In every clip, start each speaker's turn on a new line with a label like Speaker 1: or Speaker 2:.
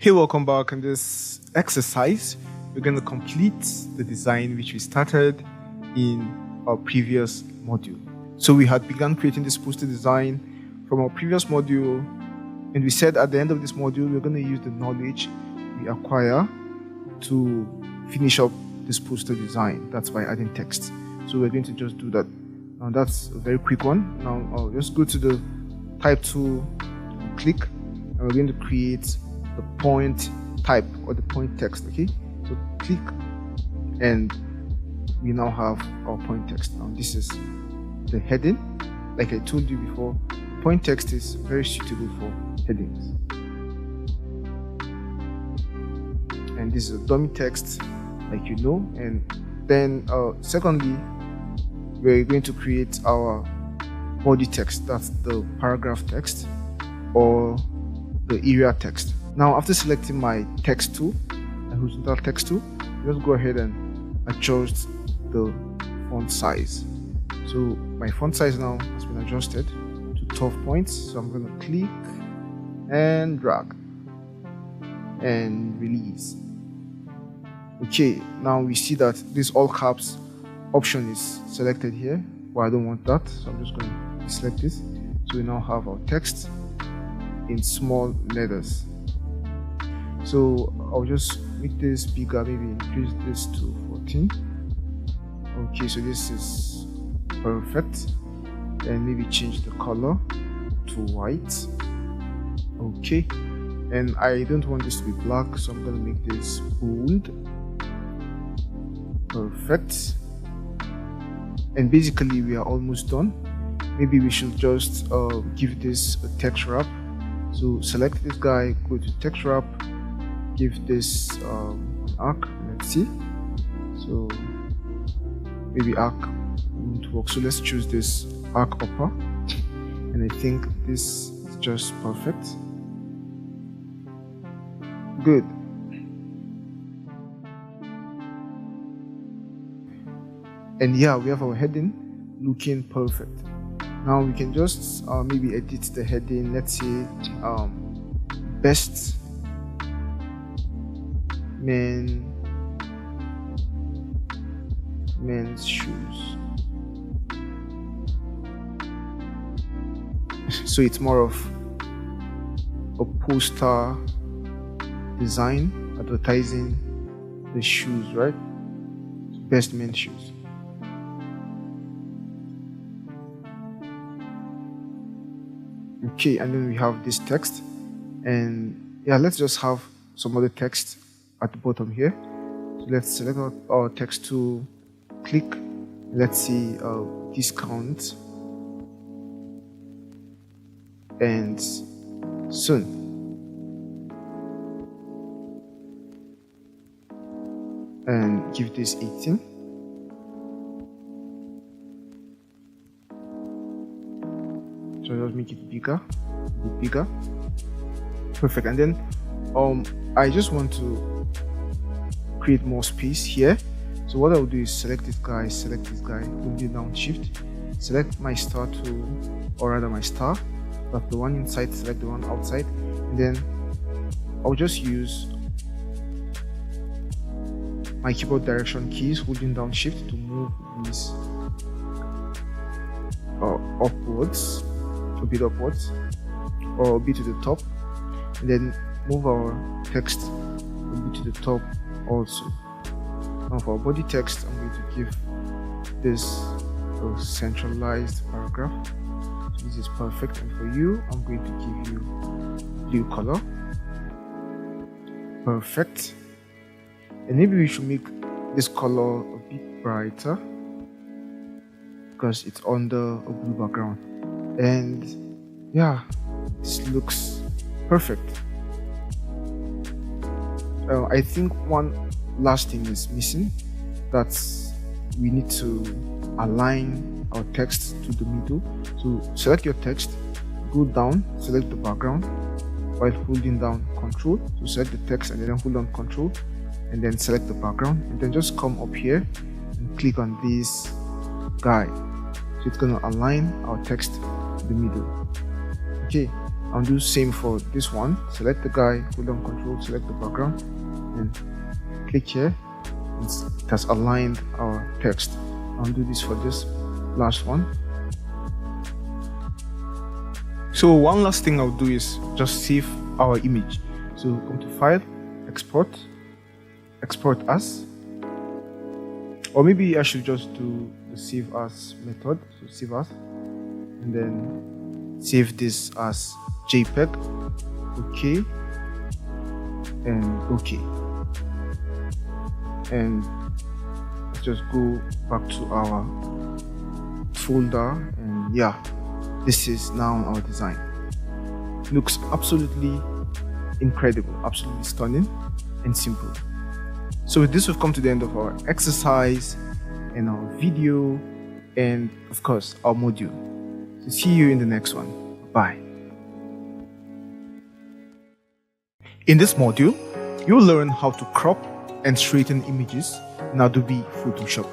Speaker 1: Hey, welcome back. In this exercise, we're going to complete the design which we started in our previous module. So we had begun creating this poster design from our previous module, and we said at the end of this module, we're going to use the knowledge we acquire to finish up this poster design. That's by adding text. So we're going to just do that. Now that's a very quick one. Now I'll just go to the type tool, click, and we're going to create the point type or the point text. Okay, so click, and we now have our point text. Now this is the heading. Like I told you before, point text is very suitable for headings, and this is a dummy text, like you know. And then secondly, we're going to create our body text. That's the paragraph text or the area text. Now, after selecting my text tool, my horizontal text tool, just go ahead and adjust the font size. So my font size now has been adjusted to 12 points. So I'm going to click and drag and release. Okay, now we see that this all caps option is selected here, but I don't want that, so I'm just going to select this. So we now have our text in small letters. So I'll just make this bigger, maybe increase this to 14. Okay, so this is perfect. And maybe change the color to white. Okay, and I don't want this to be black, so I'm going to make this bold. Perfect. And basically we are almost done. Maybe we should just give this a text wrap. So select this guy, go to text wrap, give this an arc. Let's see. So maybe arc won't work, so let's choose this arc upper, and I think this is just perfect. Good. And yeah, we have our heading looking perfect. Now we can just maybe edit the heading. Let's say best men's shoes. So it's more of a poster design advertising the shoes, right? Best men's shoes. Okay, and then we have this text, and yeah, let's just have some other text at the bottom here. So let's select our text tool, click, let's see discount and soon. And give this 18. So just make it bigger, a bit bigger. Perfect. And then I just want to create more space here. So what I'll do is select this guy, hold down shift, select my star tool, or rather my star. That's the one inside, select the one outside, and then I'll just use my keyboard direction keys, holding down shift to move these upwards, a bit upwards, or a bit to the top, and then move our text a bit to the top also. Now for our body text, I'm going to give this a centralized paragraph. So this is perfect, and for you, I'm going to give you blue color. Perfect. And maybe we should make this color a bit brighter because it's under a blue background. And yeah, this looks perfect. I think one last thing is missing. That's we need to align our text to the middle. So select your text, go down, select the background while holding down Control. So select the text and then hold on Control, and then select the background, and then just come up here and click on this guy. So it's going to align our text to the middle. Okay, I'll do same for this one. Select the guy, hold down control, select the background, and click here. It has aligned our text. I'll do this for this last one. So one last thing I'll do is just save our image. So come to File, Export As, or maybe I should just do the Save As method. So Save As, and then save this as JPEG. Okay, and okay, and let's just go back to our folder, and yeah, this is now our design. Looks absolutely incredible, absolutely stunning and simple. So with this, we've come to the end of our exercise and our video, and of course our module. So see you in the next one. Bye. In this module, you'll learn how to crop and straighten images in Adobe Photoshop.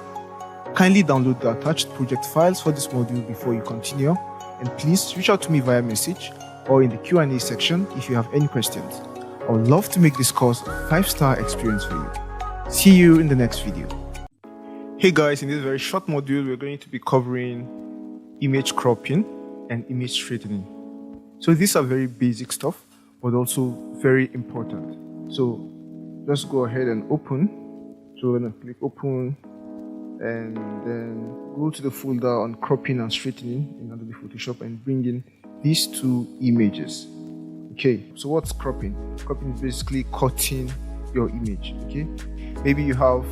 Speaker 1: Kindly download the attached project files for this module before you continue, and please reach out to me via message or in the Q&A section if you have any questions. I would love to make this course a 5-star experience for you. See you in the next video. Hey guys, in this very short module, we're going to be covering image cropping and image straightening. So these are very basic stuff, but also very important. So just go ahead and open. So I'm going to click open, and then go to the folder on cropping and straightening in Adobe Photoshop and bring in these two images. Okay, so what's cropping? Cropping is basically cutting your image. Okay, maybe you have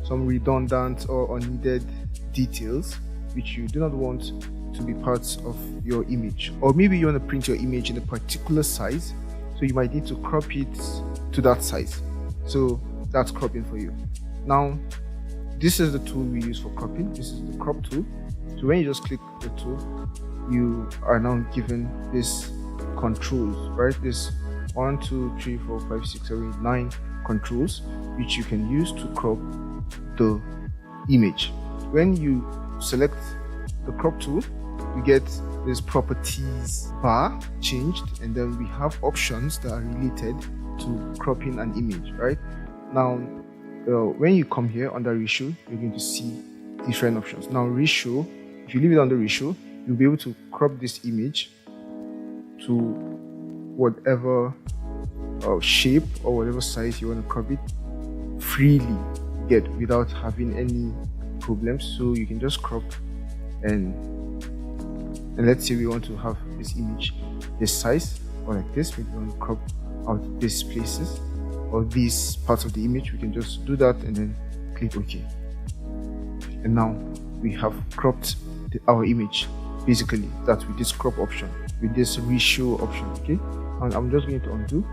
Speaker 1: some redundant or unneeded details which you do not want to be parts of your image, or maybe you want to print your image in a particular size, so you might need to crop it to that size. So that's cropping for you. Now this is the tool we use for cropping. This is the crop tool. So when you just click the tool, you are now given this controls, right? This 1, 2, 3, 4, 5, 6, 7, 8, 9 controls which you can use to crop the image. When you select the crop tool, you get this properties bar changed, and then we have options that are related to cropping an image, right? Now when you come here under ratio, you're going to see different options. Now ratio, if you leave it under ratio, you'll be able to crop this image to whatever shape or whatever size you want to crop it freely, get without having any problems. So you can just crop, and let's say we want to have this image this size or like this. We want to crop out these places or these parts of the image. We can just do that and then click OK, and now we have cropped our image basically that with this crop option, with this ratio option. Okay, and I'm just going to undo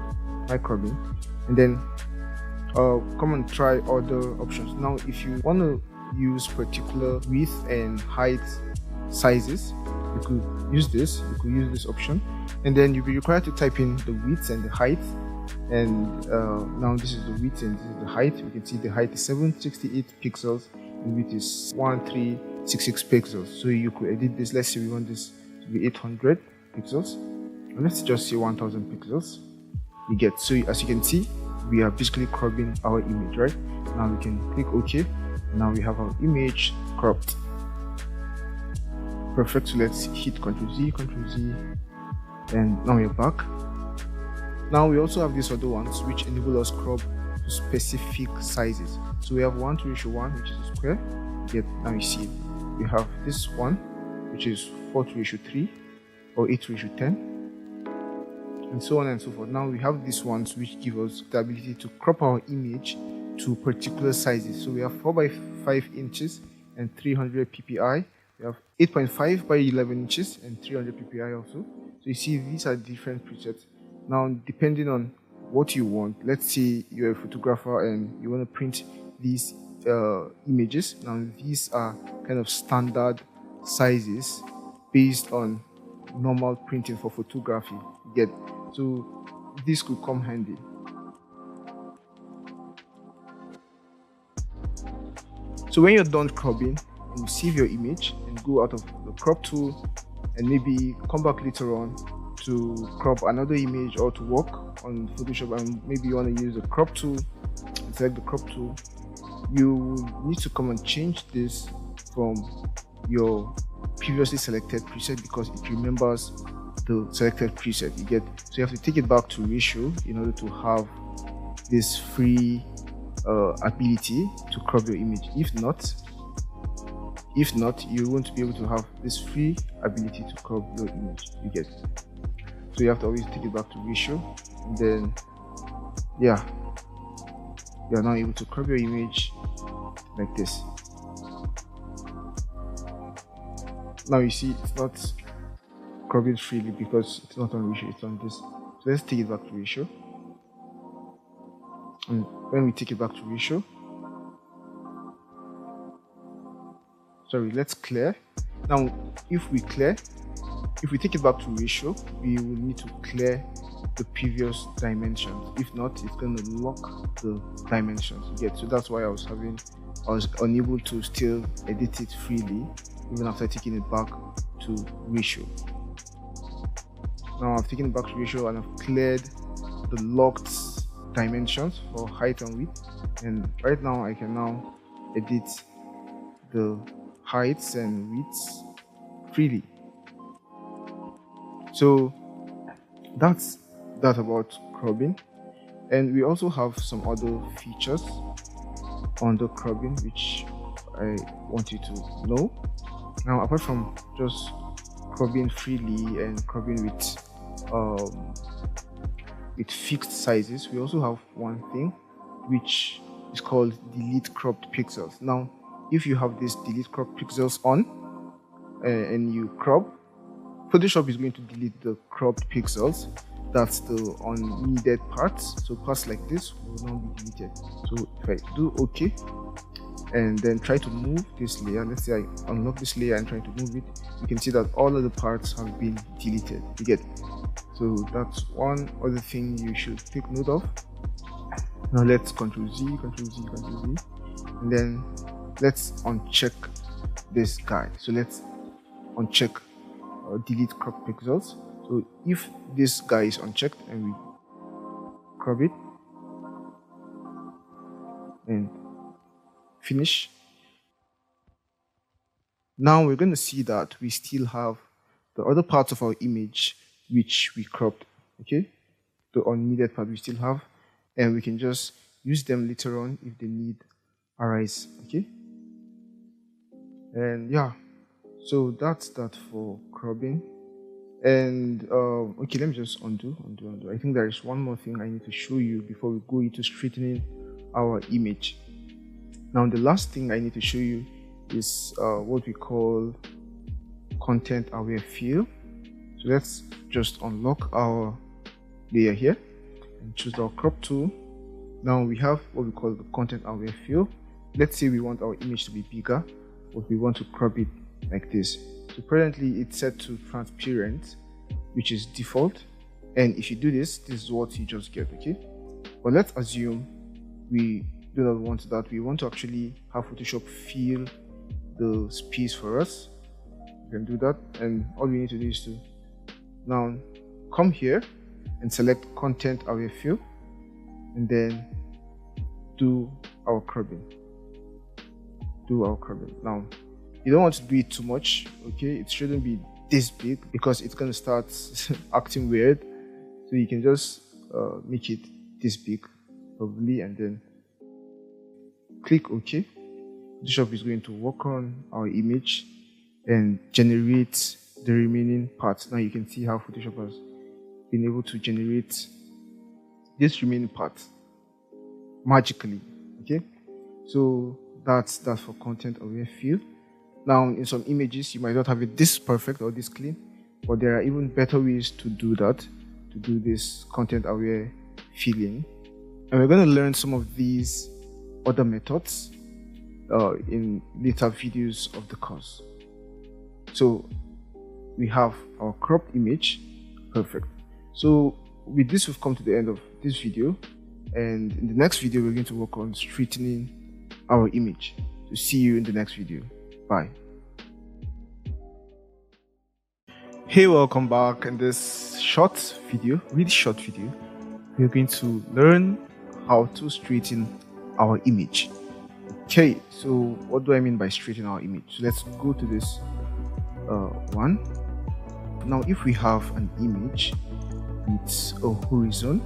Speaker 1: my cropping, and then come and try other options. Now if you want to use particular width and height sizes, you could use this. You could use this option, and then you'll be required to type in the width and the height. And now this is the width and this is the height. You can see the height is 768 pixels and width is 1366 pixels. So you could edit this. Let's say we want this to be 800 pixels, and let's just say 1000 pixels. You get, so as you can see, we are basically cropping our image, right? Now we can click OK. Now we have our image cropped. Perfect. So let's hit Ctrl Z, and now we're back. Now we also have these other ones which enable us crop to specific sizes. So we have 1:1, which is a square. Yet now you see it. We have this one which is 4:3 or 8:10, and so on and so forth. Now we have these ones which give us the ability to crop our image to particular sizes. So we have 4 by 5 inches and 300 ppi. We have 8.5 by 11 inches and 300 ppi also. So you see these are different presets. Now depending on what you want, let's say you're a photographer and you want to print these images. Now these are kind of standard sizes based on normal printing for photography. Get, so this could come handy. So when you're done cropping, and you save your image and go out of the crop tool, and maybe come back later on to crop another image or to work on Photoshop, and maybe you want to use the crop tool, select the crop tool, you need to come and change this from your previously selected preset, because it remembers the selected preset you get. So you have to take it back to ratio in order to have this free ability to crop your image. If not, you won't be able to have this free ability to crop your image you get. So you have to always take it back to ratio, and then yeah, you are now able to crop your image like this. Now you see it's not cropping freely because it's not on ratio, it's on this. So let's take it back to ratio, and when we take it back to ratio, let's clear. Now if we take it back to ratio, we will need to clear the previous dimensions. If not, it's going to lock the dimensions you get. So that's why I was unable to still edit it freely even after taking it back to ratio. Now I've taken it back to ratio and I've cleared the locked dimensions for height and width, and right now I can now edit the heights and widths freely. So that's that about cropping. And we also have some other features on the cropping which I want you to know. Now, apart from just cropping freely and cropping with fixed sizes, we also have one thing which is called delete cropped pixels. Now, if you have this delete cropped pixels on and you crop, Photoshop is going to delete the cropped pixels. That's the unneeded parts. So parts like this will now be deleted. So if I do OK and then try to move this layer, let's say I unlock this layer and try to move it, you can see that all of the parts have been deleted. You get it? So that's one other thing you should take note of. Now let's Ctrl Z, and then let's uncheck this guy. So let's uncheck delete crop pixels. So if this guy is unchecked and we crop it and finish, now we're going to see that we still have the other parts of our image which we cropped, okay? The unneeded part we still have, and we can just use them later on if the need arise, okay? And yeah, so that's that for cropping. And okay, let me just undo. I think there is one more thing I need to show you before we go into straightening our image. Now the last thing I need to show you is what we call content aware fill. So let's just unlock our layer here and choose our crop tool. Now we have what we call the content aware fill. Let's say we want our image to be bigger, but we want to crop it like this. So presently it's set to transparent, which is default, and if you do this, this is what you just get, okay? But let's assume we do not want that. We want to actually have Photoshop fill the space for us. You can do that, and all we need to do is to now come here and select content aware fill, and then do our cropping. Now you don't want to do it too much, okay? It shouldn't be this big because it's going to start acting weird. So you can just make it this big probably, and then click OK. Photoshop is going to work on our image and generate the remaining parts. Now you can see how Photoshop has been able to generate this remaining part magically, okay? So that's for content aware fill. Now, in some images, you might not have it this perfect or this clean, but there are even better ways to do that, to do this content aware filling. And we're going to learn some of these other methods in later videos of the course. So we have our cropped image, perfect. So with this, we've come to the end of this video, and in the next video, we're going to work on straightening our image. So see you in the next video. Bye. Hey, welcome back. In this short video, really short video, we're going to learn how to straighten our image. Okay, so what do I mean by straighten our image? So let's go to this one. Now, if we have an image with a horizon,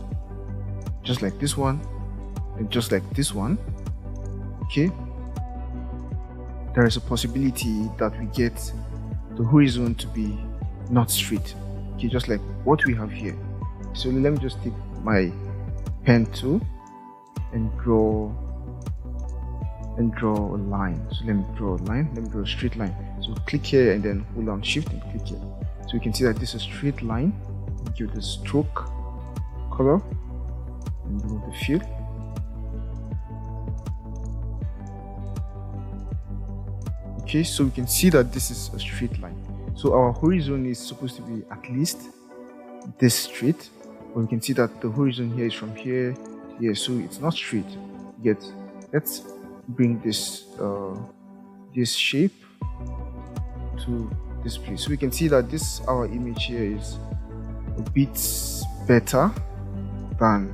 Speaker 1: just like this one, and just like this one, okay, there is a possibility that we get the horizon to be not straight, okay, just like what we have here. So let me just take my pen tool and draw a line. So let me draw a line, let me draw a straight line. So click here and then hold down shift and click here. So you can see that this is a straight line. Give the stroke color and remove the fill. Okay, so we can see that this is a straight line. So our horizon is supposed to be at least this straight, but we can see that the horizon here is from here to here, so it's not straight yet. Let's bring this this shape to this place. So we can see that this our image here is a bit better than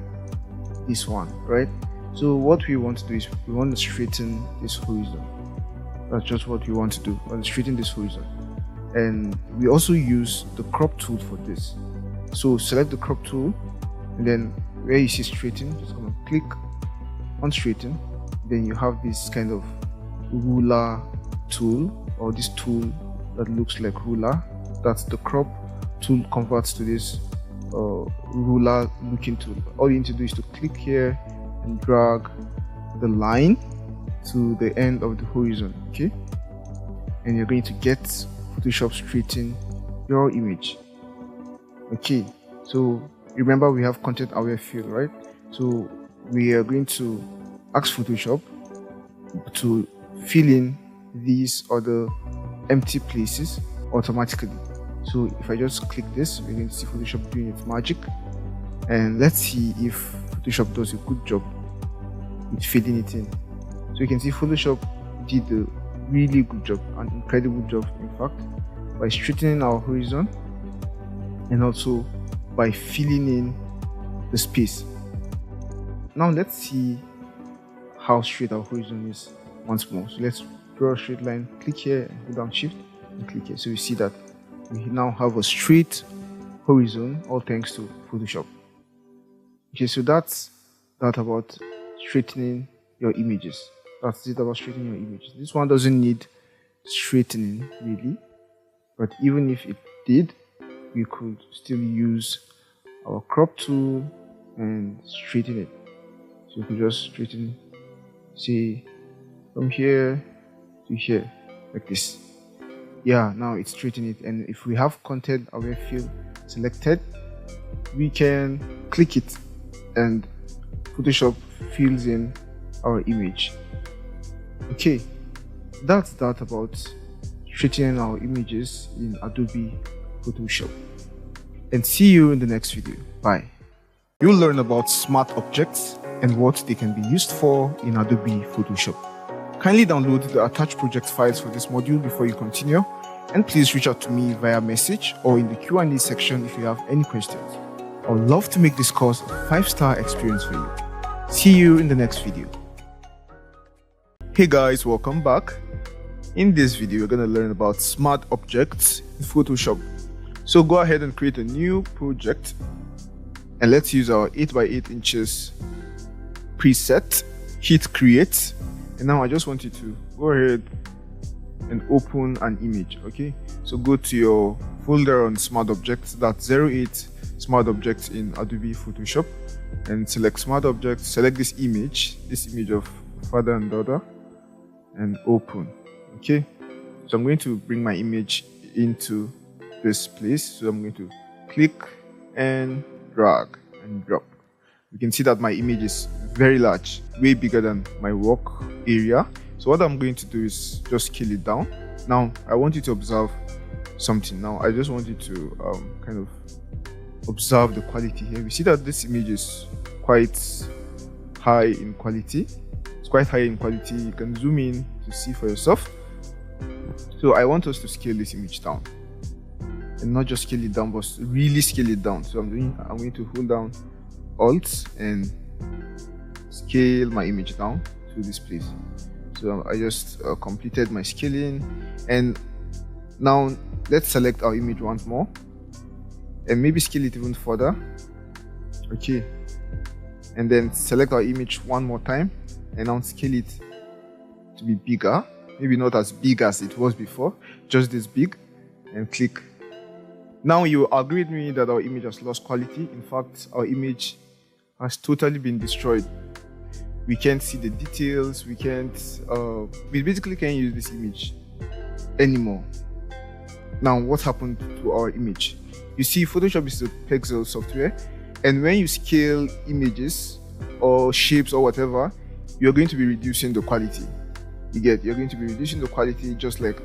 Speaker 1: this one, right? So what we want to do is we want to straighten this horizon. That's just what we want to do. We want to straighten this horizon. And we also use the crop tool for this. So select the crop tool, and then where you see straighten, just come and click on straighten. Then you have this kind of ruler tool, or this tool that looks like ruler. That's the crop tool, converts to this ruler looking tool. All you need to do is to click here and drag the line to the end of the horizon, okay? And you're going to get Photoshop straighten your image. Okay, so remember we have content aware fill, right? So we are going to ask Photoshop to fill in these other empty places automatically. So if I just click this, we're going to see Photoshop doing its magic, and let's see if Photoshop does a good job with filling it in. So you can see Photoshop did a really good job, an incredible job in fact, by straightening our horizon and also by filling in the space. Now let's see how straight our horizon is once more. So let's draw a straight line, click here and hold down shift and click here. So you see that we now have a straight horizon, all thanks to Photoshop. Okay, so that's that about straightening your images. That's it about straightening your images. This one doesn't need straightening really, but even if it did, we could still use our crop tool and straighten it. So we could just straighten, say, from here to here, like this. Yeah, now it's straightening it. And if we have content aware fill selected, we can click it and Photoshop fills in our image. Okay, that's that about straightening our images in Adobe Photoshop. And see you in the next video. Bye. You'll learn about smart objects and what they can be used for in Adobe Photoshop. Kindly download the attached project files for this module before you continue, and please reach out to me via message or in the Q&A section if you have any questions. I would love to make this course a 5-star experience for you. See you in the next video. Hey guys, welcome back. In this video, we're going to learn about smart objects in Photoshop. So go ahead and create a new project, and let's use our 8x8 inches preset, hit create. And now I just want you to go ahead and open an image. Okay, so go to your folder on smart objects, that's 08 smart objects in Adobe Photoshop, and select smart objects, select this image of father and daughter, and open. Okay, so I'm going to bring my image into this place. So I'm going to click and drag and drop. You can see that my image is very large, way bigger than my work area. So what I'm going to do is just scale it down. Now I want you to observe something. Now I just want you to kind of observe the quality here. We see that this image is quite high in quality. It's quite high in quality. You can zoom in to see for yourself. So I want us to scale this image down. and not just scale it down, but really scale it down. So I'm going to hold down Alt and scale my image down to this place. So I just completed my scaling, and now let's select our image once more and maybe scale it even further. Okay, and then select our image one more time and now scale it to be bigger, maybe not as big as it was before, just this big, and click. Now you agree with me that our image has lost quality. In fact, our image has totally been destroyed. We can't see the details, we basically can't use this image anymore. Now what happened to our image? You see, Photoshop is a pixel software, and when you scale images or shapes or whatever, you're going to be reducing the quality. You're going to be reducing the quality, just like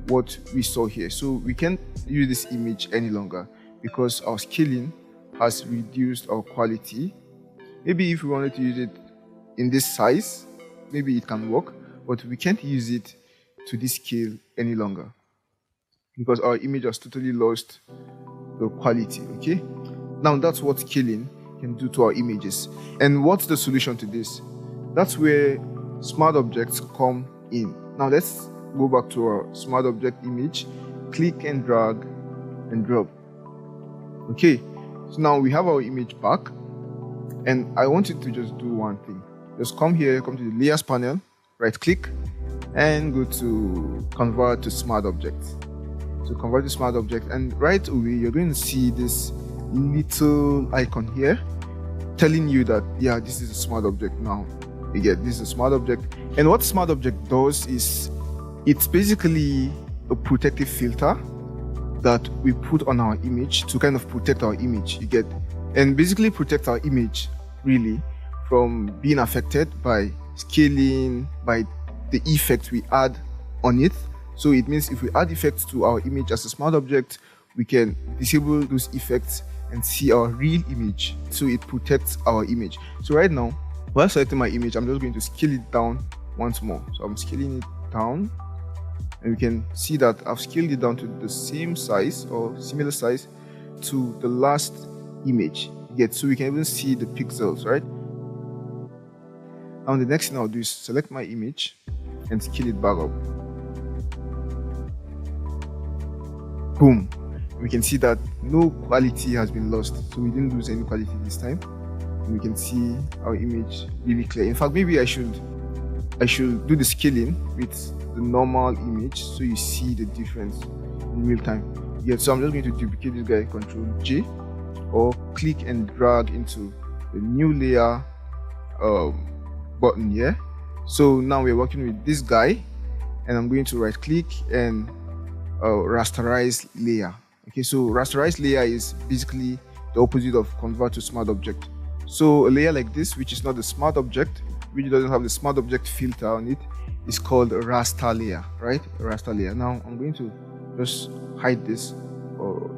Speaker 1: what we saw here. So we can't use this image any longer because our scaling has reduced our quality. Maybe if we wanted to use it in this size, maybe it can work, but we can't use it to this scale any longer because our image has totally lost the quality. Okay, now that's what scaling can do to our images. And what's the solution to this? That's where smart objects come in. Now let's go back to our smart object image, click and drag and drop. Okay, so now we have our image back, and I want you to just do one thing. Just come here, come to the layers panel, right click and go to convert to smart object. So convert to smart object, and right away you're going to see this little icon here telling you that, yeah, this is a smart object now. You get, this is a smart object. And what smart object does is it's basically a protective filter that we put on our image to kind of protect our image, you get, and basically protect our image really from being affected by scaling, by the effects we add on it. So it means if we add effects to our image as a smart object, we can disable those effects and see our real image. So it protects our image. So right now, while selecting my image, I'm just going to scale it down once more. So I'm scaling it down, and we can see that I've scaled it down to the same size or similar size to the last image. So we can even see the pixels, right? Now the next thing I'll do is select my image and scale it back up. Boom. We can see that no quality has been lost, so we didn't lose any quality this time. And we can see our image really clear. In fact, maybe I should do the scaling with the normal image so you see the difference in real time. So I'm just going to duplicate this guy, Control J, or click and drag into the new layer button here. So now we're working with this guy, and I'm going to right click and rasterize layer. Okay, so rasterize layer is basically the opposite of convert to smart object. So a layer like this, which is not the smart object, which doesn't have the smart object filter on it, is called a raster layer, right? A raster layer. Now I'm going to just hide this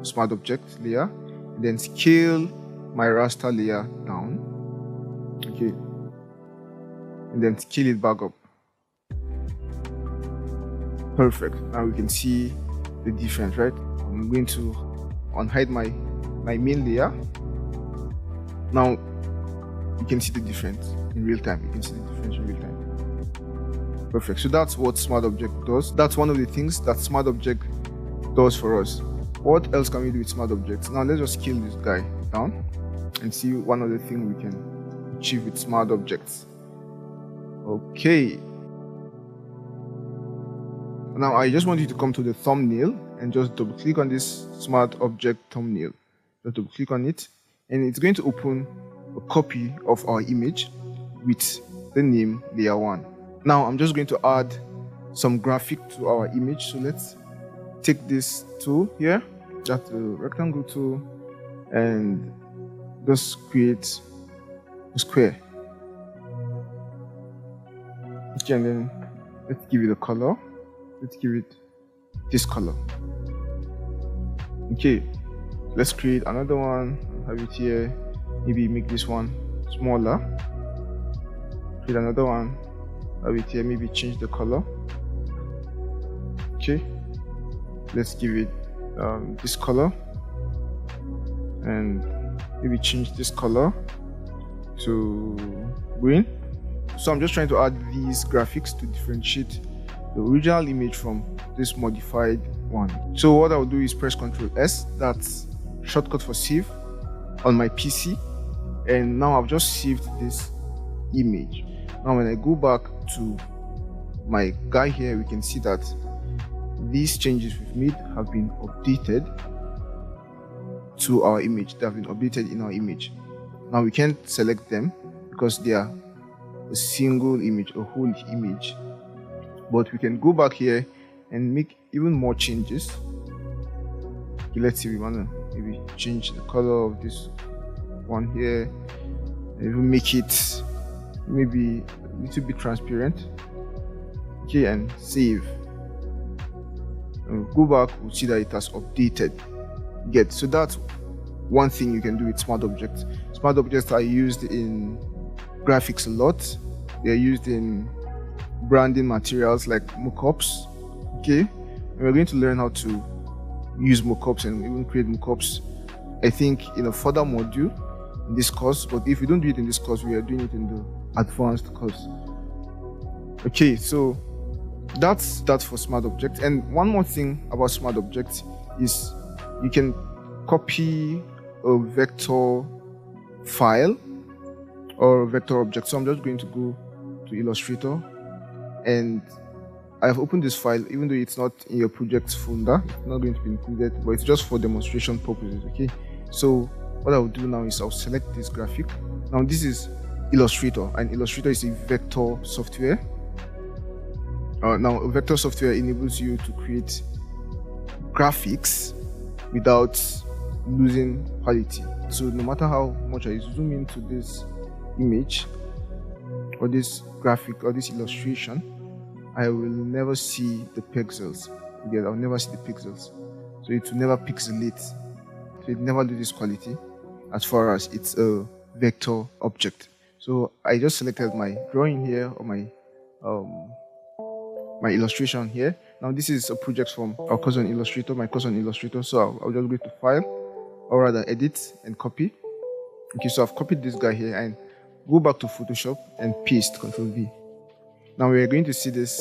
Speaker 1: smart object layer and then scale my raster layer down. Okay, and then scale it back up. Perfect. Now we can see the difference, right? I'm going to unhide my main layer. Now you can see the difference in real time. You can see the difference in real time. Perfect. So that's what smart object does. That's one of the things that smart object does for us. What else can we do with smart objects? Now let's just scale this guy down and see one other thing we can achieve with smart objects. Okay. Now I just want you to come to the thumbnail and just double click on this smart object thumbnail. Just double click on it, and it's going to open a copy of our image with the name layer 1. Now I'm just going to add some graphic to our image. So let's take this tool here, that's the rectangle tool, and just create a square. Okay, and then let's give it a color. Let's give it this color. Okay, let's create another one, have it here, maybe make this one smaller. Create another one, have it here, maybe change the color. Okay, let's give it this color, and maybe change this color to green. So I'm just trying to add these graphics to differentiate the original image from this modified one. So what I'll do is press Ctrl S, that's shortcut for save on my PC, and now I've just saved this image. Now when I go back to my guy here, we can see that these changes we've made have been updated to our image. They have been updated in our image. Now we can't select them because they are a single image, a whole image, but we can go back here and make even more changes. Okay, let's see, we want to maybe change the color of this one here, and even make it maybe a little bit transparent. Okay, and save. And we'll go back, we'll see that it has updated. So that's one thing you can do with smart objects. Smart objects are used in graphics a lot. They're used in branding materials like mockups. Okay, and we're going to learn how to use mockups and even create mockups, I think, in a further module in this course. But if we don't do it in this course, we are doing it in the advanced course. Okay, so that's for smart objects. And one more thing about smart objects is you can copy a vector file or a vector object. So I'm just going to go to Illustrator, and I've opened this file. Even though it's not in your project folder, it's not going to be included, but it's just for demonstration purposes. Okay, so what I'll do now is I'll select this graphic. Now this is Illustrator, and Illustrator is a vector software. Now a vector software enables you to create graphics without losing quality. So no matter how much I zoom into this image or this graphic or this illustration, I will never see the pixels. I'll never see the pixels. So it will never pixelate. So it never loses quality as far as it's a vector object. So I just selected my drawing here, or my illustration here. Now this is a project from our course on Illustrator, my course on Illustrator. So I'll just go to File, or rather Edit and Copy. Okay, so I've copied this guy here and go back to Photoshop and paste, Ctrl V. Now we're going to see this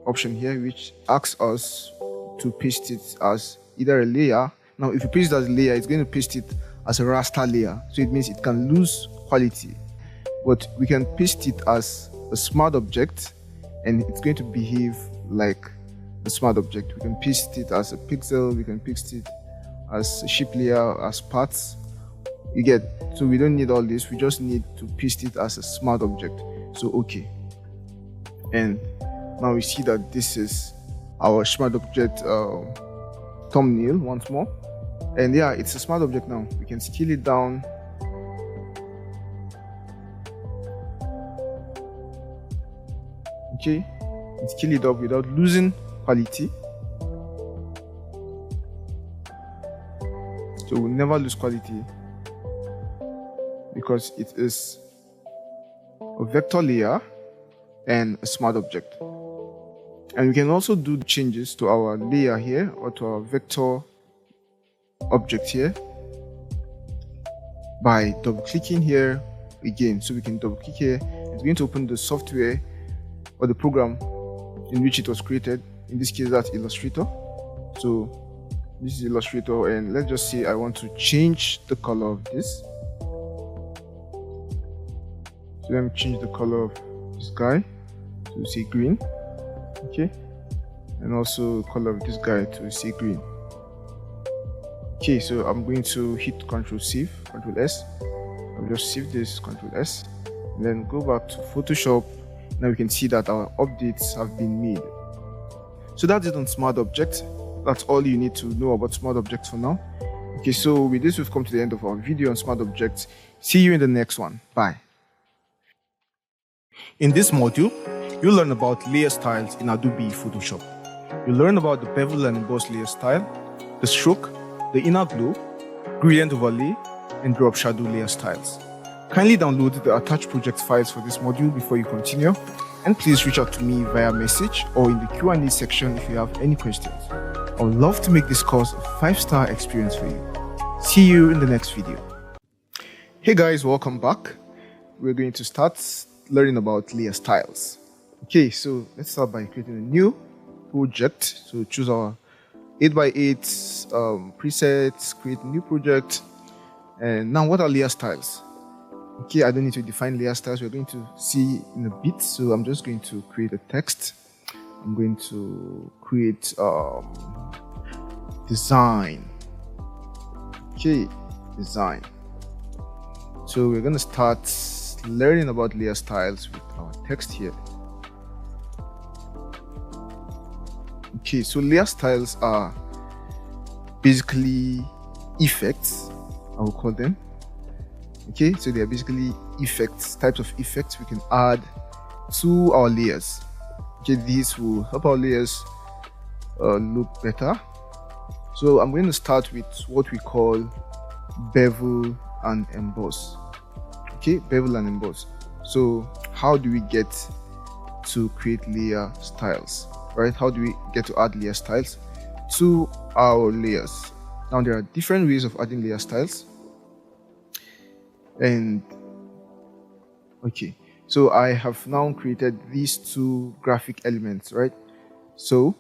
Speaker 1: option here, which asks us to paste it as either a layer. Now if you paste it as a layer, it's going to paste it as a raster layer. So it means it can lose quality. But we can paste it as a smart object, and it's going to behave like a smart object. We can paste it as a pixel, we can paste it as a shape layer, as parts. You get? So we don't need all this, we just need to paste it as a smart object. So okay. And now we see that this is our smart object thumbnail once more. And yeah, it's a smart object now. We can scale it down. Okay, and scale it up without losing quality. So we'll never lose quality because it is a vector layer and a smart object. And we can also do changes to our layer here, or to our vector object here, by double clicking here again. So we can double click here. It's going to open the software or the program in which it was created. In this case, that's Illustrator. So this is Illustrator, and let's just say I want to change the color of this. So let me change the color of this guy to say green. Okay, and also color of this guy to say green. Okay, so I'm going to hit Ctrl Save, Ctrl S. I'll just save this, Ctrl S, and then go back to Photoshop. Now we can see that our updates have been made. So that's it on smart objects. That's all you need to know about smart objects for now. Okay, so with this, we've come to the end of our video on smart objects. See you in the next one. Bye. In this module, you'll learn about layer styles in Adobe Photoshop. You'll learn about the bevel and emboss layer style, the stroke, the inner glow, gradient overlay, and drop shadow layer styles. Kindly download the attached project files for this module before you continue, and please reach out to me via message or in the Q&A section if you have any questions. I would love to make this course a 5-star experience for you. See you in the next video. Hey guys, welcome back. We're going to start learning about layer styles. Okay, so let's start by creating a new project. So choose our 8x8 presets, create a new project. And now what are layer styles? Okay, I don't need to define layer styles. We're going to see in a bit. So I'm just going to create a text. I'm going to create design. Okay, design. So we're going to start learning about layer styles with our text here. Okay, so layer styles are basically effects, I will call them. Okay, so they are basically effects, types of effects we can add to our layers. Okay, these will help our layers look better. So I'm going to start with what we call bevel and emboss. Okay, bevel and emboss. So how do we get to create layer styles, right? How do we get to add layer styles to our layers? Now there are different ways of adding layer styles. And okay, so I have now created these two graphic elements, right? So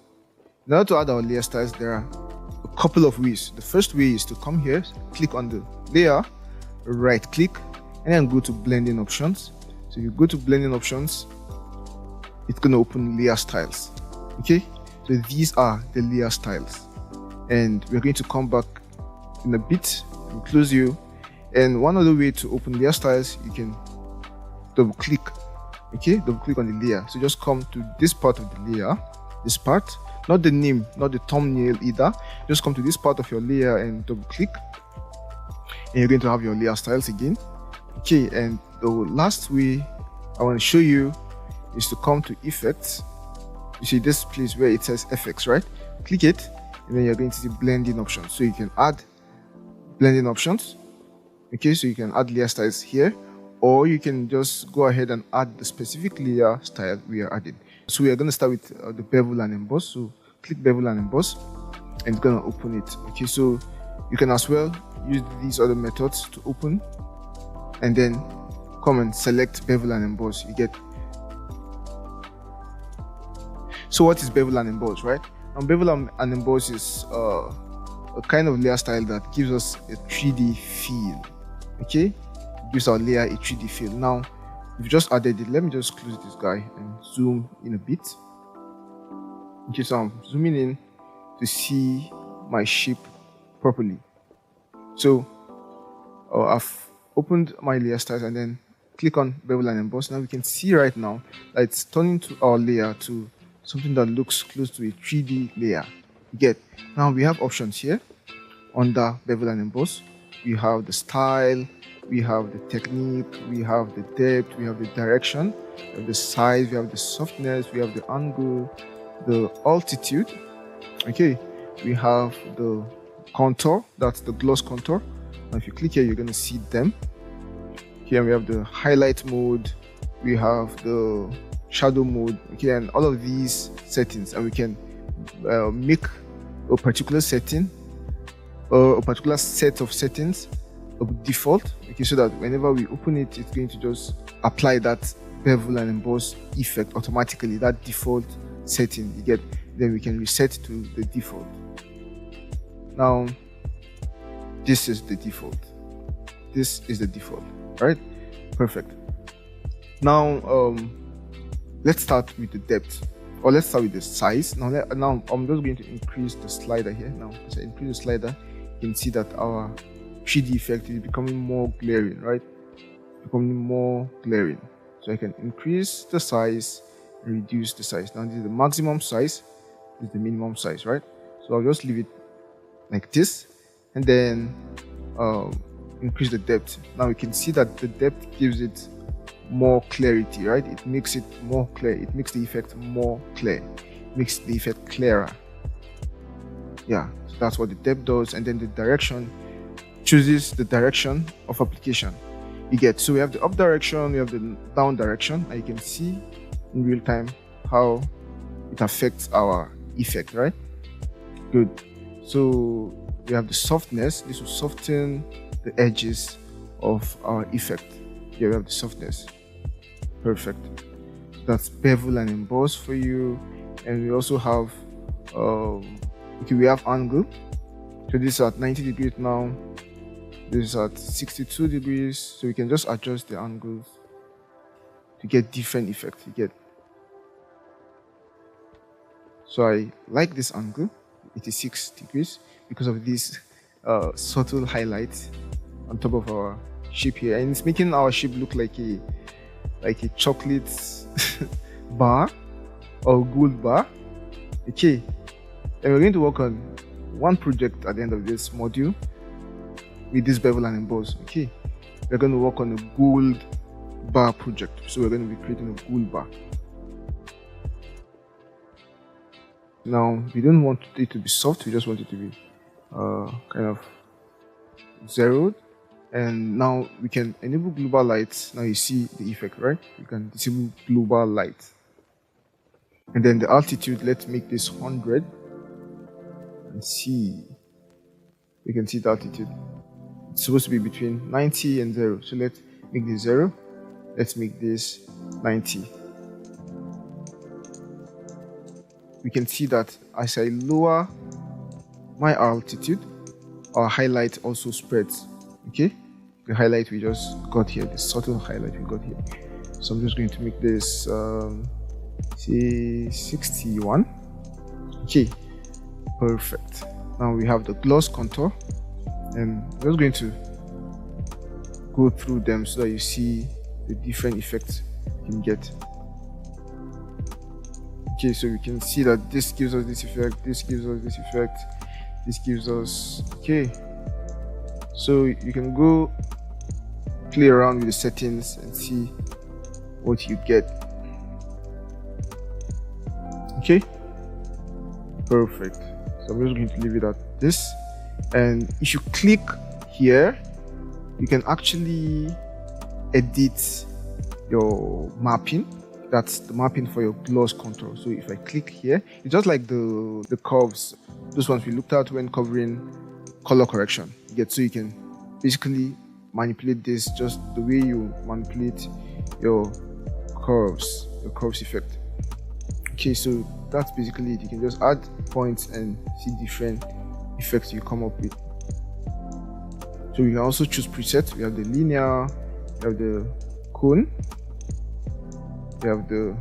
Speaker 1: in order to add our layer styles, there are a couple of ways. The first way is to come here, click on the layer, right click, and then go to blending options. So you go to blending options, it's going to open layer styles. Okay, so these are the layer styles, and we're going to come back in a bit and close you. And one other way to open layer styles, you can double click. Okay, double click on the layer. So just come to this part of the layer, this part, not the name, not the thumbnail either. Just come to this part of your layer and double click, and you're going to have your layer styles again. Okay, and the last way I want to show you is to come to effects. You see this place where it says FX, right? Click it, and then you're going to see blending options. So you can add blending options. Okay, so you can add layer styles here, or you can just go ahead and add the specific layer style we are adding. So we are going to start with the bevel and emboss. So click bevel and emboss, and it's going to open it. Okay, so you can as well use these other methods to open, and then come and select bevel and emboss. You get. So what is bevel and emboss, right? Now bevel and emboss is a kind of layer style that gives us a 3D feel. Okay, it gives our layer a 3D feel. Now we've just added it. Let me just close this guy and zoom in a bit. Okay, so I'm zooming in to see my shape properly. So I've opened my layer styles and then click on bevel and emboss. Now we can see right now that it's turning to our layer to something that looks close to a 3D layer. You get. Now we have options here under bevel and emboss. We have the style, we have the technique, we have the depth, we have the direction, we have the size, we have the softness, we have the angle, the altitude. Okay, we have the contour, that's the gloss contour. Now if you click here, you're going to see them. Here we have the highlight mode, we have the shadow mode. Okay, and all of these settings, and we can make a particular setting or a particular set of settings of default. Okay, so that whenever we open it, it's going to just apply that bevel and emboss effect automatically, that default setting you get. Then we can reset to the default. Now this is the default. This is the default. All right, perfect. Now let's start with the depth, or let's start with the size. Now I'm just going to increase the slider here. Now as I increase the slider, you can see that our 3D effect is becoming more glaring, right? Becoming more glaring. So I can increase the size and reduce the size. Now this is the maximum size, this is the minimum size, right? So I'll just leave it like this, and then increase the depth. Now we can see that the depth gives it more clarity, right? It makes it more clear. It makes the effect more clear. It makes the effect clearer. Yeah, so that's what the depth does. And then the direction chooses the direction of application. You get, so we have the up direction, we have the down direction, and you can see in real time how it affects our effect, right? Good. So we have the softness. This will soften the edges of our effect. Here we have the softness. Perfect. That's bevel and emboss for you. And we also have okay, we have angle. So this is at 90 degrees now. This is at 62 degrees. So we can just adjust the angles to get different effects. You get. So I like this angle, 86 degrees, because of this subtle highlight on top of our shape here, and it's making our shape look like a chocolate bar or gold bar. Okay, and we're going to work on one project at the end of this module with this bevel and emboss. Okay, we're going to work on a gold bar project. So we're going to be creating a gold bar. Now we don't want it to be soft, we just want it to be kind of zeroed. And now we can enable global light. Now you see the effect, right? You can disable global light. And then the altitude, let's make this 100 and see. We can see the altitude. It's supposed to be between 90 and 0. So let's make this 0. Let's make this 90. We can see that as I lower my altitude, our highlight also spreads. Okay, the highlight we just got here, the subtle highlight we got here. So I'm just going to make this say 61. Okay, perfect. Now we have the gloss contour, and I'm just going to go through them so that you see the different effects you can get. Okay, so we can see that this gives us this effect, this gives us this effect, this gives us, okay. So you can go play around with the settings and see what you get. Okay, perfect. So I'm just going to leave it at this. And if you click here, you can actually edit your mapping. That's the mapping for your gloss contour. So if I click here, it's just like the curves, those ones we looked at when covering color correction. So you can basically manipulate this just the way you manipulate your curves effect. Okay, so that's basically it. You can just add points and see different effects you come up with. So you can also choose presets. We have the linear, we have the cone, we have the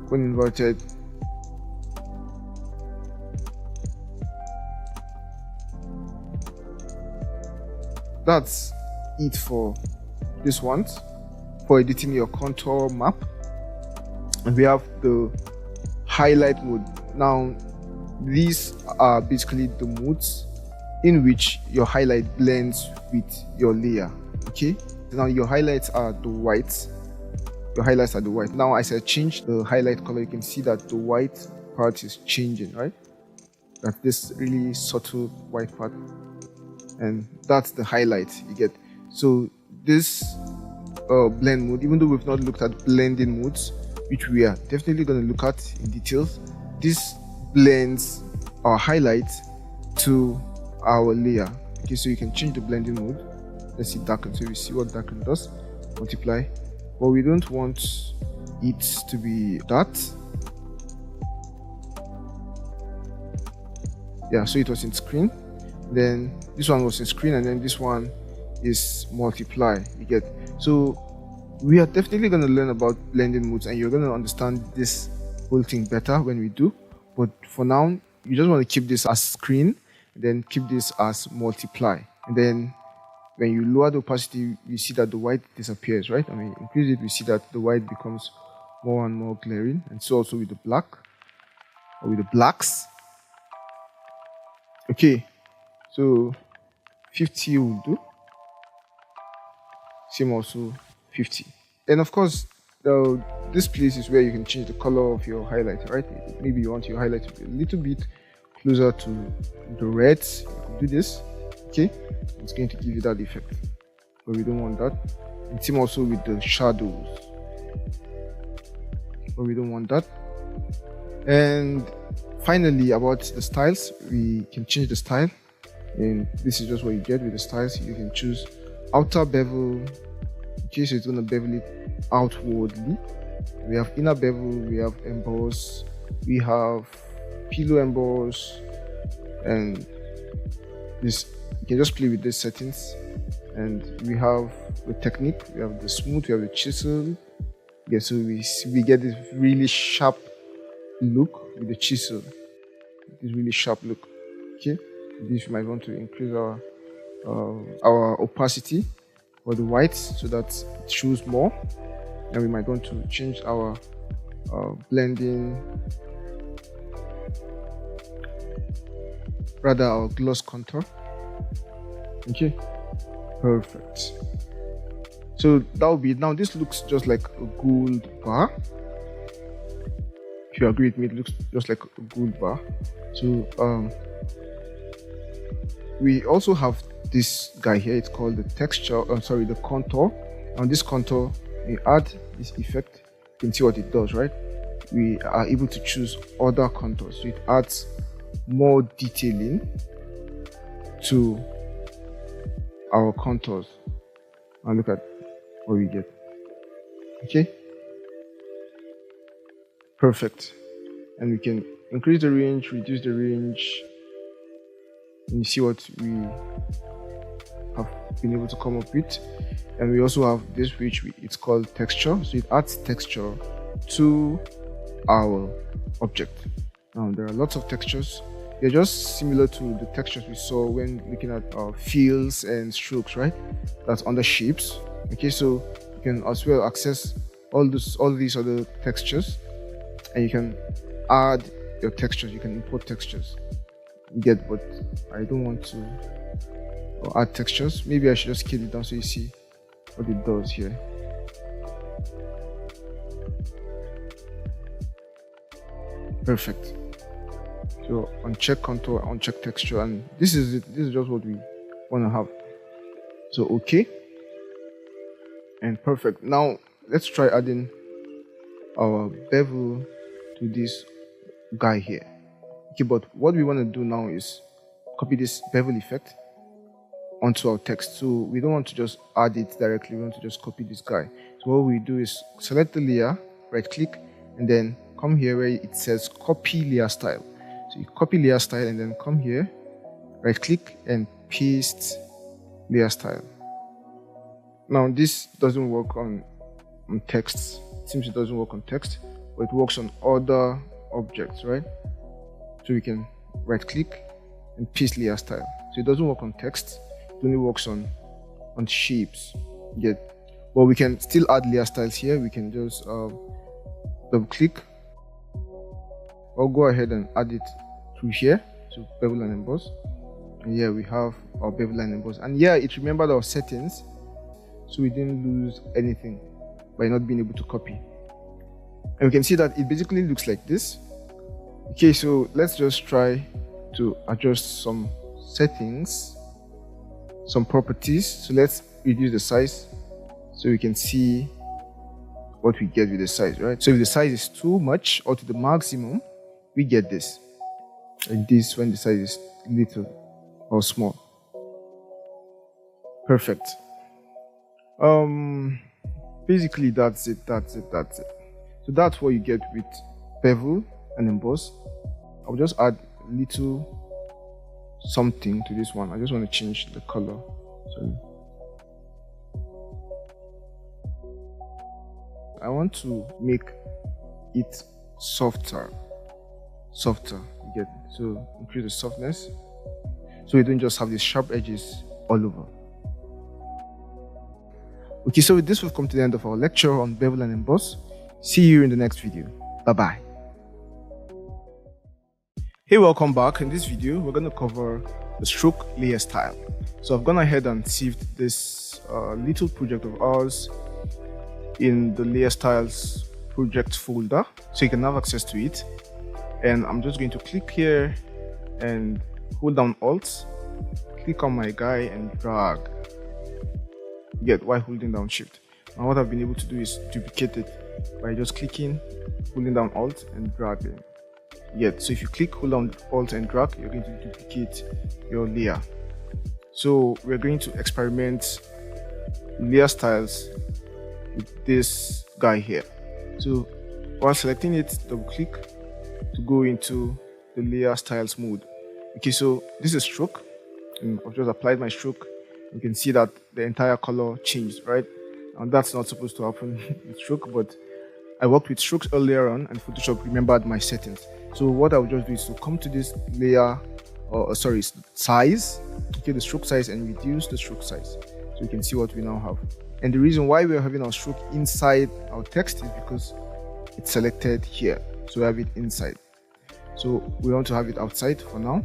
Speaker 1: cone inverted, that's it for this one for editing your contour map. And we have the highlight mode. Now these are basically the modes in which your highlight blends with your layer. Okay, now your highlights are the white. Now as I change the highlight color, you can see that the white part is changing, right? That this really subtle white part, and that's the highlight you get. So this blend mode, even though we've not looked at blending modes, which we are definitely going to look at in details, this blends our highlight to our layer. Okay, so you can change the blending mode. Let's see darken. So we see what darken does. Multiply, but we don't want it to be that. Yeah, so it was in screen, then this one was in screen, and then this one is multiply. You get. So we are definitely going to learn about blending modes, and you're going to understand this whole thing better when we do. But for now, you just want to keep this as screen, and then keep this as multiply. And then when you lower the opacity, you see that the white disappears, right? I mean, increase it, we see that the white becomes more and more glaring. And so also with the black, or with the blacks. Okay, so 50 will do. Same also 50. And of course, this place is where you can change the color of your highlight, right? Maybe you want your highlight to be a little bit closer to the reds. You can do this. Okay, it's going to give you that effect, but we don't want that. And same also with the shadows, but we don't want that. And finally, about the styles, we can change the style, and this is just what you get with the styles. You can choose outer bevel, in case it's going to bevel it outwardly. We have inner bevel, we have emboss, we have pillow emboss, and this you can just play with these settings. And we have the technique, we have the smooth, we have the chisel. Yeah, so we get this really sharp look with the chisel. This really sharp look. Okay, this might want to increase our opacity for the white so that it shows more. And we might want to change our blending, rather our gloss contour. Okay, perfect. So that will be, now this looks just like a gold bar. If you agree with me, it looks just like a gold bar. So we also have this guy here. It's called the texture, the contour. On this contour, we add this effect. You can see what it does, right? We are able to choose other contours. So it adds more detailing to our contours. And look at what we get. Okay, perfect. And we can increase the range, reduce the range, and you see what we have been able to come up with. And we also have this, which it's called texture. So it adds texture to our object. Now there are lots of textures. They're just similar to the textures we saw when looking at fills and strokes, right? That's under shapes. Okay, so you can as well access all these other textures, and you can add your textures. You can import textures. You get, but I don't want to add textures. Maybe I should just scale it down so you see what it does here. Perfect. So uncheck contour, uncheck texture, and this is it. This is just what we want to have. So okay, and perfect. Now let's try adding our bevel to this guy here. Okay, but what we want to do now is copy this bevel effect onto our text. So we don't want to just add it directly. We want to just copy this guy. So what we do is select the layer, right click, and then come here where it says copy layer style. So you copy layer style and then come here, right click and paste layer style. Now this doesn't work on text. It seems it doesn't work on text, but it works on other objects, right? So we can right click and paste layer style. So it doesn't work on text, it only works on shapes. Yeah. But we can still add layer styles here. We can just double click, or go ahead and add it through here. So bevel and emboss, and here we have our bevel and emboss, and yeah, it remembered our settings, so we didn't lose anything by not being able to copy. And we can see that it basically looks like this. Okay, so let's just try to adjust some settings, some properties. So let's reduce the size so we can see what we get with the size, right? So if the size is too much or to the maximum, we get this, like this when the size is little or small. Perfect. Basically that's it. So that's what you get with bevel and emboss. I'll just add a little something to this one. I just want to change the color. Sorry. I want to make it softer, you get it? So increase the softness so you don't just have these sharp edges all over. Okay, so with this we've come to the end of our lecture on bevel and emboss. See you in the next video. Bye bye. Hey, welcome back. In this video we're going to cover the stroke layer style. So I've gone ahead and saved this little project of ours in the layer styles project folder so you can have access to it. And I'm just going to click here and hold down Alt, click on my guy and drag, while holding down Shift. Now what I've been able to do is duplicate it by just clicking, holding down Alt and dragging. yet. So if you click, hold on Alt and drag, you're going to duplicate your layer. So we're going to experiment layer styles with this guy here. So while selecting it, double click to go into the layer styles mode. Okay, so this is stroke, and I've just applied my stroke. You can see that the entire color changed, right? And that's not supposed to happen with stroke, but I worked with strokes earlier on and Photoshop remembered my settings. So what I will just do is to come to this layer, size, okay, the stroke size, and reduce the stroke size. So you can see what we now have. And the reason why we're having our stroke inside our text is because it's selected here. So we have it inside. So we want to have it outside for now.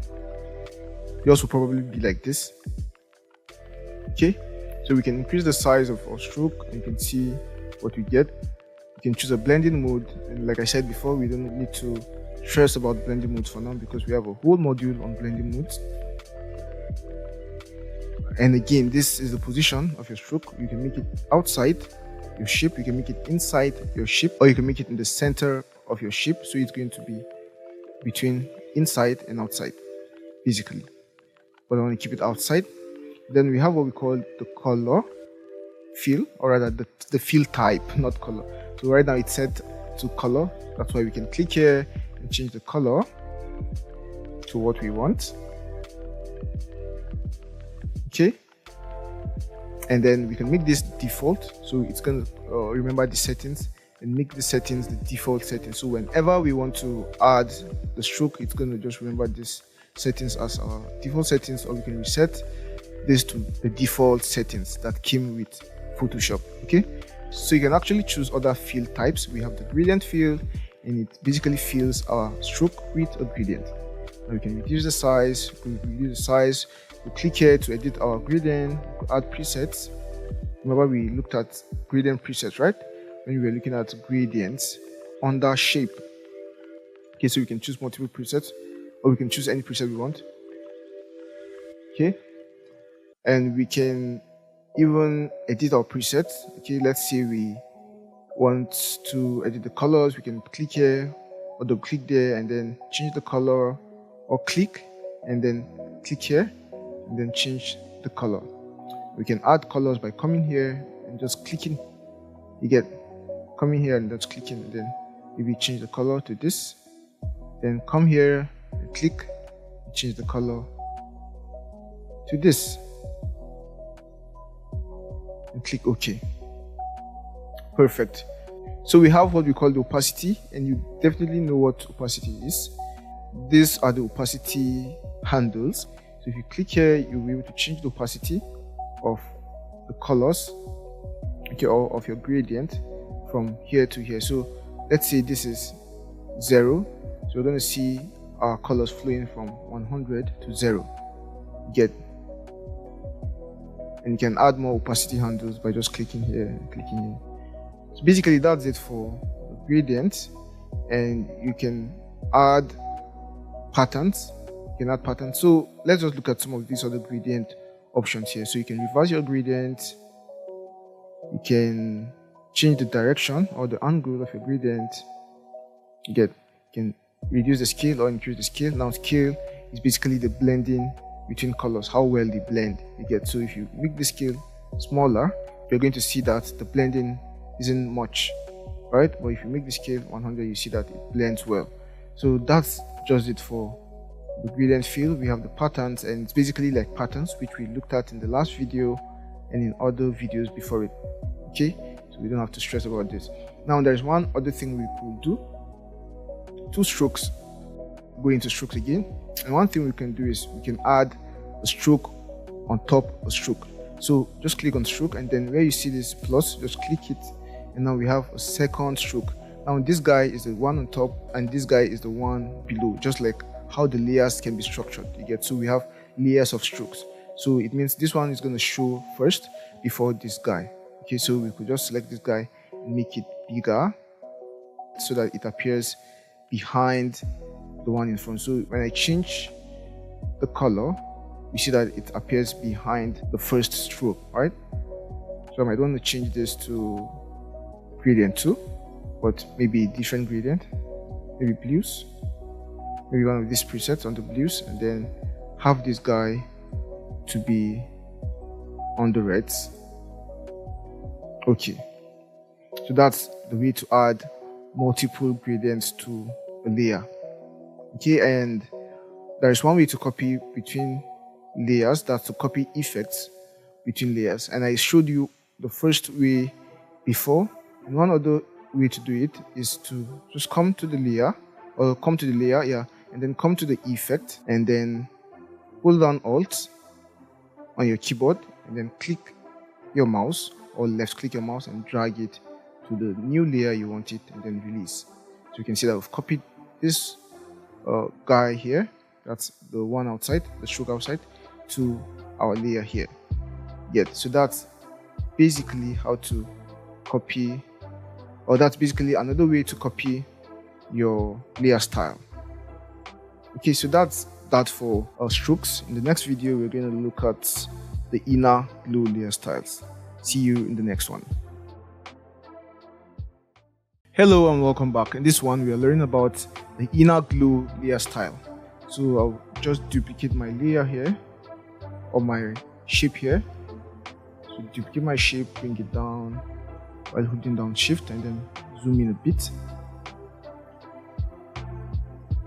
Speaker 1: Yours will probably be like this. Okay, so we can increase the size of our stroke and you can see what we get. You can choose a blending mode, and like I said before, we don't need to stress about blending modes for now because we have a whole module on blending modes. And again, this is the position of your stroke. You can make it outside your shape, you can make it inside your shape, or you can make it in the center of your shape. So it's going to be between inside and outside, basically. But I want to keep it outside. Then we have what we call the color fill, or rather the fill type, not color. So right now it's set to color. That's why we can click here and change the color to what we want. Okay, and then we can make this default. So it's going to remember the settings and make the settings the default settings. So whenever we want to add the stroke, it's going to just remember this settings as our default settings, or we can reset this to the default settings that came with Photoshop. Okay, so you can actually choose other fill types. We have the gradient fill, and it basically fills our stroke with a gradient. Now we can reduce the size. We click here to edit our gradient, add presets. Remember we looked at gradient presets, right? When we were looking at gradients under shape. Okay, so we can choose multiple presets, or we can choose any preset we want. Okay, and we can even edit our presets. Okay, let's say we want to edit the colors. We can click here or double click there and then change the color, or click and then click here and then change the color. We can add colors by coming here and just clicking. You get coming here and just clicking, and then maybe change the color to this. Then come here and click and change the color to this. And click OK. Perfect. So we have what we call the opacity, and you definitely know what opacity is. These are the opacity handles. So if you click here, you'll be able to change the opacity of the colors, okay, or of your gradient from here to here. So let's say this is 0. So we're going to see our colors flowing from 100 to 0. Get. And you can add more opacity handles by just clicking here and clicking here. So basically that's it for gradient, and you can add patterns. You can add patterns. So let's just look at some of these other gradient options here. So you can reverse your gradient. You can change the direction or the angle of your gradient. You can reduce the scale or increase the scale. Now scale is basically the blending between colors, how well they blend. You get. So if you make the scale smaller, you're going to see that the blending isn't much, right? But if you make the scale 100, you see that it blends well. So that's just it for the gradient field. We have the patterns, and it's basically like patterns which we looked at in the last video and in other videos before it. Okay, so we don't have to stress about this. Now there's one other thing we could do. 2 strokes. Go into strokes again, and one thing we can do is we can add a stroke on top of a stroke. So just click on stroke, and then where you see this plus, just click it, and now we have a second stroke. Now this guy is the one on top and this guy is the one below, just like how the layers can be structured. You get. So we have layers of strokes. So it means this one is going to show first before this guy. Okay, so we could just select this guy and make it bigger so that it appears behind the one in front. So when I change the color, you see that it appears behind the first stroke, right? So I might want to change this to gradient 2, but maybe different gradient, maybe blues. maybe one of these presets on the blues, and then have this guy to be on the reds. Okay, so that's the way to add multiple gradients to a layer. Okay, and there is one way to copy between layers, that's to copy effects between layers, and I showed you the first way before. And one other way to do it is to just come to the layer, and then come to the effect, and then hold down Alt on your keyboard, and then click your mouse or left click your mouse and drag it to the new layer you want it, and then release. So you can see that we've copied this guy here, that's the one outside, the stroke outside, to our layer here. So that's basically how to copy, or that's basically another way to copy your layer style. Okay, so that's that for our strokes. In the next video, we're going to look at the inner glow layer styles. See you in the next one. Hello and welcome back. In this one, we are learning about the inner glow layer style. So I'll just duplicate my layer here, or my shape here. So duplicate my shape, bring it down while holding down Shift, and then zoom in a bit.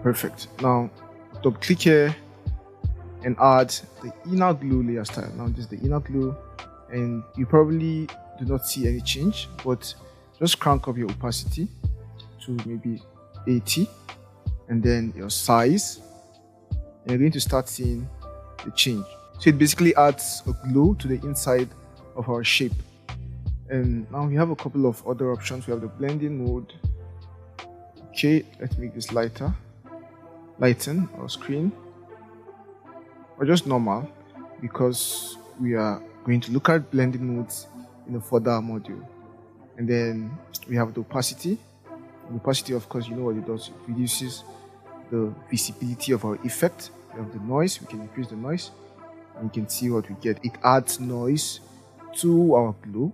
Speaker 1: Perfect. Now double click here and add the inner glow layer style. Now this is the inner glow, and you probably do not see any change, but just crank up your opacity to maybe 80, and then your size, and you're going to start seeing the change. So it basically adds a glow to the inside of our shape. And now we have a couple of other options. We have the blending mode. Okay, let's make this lighten our screen, or just normal, because we are going to look at blending modes in a further module. And then we have the opacity. And opacity, of course, you know what it does. It reduces the visibility of our effect. We have the noise. We can increase the noise, and you can see what we get. It adds noise to our glow.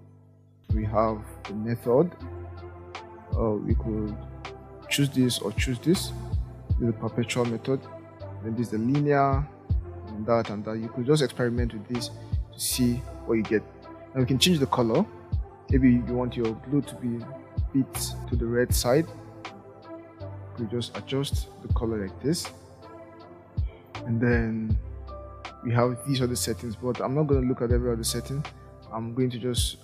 Speaker 1: We have the method. We could choose this or choose this. This is the perpetual method. Then this is the linear, and that and that. You could just experiment with this to see what you get. Now we can change the color. Maybe you want your glow to be a bit to the red side. You just adjust the color like this. And then we have these other settings, but I'm not going to look at every other setting. I'm going to just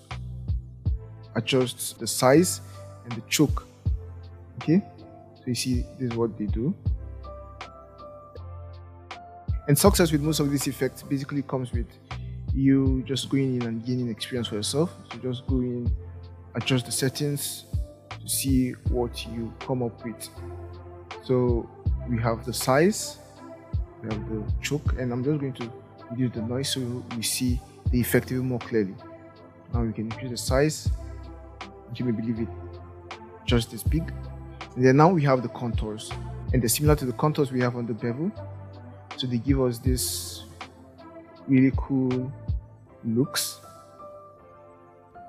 Speaker 1: adjust the size and the choke. Okay, so you see this is what they do. And success with most of these effects basically comes with you just going in and gaining experience for yourself. So just go in, adjust the settings to see what you come up with. So we have the size, we have the choke, and I'm just going to reduce the noise so we see the effect even more clearly. Now we can increase the size, you may believe it, just this big. And then now we have the contours, and they're similar to the contours we have on the bevel. So they give us this really cool looks.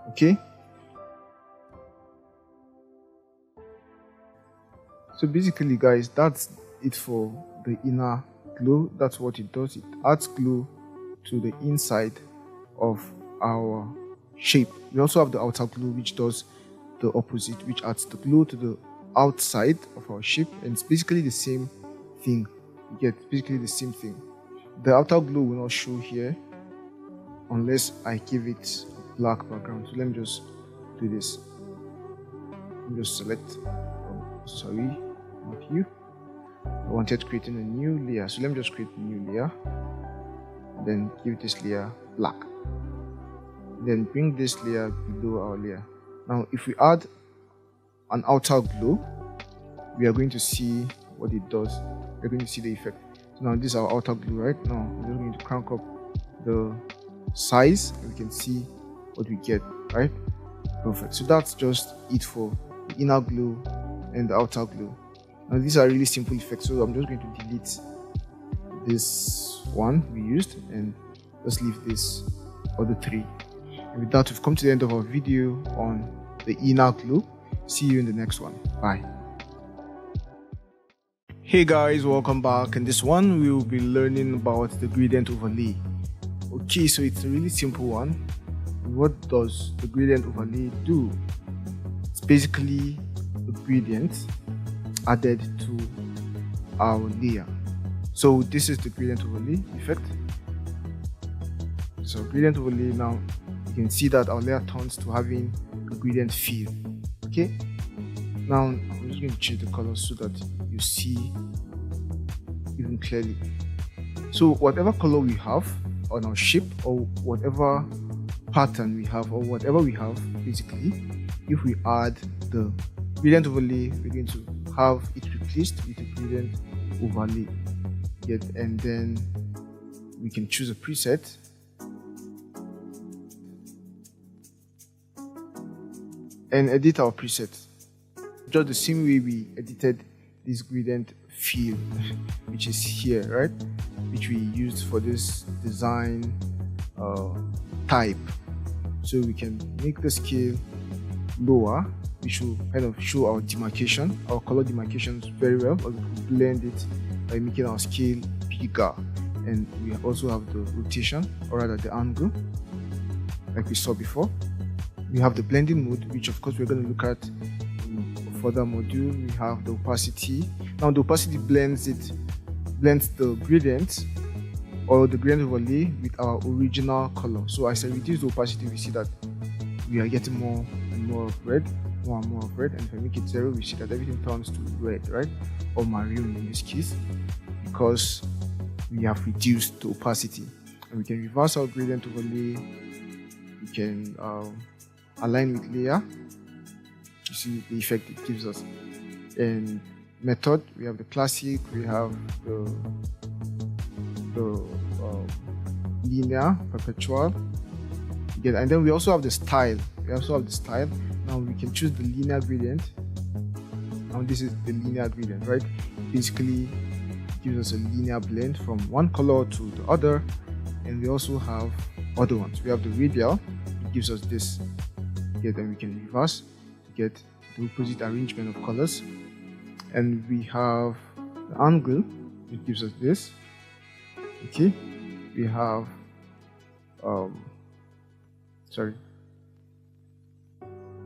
Speaker 1: Okay, so basically guys, that's it for the inner glow. That's what it does. It adds glow to the inside of our shape. We also have the outer glow, which does the opposite, which adds the glow to the outside of our shape, and it's basically the same thing. You get basically the same thing. The outer glow will not show here unless I give it a black background. So let me just do this. Let me just select, sorry, not you. I wanted creating a new layer, so let me just create a new layer, and then give this layer black. Then bring this layer below our layer. Now if we add an outer glow, we are going to see what it does. We're going to see the effect. So now this is our outer glow. Right now I'm just going to crank up the size, and we can see what we get. Right, perfect. So that's just it for the inner glow and the outer glow. Now these are really simple effects, so I'm just going to delete this one we used and just leave this other three. And with that, we've come to the end of our video on the inner glow. See you in the next one. Bye. Hey guys, welcome back. In this one, we will be learning about the gradient overlay. Okay, so it's a really simple one. What does the gradient overlay do? It's basically the gradient added to our layer. So this is the gradient overlay effect. So gradient overlay, now you can see that our layer turns to having a gradient fill. Okay, now I'm just going to change the color so that you see even clearly. So whatever color we have on our shape, or whatever pattern we have, or whatever we have, basically, if we add the gradient overlay, we're going to have it replaced with a gradient overlay. And then we can choose a preset. And edit our preset just the same way we edited this gradient fill, which is here, right, which we used for this design type. So we can make the scale lower, which will kind of show our demarcation, our color demarcations very well, or we can blend it by making our scale bigger. And we also have the rotation, or rather the angle, like we saw before. We have the blending mode, which of course we're going to look at in a further module. We have the opacity. Now the opacity blends the gradient, or the gradient overlay, with our original color. So as I reduce the opacity, we see that we are getting more and more of red, more and more of red. And if I make it 0, we see that everything turns to red, right, or maroon in this case, because we have reduced the opacity. And we can reverse our gradient overlay. We can align with layer. You see the effect it gives us. And method, we have the classic, we have the linear, perpetual, and then we also have the style. Now we can choose the linear gradient. Now this is the linear gradient, right? Basically gives us a linear blend from one color to the other. And we also have other ones. We have the radial, it gives us this. Then we can reverse to get the opposite arrangement of colors. And we have the angle, it gives us this. Okay, we have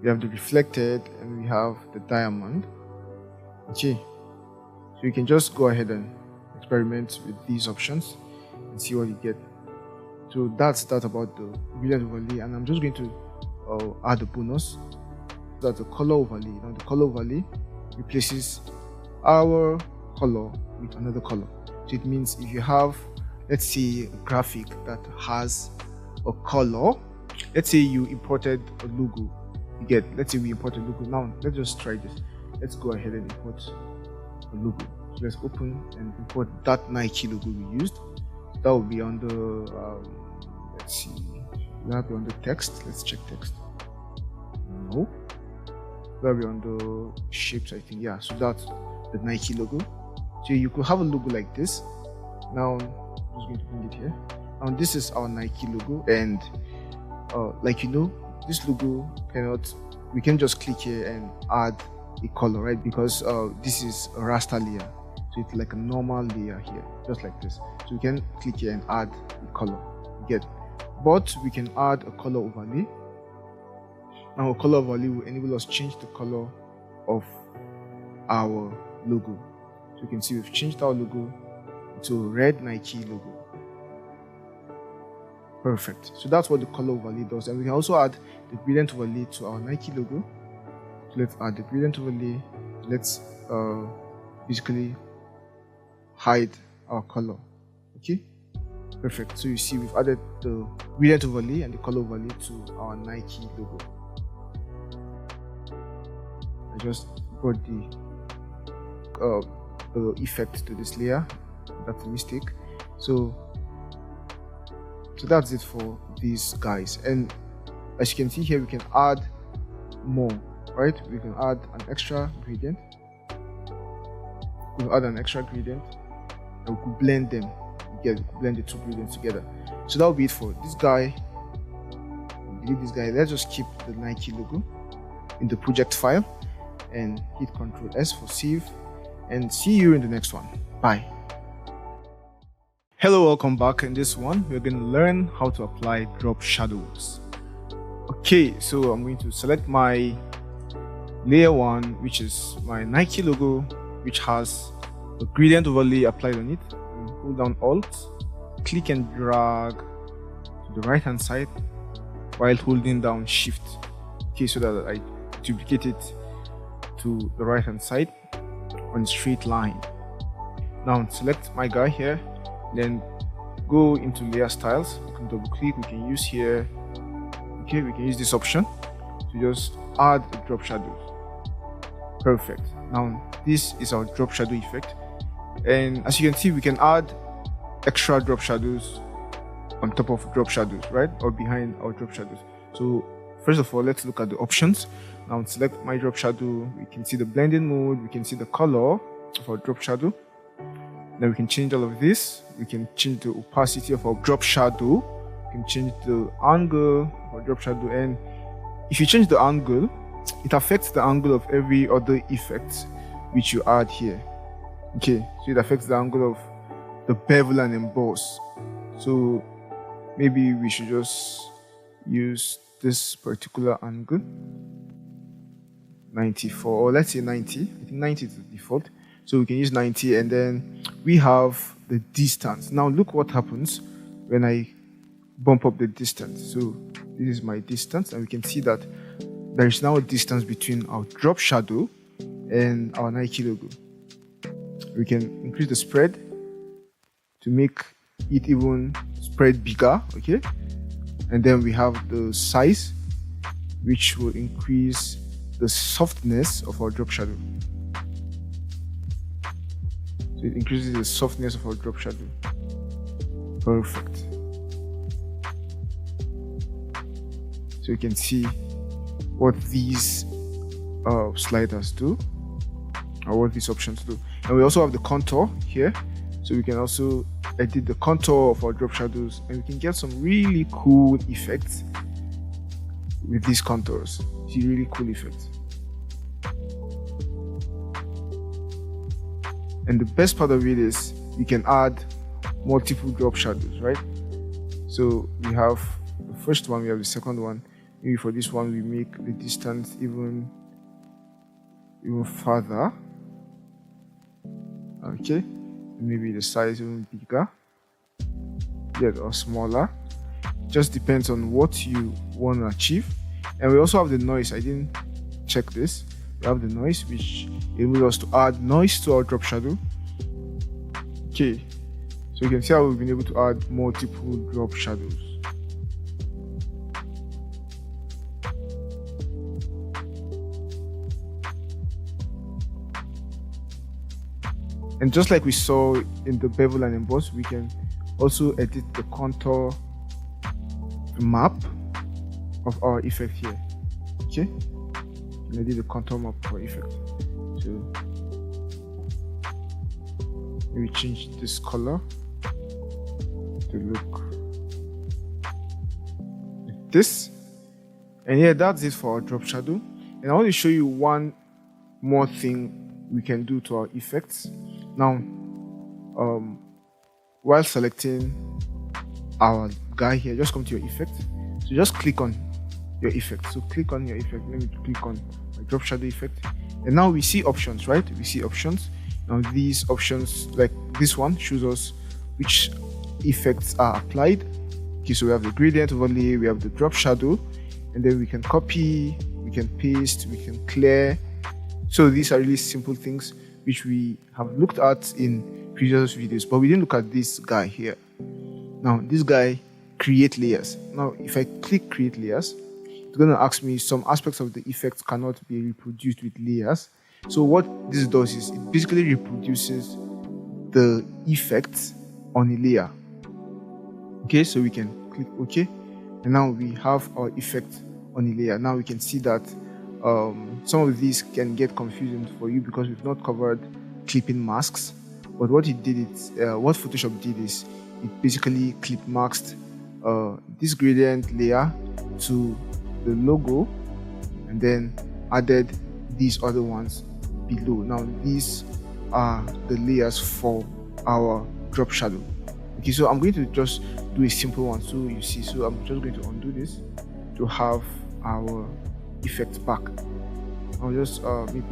Speaker 1: we have the reflected, and we have the diamond. Okay, so you can just go ahead and experiment with these options and see what you get. So that's that about the gradient overlay, and I'm just going to add a bonus. That's the color overlay. Now the color overlay replaces our color with another color. So it means if you have, let's say, a graphic that has a color, let's say you imported a logo. Let's say we import a logo. Now let's just try this. Let's go ahead and import a logo. So let's open and import that Nike logo we used. So that will be under let's see, will that be on the text? Let's check text. No, that'll be on the shapes, I think. Yeah, so that's the Nike logo. So you could have a logo like this. Now I'm just going to bring it here. Now this is our Nike logo, and like this logo we can just click here and add a color, right? Because this is a raster layer, so it's like a normal layer here, just like this. So we can click here and add a color. But we can add a color overlay. Now a color overlay will enable us to change the color of our logo. So you can see we've changed our logo to a red Nike logo. Perfect. So that's what the color overlay does. And we can also add the gradient overlay to our Nike logo. So let's add the gradient overlay. Let's basically hide our color. Okay, perfect. So you see we've added the gradient overlay and the color overlay to our Nike logo. I just brought the effect to this layer. That's a mistake. So that's it for these guys. And as you can see here, we can add more, right? We can add an extra gradient. We'll add an extra gradient, and we could blend them. We could blend the two gradients together. So that will be it for this guy. Delete this guy. Let's just keep the Nike logo in the project file and hit Ctrl S for save. and see you in the next one. Bye. Hello, welcome back. In this one, we're going to learn how to apply drop shadows. Okay, so I'm going to select my layer 1, which is my Nike logo, which has the gradient overlay applied on it, and hold down Alt, click and drag to the right hand side while holding down Shift, okay, so that I duplicate it to the right hand side on a straight line. Now select my guy here, then go into layer styles. We can double click, we can use here, okay, we can use this option to just add a drop shadow. Perfect. Now this is our drop shadow effect, and as you can see, we can add extra drop shadows on top of drop shadows, right, or behind our drop shadows. So first of all, let's look at the options. Now select my drop shadow, we can see the blending mode, we can see the color of our drop shadow. Then we can change all of this. We can change the opacity of our drop shadow, we can change the angle of our drop shadow, and if you change the angle, it affects the angle of every other effect which you add here. Okay, so it affects the angle of the bevel and emboss. So maybe we should just use this particular angle, 94, or let's say 90. I think 90 is the default. So we can use 90, and then we have the distance. Now look what happens when I bump up the distance. So this is my distance, and we can see that there is now a distance between our drop shadow and our Nike logo. We can increase the spread to make it even spread bigger, okay? And then we have the size, which will increase the softness of our drop shadow. So it increases the softness of our drop shadow. Perfect. So you can see what these sliders do, or what these options do. And we also have the contour here, so we can also edit the contour of our drop shadows, and we can get some really cool effects with these contours. See, really cool effects. And the best part of it is we can add multiple drop shadows, right? So we have the first one, we have the second one. Maybe for this one, we make the distance even further. Okay, maybe the size even bigger, yet or smaller. Just depends on what you want to achieve. And we also have the noise. I didn't check this. We have the noise, which enables us to add noise to our drop shadow. Okay, so you can see how we've been able to add multiple drop shadows. And just like we saw in the bevel and emboss, we can also edit the contour map of our effect here. Okay, and edit the contour map for effect. So maybe change this color to look like this. And yeah, that's it for our drop shadow. And I want to show you one more thing we can do to our effects. Now, while selecting our guy here, just come to your effect. So just click on your effect. So click on your effect. Let me click on my drop shadow effect. And now we see options, right? We see options. Now these options, like this one, shows us which effects are applied. Okay, so we have the gradient overlay, we have the drop shadow, and then we can copy, we can paste, we can clear. So these are really simple things which we have looked at in previous videos, but we didn't look at this guy here. Now this guy, create layers. Now if I click create layers, it's going to ask me some aspects of the effect cannot be reproduced with layers. So what this does is it basically reproduces the effect on a layer. Okay, so we can click OK, and now we have our effect on a layer. Now we can see that some of these can get confusing for you because we've not covered clipping masks. But what it did is, what Photoshop did is, it basically clip masked this gradient layer to the logo, and then added these other ones below. Now these are the layers for our drop shadow. Okay, so I'm going to just do a simple one so you see. So I'm just going to undo this to have our effect back. I'll just maybe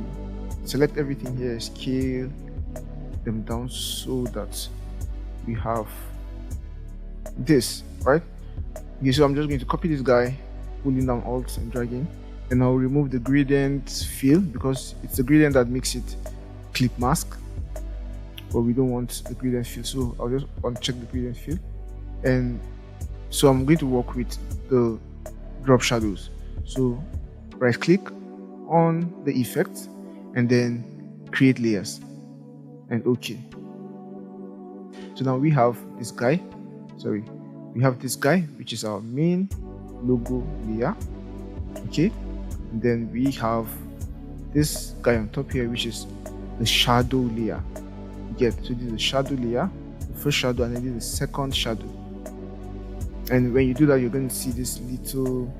Speaker 1: select everything here, scale them down so that we have this, right? Okay, so I'm just going to copy this guy, pulling down Alt and dragging, and I'll remove the gradient fill because it's the gradient that makes it clip mask, but we don't want the gradient fill, so I'll just uncheck the gradient fill. And so I'm going to work with the drop shadows. So right click on the effect and then create layers and OK. So now we have this guy, we have this guy which is our main logo layer. Okay, and then we have this guy on top here which is the shadow layer. You get, so this is the shadow layer, the first shadow, and then this is the second shadow. And when you do that, you're going to see this little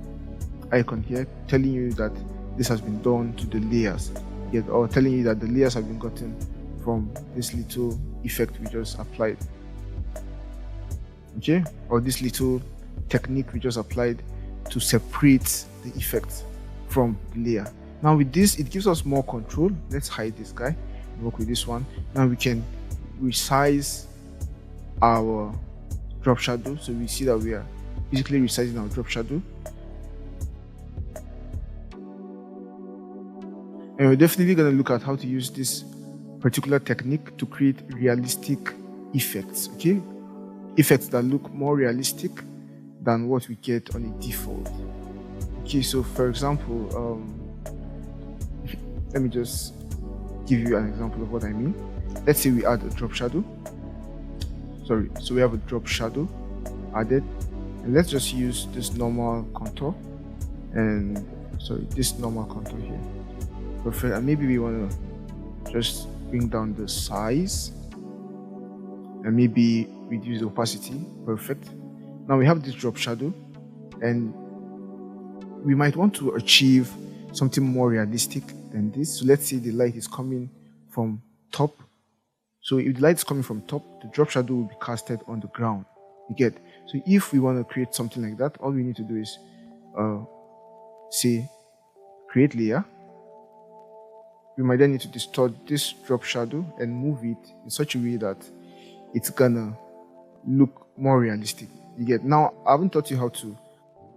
Speaker 1: icon here telling you that this has been done to the layers, or telling you that the layers have been gotten from this little effect we just applied. Okay, or this little technique we just applied to separate the effect from the layer. Now with this, it gives us more control. Let's hide this guy and work with this one. Now we can resize our drop shadow, so we see that we are basically resizing our drop shadow. And we're definitely going to look at how to use this particular technique to create realistic effects. Okay, effects that look more realistic than what we get on a default. Okay, so for example, let me just give you an example of what I mean. Let's say we add a drop shadow. So we have a drop shadow added, and let's just use this normal contour and this normal contour here. Perfect. And maybe we want to just bring down the size and maybe reduce the opacity. Perfect. Now we have this drop shadow, and we might want to achieve something more realistic than this. So let's say the light is coming from top. So if the light is coming from top, the drop shadow will be casted on the ground. You get? So if we want to create something like that, all we need to do is say create layer. We might then need to distort this drop shadow and move it in such a way that it's gonna look more realistic. You get? Now I haven't taught you how to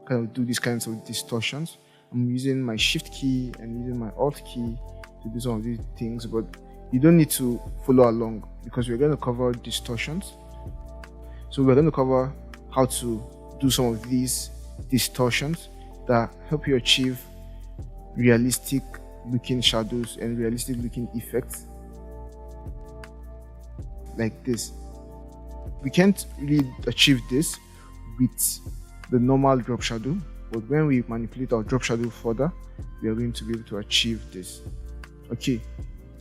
Speaker 1: kind of do these kinds of distortions. I'm using my shift key and using my alt key to do some of these things, but you don't need to follow along because we're going to cover distortions. So we're going to cover how to do some of these distortions that help you achieve realistic looking shadows and realistic looking effects like this. We can't really achieve this with the normal drop shadow, but when we manipulate our drop shadow further, we are going to be able to achieve this. Okay,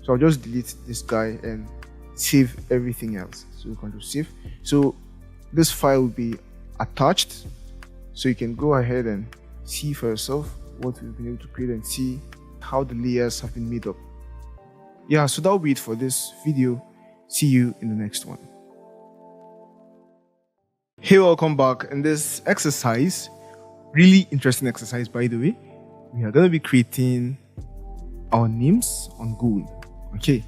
Speaker 1: so I'll just delete this guy and save everything else. So we can just save. So this file will be attached, so you can go ahead and see for yourself what we've been able to create and see how the layers have been made up. Yeah, so that will be it for this video. See you in the next one. Hey, welcome back. In this exercise, really interesting exercise by the way, we are going to be creating our names on gold. Okay,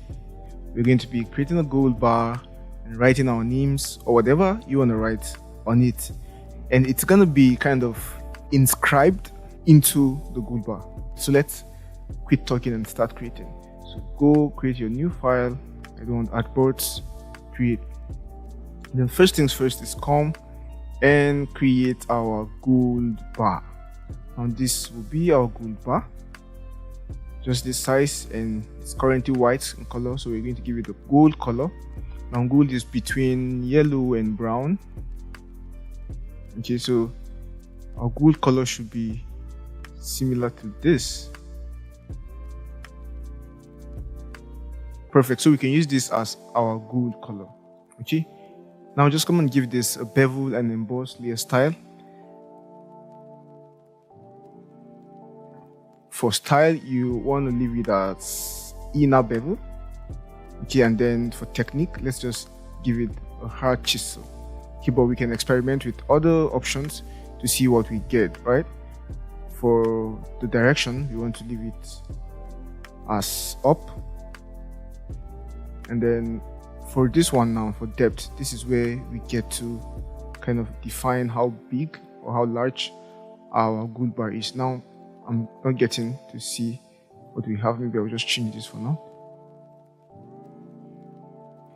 Speaker 1: we're going to be creating a gold bar and writing our names or whatever you want to write on it, and it's going to be kind of inscribed into the gold bar. So let's quit talking and start creating. So go create your new file. I don't want artboards. Create. Then first things first is come and create our gold bar. Now this will be our gold bar, just this size, and it's currently white in color, so we're going to give it a gold color. Now gold is between yellow and brown. Okay, so our gold color should be similar to this. Perfect, so we can use this as our gold color. Okay, now just come and give this a bevel and emboss layer style. For style, you want to leave it as inner bevel. Okay, and then for technique, let's just give it a hard chisel. Okay, but we can experiment with other options to see what we get, right? For the direction, we want to leave it as up. And then for this one now, for depth, this is where we get to kind of define how big or how large our goal bar is. Now, I'm not getting to see what we have. Maybe I'll just change this for now.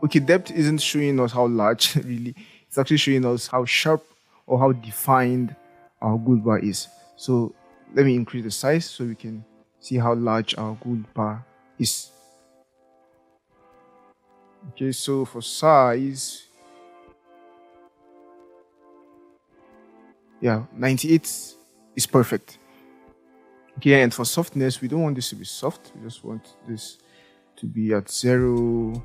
Speaker 1: Okay, depth isn't showing us how large, really. It's actually showing us how sharp or how defined our goal bar is. So let me increase the size so we can see how large our goal bar is. Okay, so for size, yeah, 98 is perfect. Okay, and for softness, we don't want this to be soft. We just want this to be at 0.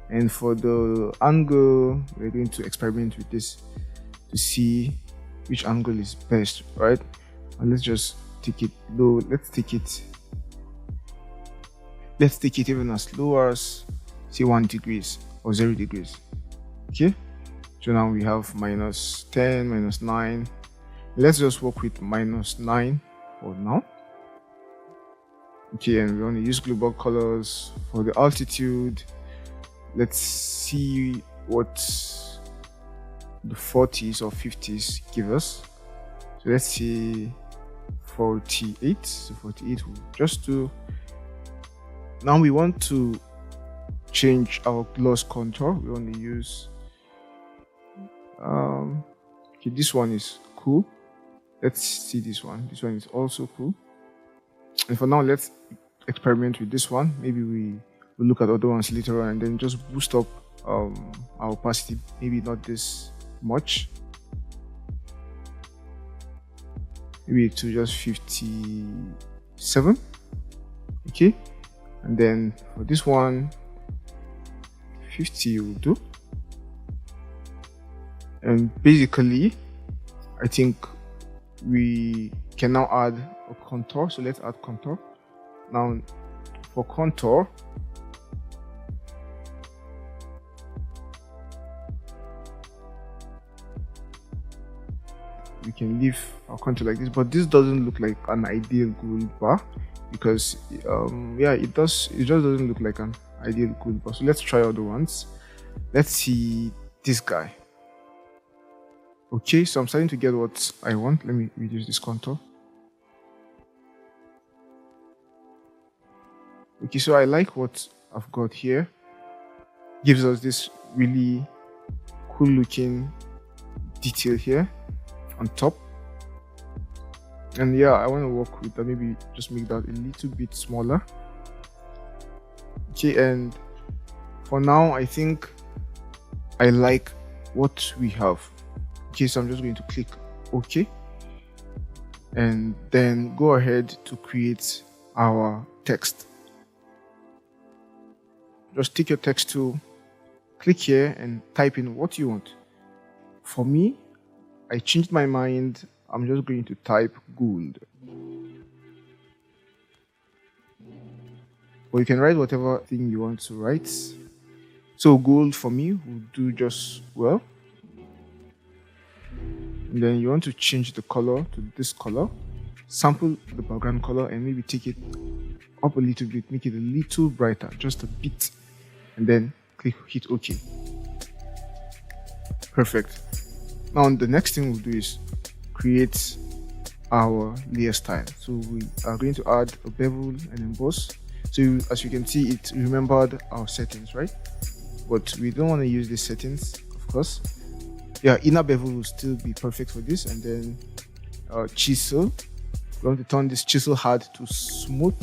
Speaker 1: And for the angle, we're going to experiment with this to see which angle is best, right? And let's just take it low. Let's take it even as low as, say, 1 degrees or 0 degrees. Okay, so now we have -10, -9. Let's just work with -9 for now. Okay, and we want to use global colors for the altitude. Let's see what the 40s or 50s give us. So let's see 48. So 48 will just do. Now we want to change our gloss contour. We want to use okay, this one is cool. Let's see this one. This one is also cool. And for now, let's experiment with this one. Maybe we'll look at other ones later on and then just boost up our opacity. Maybe not this much. Maybe to just 57. Okay. And then for this one, 50 will do. And basically, I think we can now add a contour. So let's add contour. Now for contour, we can leave our contour like this, but this doesn't look like an ideal goal bar because yeah, it just doesn't look like an ideal goal bar. So let's try other ones. Let's see this guy. Okay, so I'm starting to get what I want. Let me reduce this contour. Okay, so I like what I've got here. Gives us this really cool looking detail here on top. And yeah, I want to work with that. Maybe just make that a little bit smaller. Okay, and for now, I think I like what we have. Okay, so I'm just going to click OK. And then go ahead to create our text. Just take your text tool, click here and type in what you want. For me, I changed my mind. I'm just going to type gold. Or you can write whatever thing you want to write. So gold for me will do just well. And then you want to change the color to this color. Sample the background color and maybe take it up a little bit, make it a little brighter, just a bit. And then hit OK. Perfect. Now the next thing we'll do is create our layer style. So we are going to add a bevel and emboss. So as you can see, it remembered our settings, right? But we don't want to use the settings, of course. Yeah, inner bevel will still be perfect for this. And then chisel. We want to turn this chisel hard to smooth.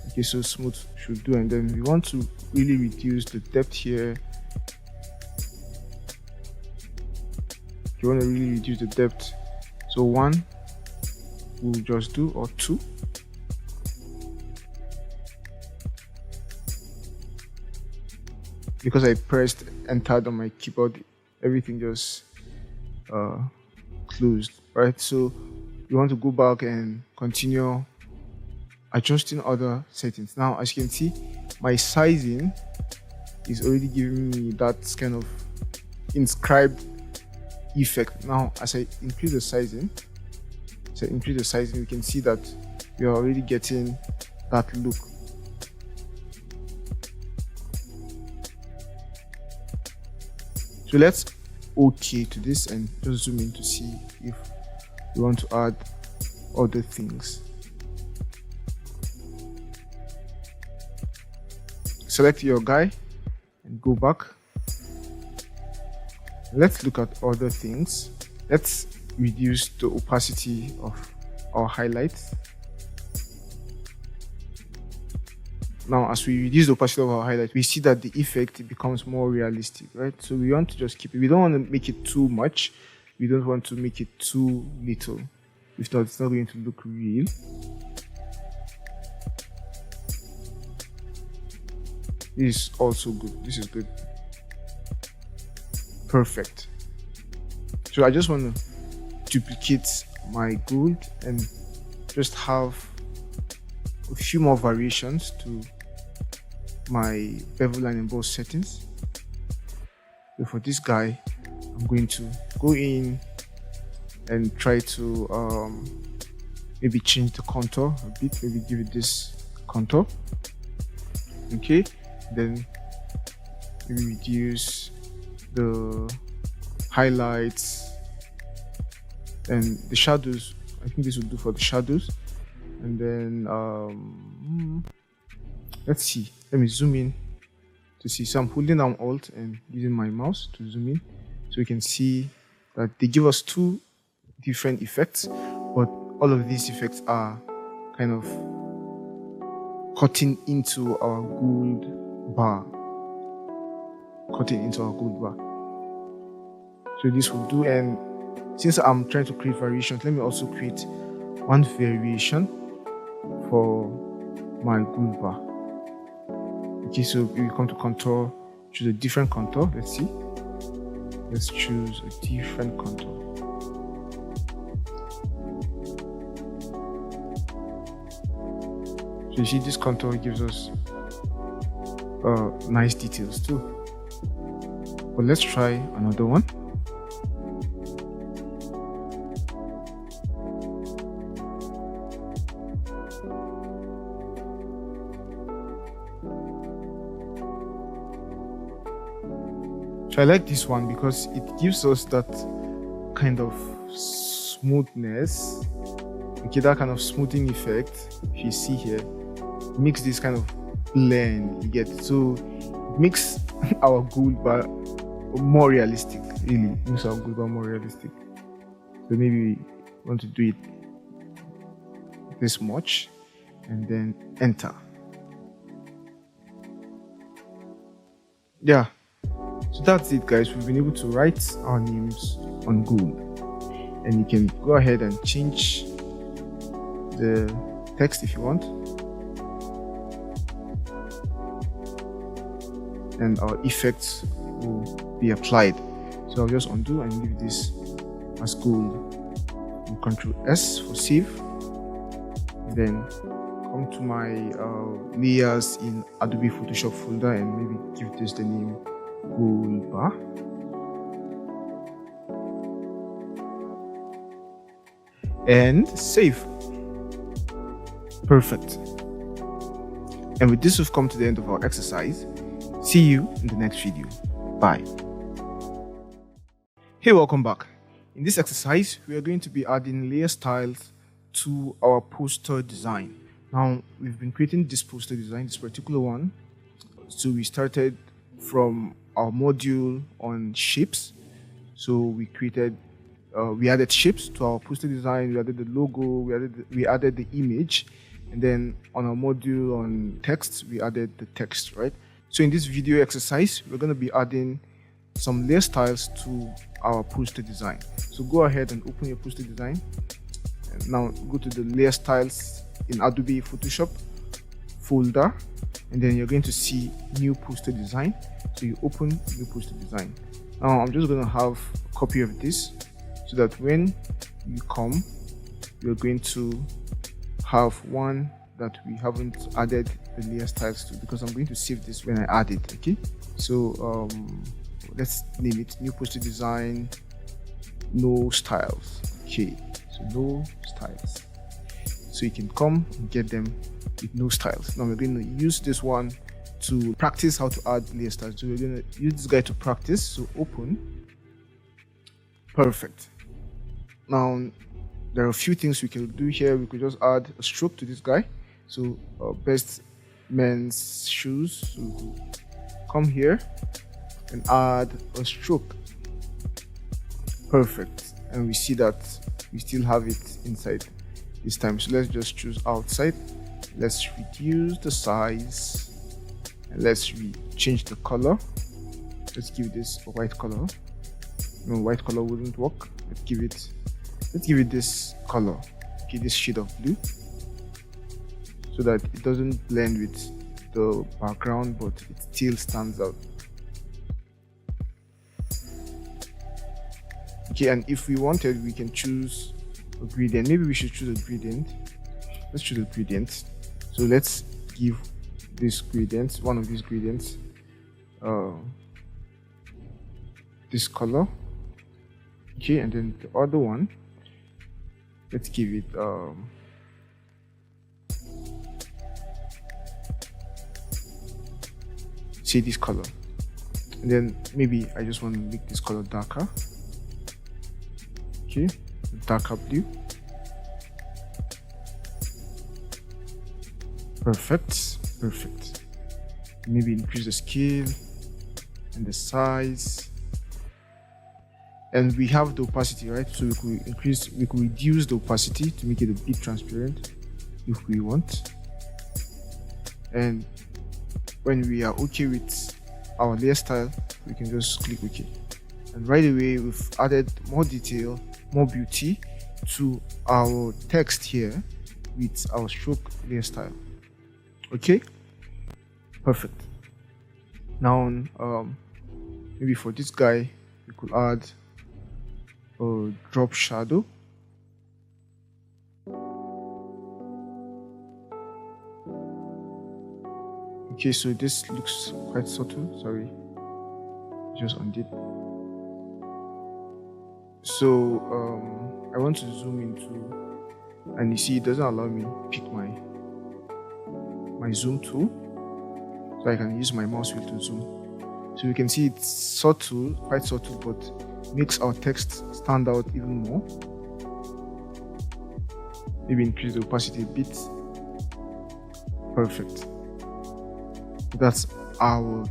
Speaker 1: Okay, so smooth should do. And then we want to really reduce the depth here. You want to really reduce the depth. So 1 will just do, or 2. Because I pressed enter on my keyboard, everything just closed, right? So you want to go back and continue adjusting other settings. Now, as you can see, my sizing is already giving me that kind of inscribed effect. Now as I increase the sizing, we can see that we are already getting that look. So let's OK to this and just zoom in to see if we want to add other things. Select your guy and go back. Let's look at other things. Let's reduce the opacity of our highlights. Now, as we reduce the opacity of our highlight, we see that the effect becomes more realistic, right? So we want to just keep it. We don't want to make it too much. We don't want to make it too little. If not, it's not going to look real. This is also good. This is good. Perfect. So I just want to duplicate my gold and just have a few more variations to my bevel and emboss settings. So for this guy, I'm going to go in and try to maybe change the contour a bit, maybe give it this contour. Okay, then maybe reduce the highlights and the shadows. I think this will do for the shadows. And then let's see, let me zoom in to see. So I'm holding down Alt and using my mouse to zoom in, so we can see that they give us two different effects, but all of these effects are kind of cutting into our gold bar. So this will do. And since I'm trying to create variations, let me also create one variation for my gold bar. Okay, so if we come to contour, choose a different contour. Let's see. Let's choose a different contour. So you see, this contour gives us nice details too. But let's try another one. So I like this one because it gives us that kind of smoothness. Okay, that kind of smoothing effect. If you see here, it makes this kind of blend. You get, so it makes our gold bar more realistic. Really, it makes our gold bar more realistic. So maybe we want to do it this much, and then enter. Yeah. So that's it, guys. We've been able to write our names on gold, and you can go ahead and change the text if you want, and our effects will be applied. So I'll just undo and leave this as gold, and Ctrl S for save. Then come to my layers in Adobe Photoshop folder and maybe give this the name gold bar. And save. Perfect. And with this, we've come to the end of our exercise. See you in the next video. Bye. Hey, welcome back. In this exercise, we are going to be adding layer styles to our poster design. Now, we've been creating this poster design, this particular one. So we started from our module on shapes. So we added shapes to our poster design. We added the logo, we added the image, and then on our module on text, we added the text, right? So in this video exercise, we're going to be adding some layer styles to our poster design. So go ahead and open your poster design. And now go to the layer styles in Adobe Photoshop folder, and then you're going to see new poster design. So you open new poster design. Now I'm just going to have a copy of this so that when you come, you're going to have one that we haven't added the layer styles to, because I'm going to save this when I add it. Okay, so let's name it new poster design, no styles. Okay, so no styles, so you can come and get them with no styles. Now we're going to use this one to practice how to add layer styles. So we're going to use this guy to practice. So open. Perfect. Now there are a few things we can do here. We could just add a stroke to this guy. So best men's shoes. So we come here and add a stroke. Perfect. And we see that we still have it inside this time. So let's just choose outside. Let's reduce the size and let's change the color. Let's give this a white color. No, white color wouldn't work. Let's give it this color. Okay, this shade of blue, so that it doesn't blend with the background, but it still stands out. Okay, and if we wanted, we can choose a gradient. Maybe we should choose a gradient. Let's choose a gradient. So let's give this gradient, one of these gradients, this color. Okay, and then the other one, let's give it say this color. And then maybe I just want to make this color darker. Okay, darker blue. Perfect. Maybe increase the scale and the size, and we have the opacity, right? So we could reduce the opacity to make it a bit transparent if we want. And when we are okay with our layer style, we can just click OK, and right away we've added more detail, more beauty to our text here with our stroke layer style. Okay, perfect. Now maybe for this guy we could add a drop shadow. Okay, so this looks quite subtle. Sorry, just undid. So I want to zoom into, and you see it doesn't allow me to pick my zoom tool, so I can use my mouse wheel to zoom. So you can see it's subtle, quite subtle, but makes our text stand out even more. Maybe increase the opacity a bit. Perfect. That's our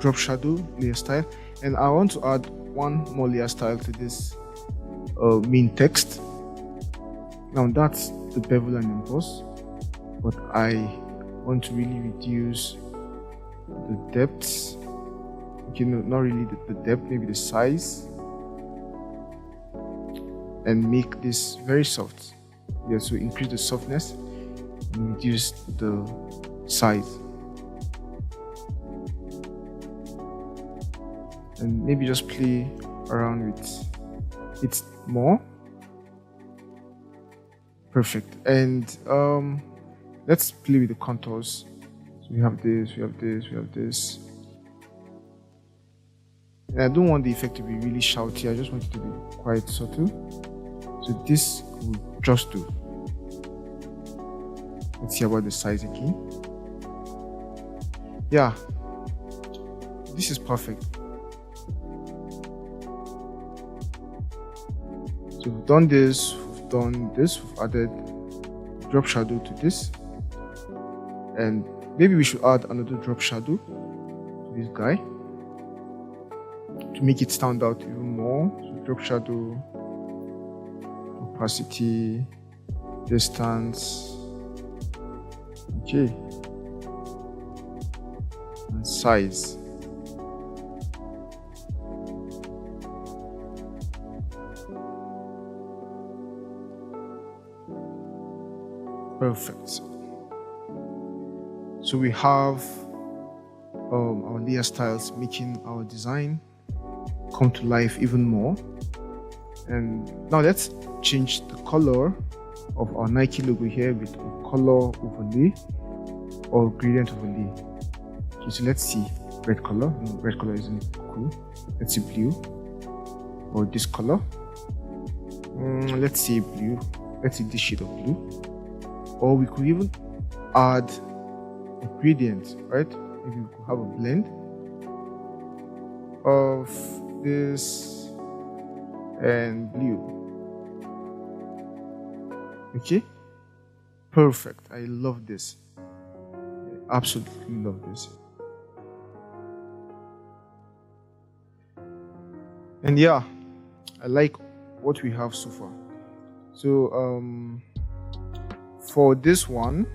Speaker 1: drop shadow layer style, and I want to add one more layer style to this main text. Now that's the bevel and emboss, but I want to really reduce the depth. Okay, no, not really the depth, maybe the size, and make this very soft. Yeah, so increase the softness and reduce the size, and maybe just play around with it more. Perfect. And let's play with the contours. So we have this. And I don't want the effect to be really shouty, I just want it to be quite subtle. So this will just do. Let's see about the size again. Yeah, this is perfect. So we've done this, we've added drop shadow to this, and maybe we should add another drop shadow to this guy to make it stand out even more. So drop shadow, opacity, distance, okay, and size. Perfect. So we have our layer styles making our design come to life even more. And now let's change the color of our Nike logo here with a color overlay or gradient overlay. Okay, so let's see red color. No, red color isn't cool. Let's see blue or this color. Let's see blue. Let's see this shade of blue. Or we could even add a gradient, right? Maybe we could have a blend of this and blue. Okay, perfect. I love this. I absolutely love this. And yeah, I like what we have so far. So for this one,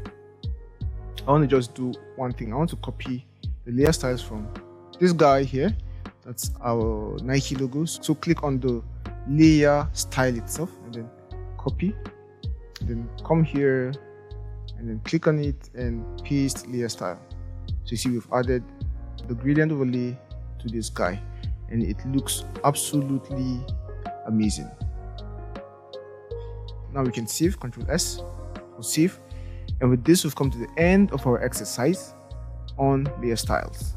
Speaker 1: I want to just do one thing. I want to copy the layer styles from this guy here. That's our Nike logos. So click on the layer style itself and then copy. And then come here and then click on it and paste layer style. So you see we've added the gradient overlay to this guy and it looks absolutely amazing. Now we can save, Ctrl S for save. And with this, we've come to the end of our exercise on layer styles.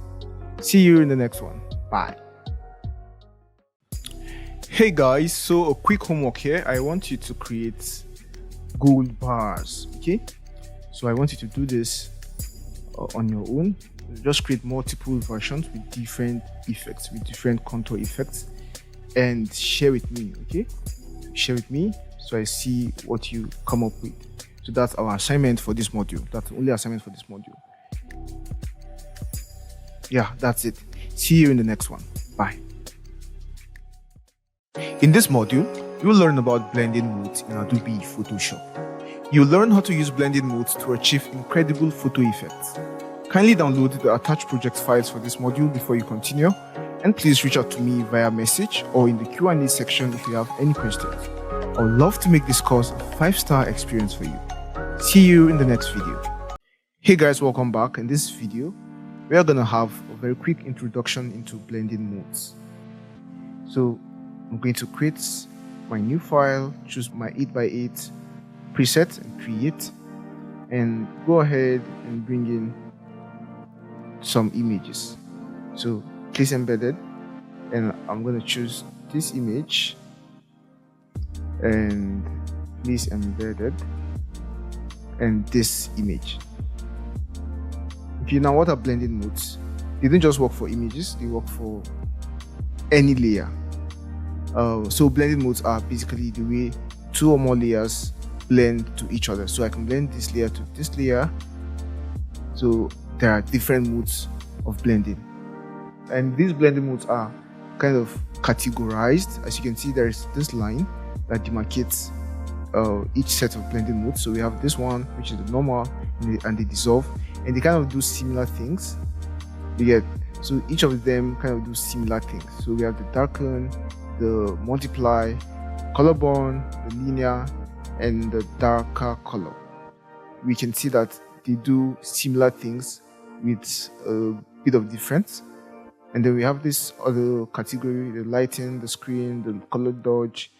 Speaker 1: See you in the next one. Bye. Hey guys, so a quick homework here. I want you to create gold bars, okay? So I want you to do this on your own. Just create multiple versions with different effects, with different contour effects, and share with me, okay? Share with me so I see what you come up with. So that's our assignment for this module. That's the only assignment for this module. Yeah, that's it. See you in the next one. Bye. In this module, you will learn about blending modes in Adobe Photoshop. You will learn how to use blending modes to achieve incredible photo effects. Kindly download the attached project files for this module before you continue, and please reach out to me via message or in the Q&A section if you have any questions. I would love to make this course a 5-star experience for you. See you in the next video. Hey guys, welcome back. In this video, we are going to have a very quick introduction into blending modes. So I'm going to create my new file, choose my 8x8 preset and create, and go ahead and bring in some images. So place embedded, and I'm going to choose this image and place embedded and this image. Okay, now what are blending modes? They don't just work for images, they work for any layer. So blending modes are basically the way two or more layers blend to each other. So I can blend this layer to this layer. So there are different modes of blending. And these blending modes are kind of categorized. As you can see, there is this line that demarcates each set of blending modes. So we have this one, which is the normal, and the dissolve, and they kind of do similar things. You get, so each of them kind of do similar things. So we have the darken, the multiply, color burn, the linear, and the darker color. We can see that they do similar things with a bit of difference. And then we have this other category, the lighten, the screen, the color dodge,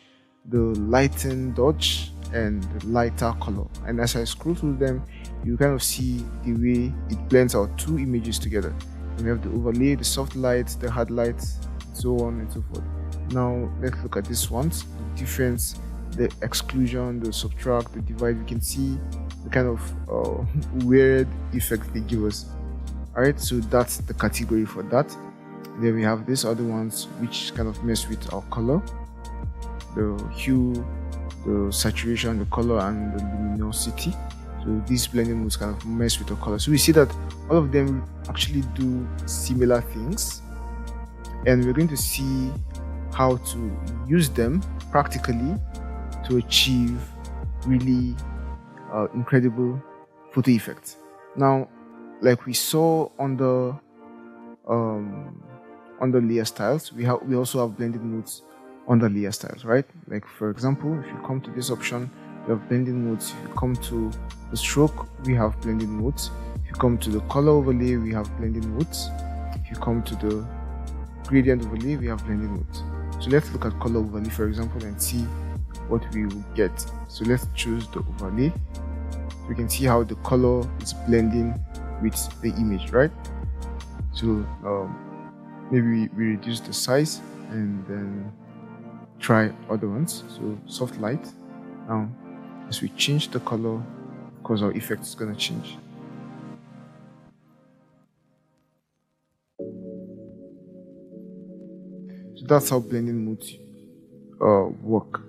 Speaker 1: the lighten dodge, and the lighter color. And as I scroll through them, you kind of see the way it blends our two images together. And we have the overlay, the soft light, the hard light, so on and so forth. Now let's look at this one, the difference, the exclusion, the subtract, the divide. We can see the kind of weird effect they give us. Alright, so that's the category for that. Then we have these other ones which kind of mess with our color, the hue, the saturation, the color, and the luminosity. So these blending modes kind of mess with the color. So we see that all of them actually do similar things, and we're going to see how to use them practically to achieve really incredible photo effects. Now, like we saw on the layer styles, we also have blending modes on the layer styles, right? Like for example, if you come to this option, we have blending modes. If you come to the stroke, we have blending modes. If you come to the color overlay, we have blending modes. If you come to the gradient overlay, we have blending modes. So let's look at color overlay, for example, and see what we will get. So let's choose the overlay. we can see how the color is blending with the image, right? So maybe we reduce the size and then try other ones. So soft light. Now as we change the color, of course our effect is going to change. So that's how blending modes work.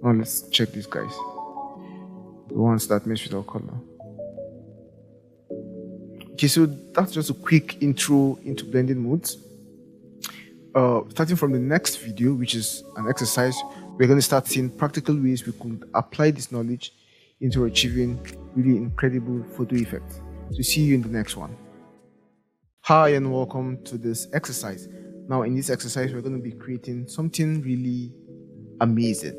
Speaker 1: Now let's check these guys, the ones that mesh with our color. Okay, so that's just a quick intro into blending modes. Starting from the next video, which is an exercise, we're going to start seeing practical ways we could apply this knowledge into achieving really incredible photo effects. So see you in the next one. Hi and welcome to this exercise. Now in this exercise, we're going to be creating something really amazing.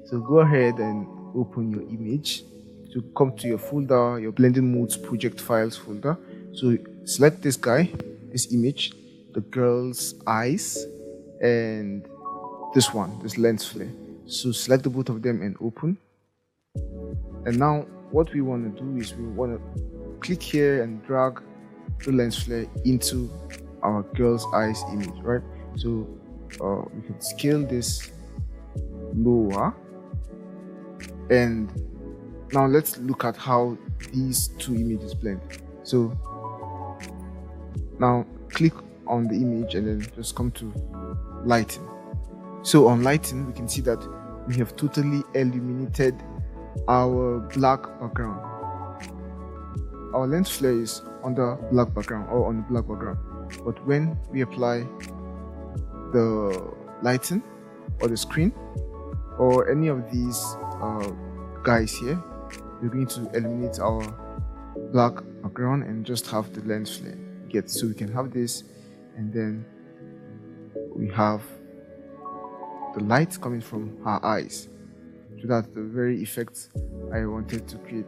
Speaker 1: So go ahead and open your image. To come to your folder, your blending modes project files folder. So select this guy, this image, the girl's eyes, and this one, this lens flare. So select the both of them and open. And now what we want to do is we want to click here and drag the lens flare into our girl's eyes image, right? So we can scale this lower, and now let's look at how these two images blend. So now click on the image and then just come to lighting. So on lighting, we can see that we have totally illuminated our black background. Our lens flare is under black background or on the black background, but when we apply the lighting or the screen or any of these guys here, we're going to eliminate our black background and just have the lens flare. So we can have this, and then we have the light coming from her eyes. So that's the very effect I wanted to create.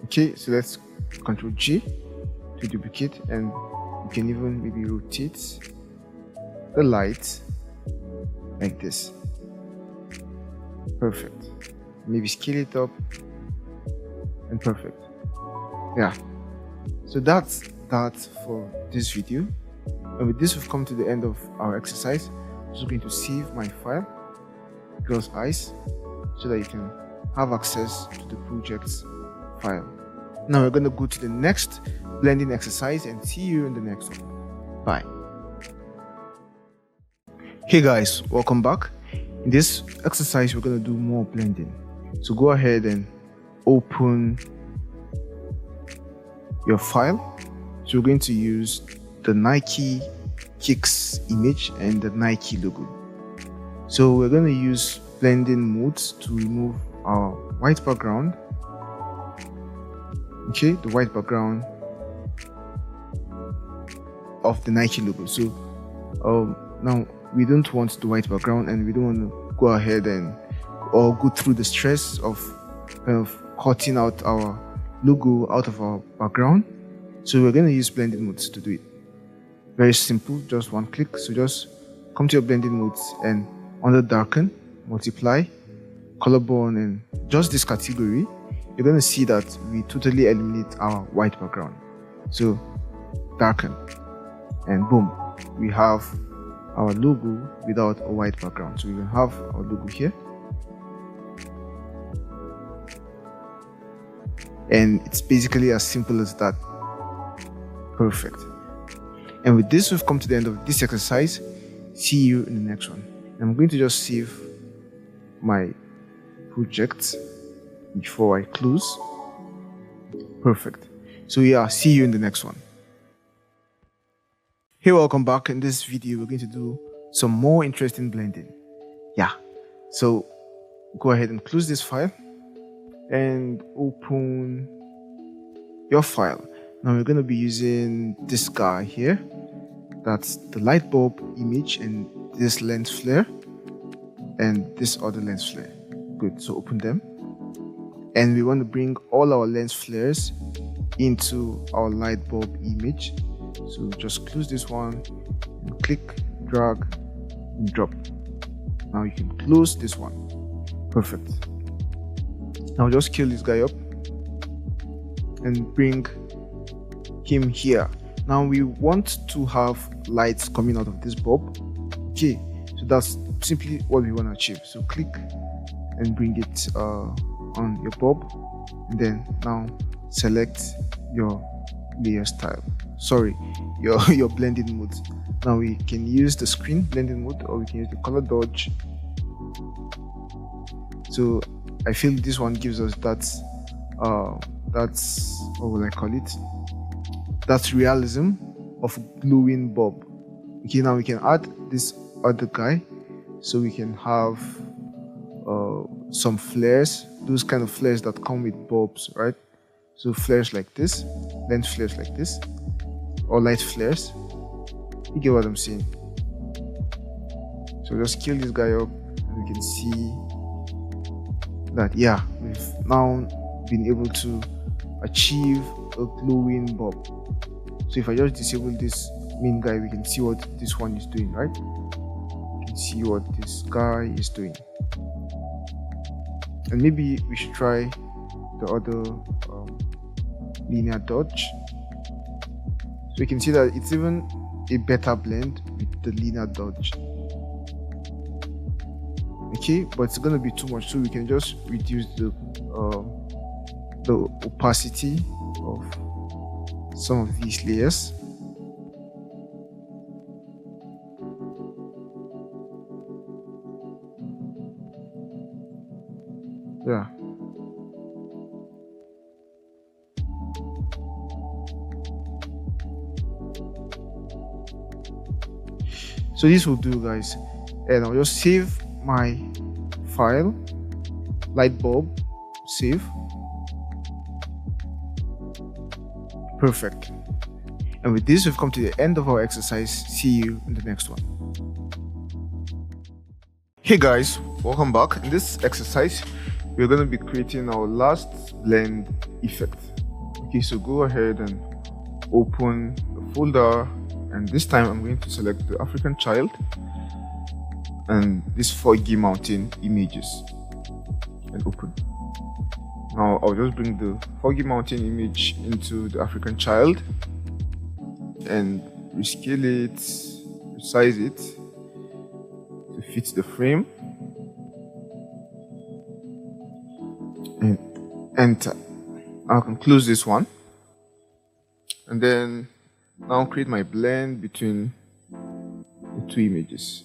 Speaker 1: Okay, so let's Ctrl J to duplicate, and you can even maybe rotate the light like this. Perfect. Maybe scale it up, and perfect. Yeah. So that's that for this video. And with this, we've come to the end of our exercise. I'm just going to save my file, Girl's Eyes, so that you can have access to the project's file. Now we're going to go to the next blending exercise and see you in the next one. Bye. Hey guys, welcome back. In this exercise, we're going to do more blending. So go ahead and open your file. So we're going to use the Nike Kicks image and the Nike logo. So we're going to use blending modes to remove our white background. Okay, the white background of the Nike logo. So now we don't want the white background, and we don't want to go ahead and go through the stress of kind of cutting out our logo out of our background. So we're going to use blending modes to do it. Very simple, just one click. So just come to your blending modes and under darken, multiply, color burn, and just this category, you're going to see that we totally eliminate our white background. So darken, and boom, we have our logo without a white background. So we will have our logo here, and it's basically as simple as that. Perfect. And with this, we've come to the end of this exercise. See you in the next one. And I'm going to just save my project before I close. Perfect. So yeah, see you in the next one. Hey, welcome back. In this video, we're going to do some more interesting blending. Yeah. So go ahead and close this file and open your file. Now we're going to be using this guy here. That's the light bulb image, and this lens flare and this other lens flare. Good. So open them, and we want to bring all our lens flares into our light bulb image. So just close this one and click, drag, and drop. Now you can close this one. Perfect. Now just scale this guy up and bring him here. Now we want to have lights coming out of this bulb. Okay, so that's simply what we want to achieve. So click and bring it on your bulb, and then now select your layer style, sorry, your blending mode. Now we can use the screen blending mode, or we can use the color dodge. So I feel this one gives us that's what will I call it, that's realism of glowing bulb. Okay, now we can add this other guy, so we can have some flares, those kind of flares that come with bulbs, right? So flares like this, lens flares like this, or light flares. You get what I'm saying? So just scale this guy up, and we can see that, yeah, we've now been able to achieve a glowing bulb. So if I just disable this main guy, we can see what this one is doing, right? You can see what this guy is doing. And maybe we should try the other linear dodge. So you can see that it's even a better blend with the linear dodge. Okay, but it's gonna be too much, so we can just reduce the opacity of some of these layers. Yeah. So this will do, guys, and I'll just save my file, light bulb, save. Perfect. And with this, we've come to the end of our exercise. See you in the next one. Hey guys, welcome back. In this exercise, we're going to be creating our last blend effect. Okay, so go ahead and open the folder, and this time I'm going to select the African child and this foggy mountain images and open. Now I'll just bring the foggy mountain image into the African child and rescale it, resize it to fit the frame, and enter. I can close this one, and then now create my blend between the two images.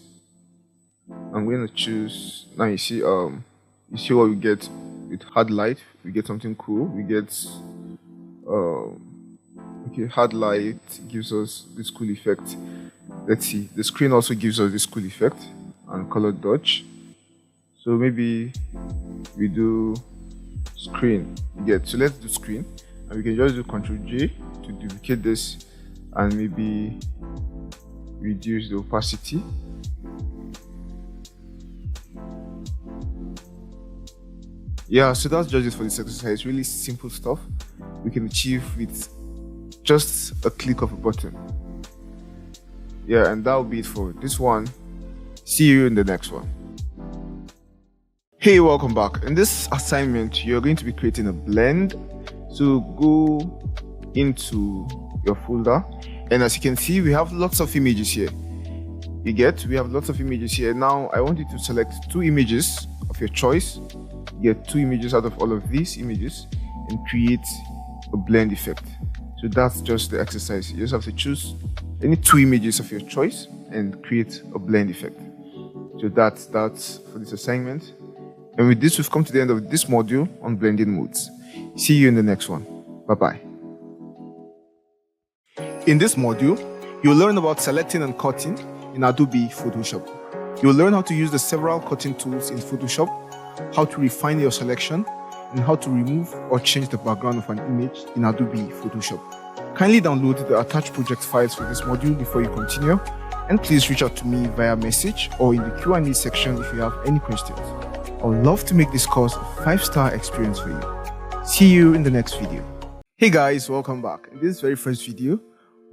Speaker 1: I'm going to choose, now you see what we get with hard light. We get something cool. We get okay, hard light gives us this cool effect. Let's see, the screen also gives us this cool effect, and color dodge. So maybe we do screen. So let's do screen, and we can just do Ctrl J to duplicate this and maybe reduce the opacity. Yeah, so that's just it for this exercise. Really simple stuff we can achieve with just a click of a button. Yeah, and that'll be it for this one. See you in the next one. Hey, welcome back. In this assignment, you're going to be creating a blend. So go into your folder, and as you can see, we have lots of images here. We have lots of images here. Now I want you to select two images of your choice. Get two images out of all of these images and create a blend effect. So that's just the exercise. You just have to choose any two images of your choice and create a blend effect. So that's for this assignment. And with this, we've come to the end of this module on blending modes. See you in the next one. Bye-bye. In this module, you'll learn about selecting and cutting in Adobe Photoshop. You'll learn how to use the several cutting tools in Photoshop, how to refine your selection, and how to remove or change the background of an image in Adobe Photoshop. Kindly download the attached project files for this module before you continue, and please reach out to me via message or in the Q&A section if you have any questions. I would love to make this course a 5-star experience for you. See you in the next video. Hey guys, welcome back. In this very first video,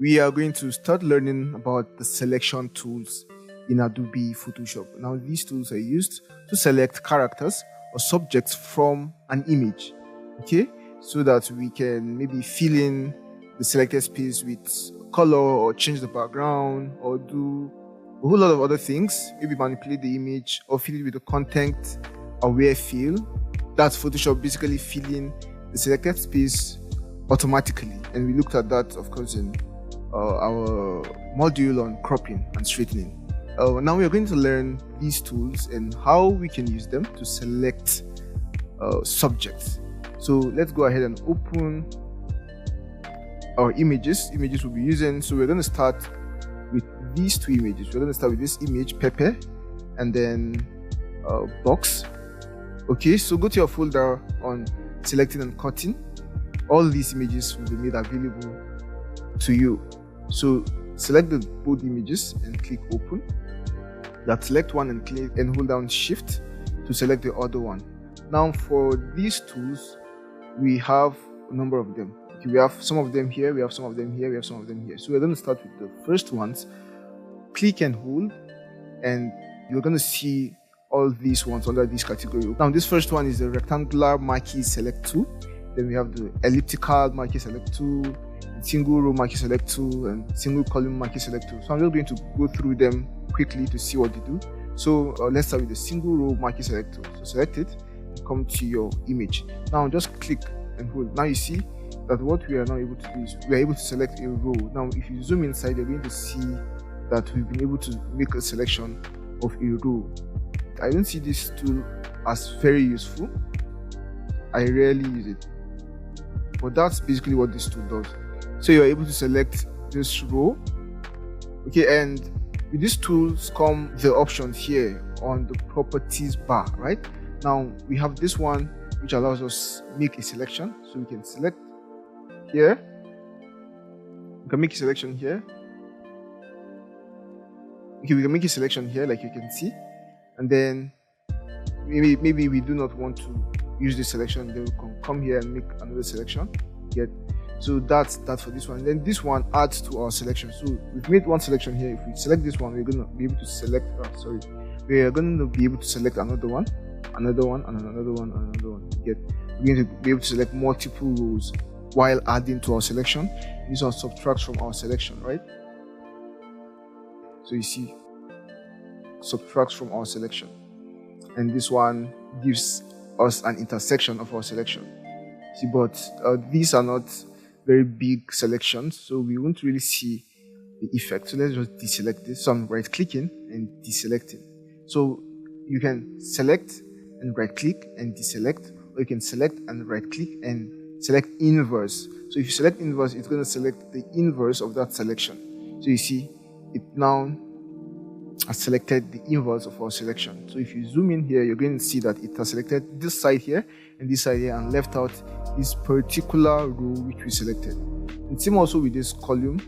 Speaker 1: we are going to start learning about the selection tools in Adobe Photoshop. Now, these tools are used to select characters or subjects from an image, okay, so that we can maybe fill in the selected space with color or change the background or do a whole lot of other things, maybe manipulate the image or fill it with a content aware fill. That's Photoshop basically filling the selected space automatically. And we looked at that, of course, in our module on cropping and straightening. Now we are going to learn these tools and how we can use them to select subjects. So let's go ahead and open our images we'll be using. So we're going to start with these two images. We're going to start with this image, Pepper, and then box. Okay, so go to your folder on selecting and cutting. All these images will be made available to you. So select both images and click open. That select one and click and hold down shift to select the other one. Now for these tools, we have a number of them. Okay, we have some of them here, we have some of them here, we have some of them here. So we're going to start with the first ones. Click and hold, and you're going to see all these ones under this category. Now this first one is the rectangular marquee select tool. Then we have the elliptical marquee select tool, single row marquee select tool, and single column marquee select tool. So I'm just going to go through them quickly to see what they do. So let's start with the single row marquee select tool. So select it and come to your image. Now just click and hold. Now you see that what we are now able to do is we are able to select a row. Now if you zoom inside, you're going to see that we've been able to make a selection of a row. I don't see this tool as very useful. I rarely use it, but that's basically what this tool does. So you're able to select this row. Okay, and with these tools come the options here on the properties bar. Right now we have this one which allows us make a selection. So we can select here, we can make a selection here. Okay, we can make a selection here like you can see, and then maybe we do not want to use this selection, then we can come here and make another selection. So that's for this one. Then this one adds to our selection. So we've made one selection here. If we select this one, we're going to be able to select we are going to be able to select another one, and another one, and another one. We're going to be able to select multiple rows while adding to our selection. This one subtracts from our selection, right? So you see, subtracts from our selection, and this one gives us an intersection of our selection. See, but these are not very big selections, so we won't really see the effect. So let's just deselect this. So I'm right clicking and deselecting. So you can select and right click and deselect, or you can select and right click and select inverse. So if you select inverse, it's going to select the inverse of that selection. So you see, it now has selected the inverse of our selection. So if you zoom in here, you're going to see that it has selected this side here and this side here and left out this particular row which we selected. And same also with this column.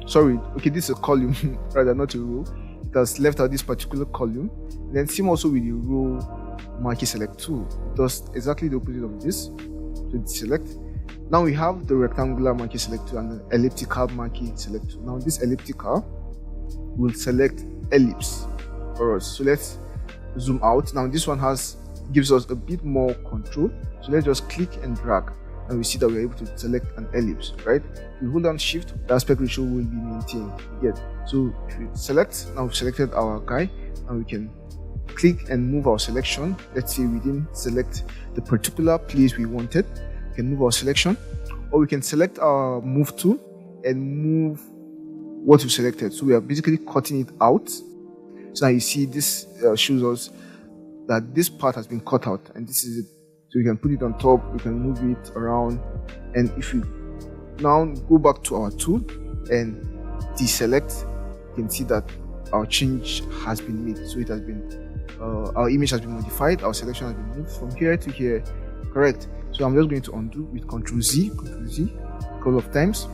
Speaker 1: Sorry, okay, this is a column rather, not a row. It has left out this particular column. And then same also with the row marquee select tool. It does exactly the opposite of this. So deselect. Now we have the rectangular marquee select tool and the elliptical marquee select tool. Now this elliptical will select ellipse for us. So let's zoom out. Now this one gives us a bit more control. So let's just click and drag, and we see that we're able to select an ellipse, right? If we hold down shift, the aspect ratio will be maintained. So if we select, now we've selected our guy, and we can click and move our selection. Let's say we didn't select the particular place we wanted. We can move our selection, or we can select our move tool and move what we selected. So we are basically cutting it out. So now you see this shows us that this part has been cut out, and this is it. So we can put it on top, we can move it around, and if we now go back to our tool and deselect, you can see that our change has been made. So it has been our image has been modified, our selection has been moved from here to here. Correct. So I'm just going to undo with Ctrl Z a couple of times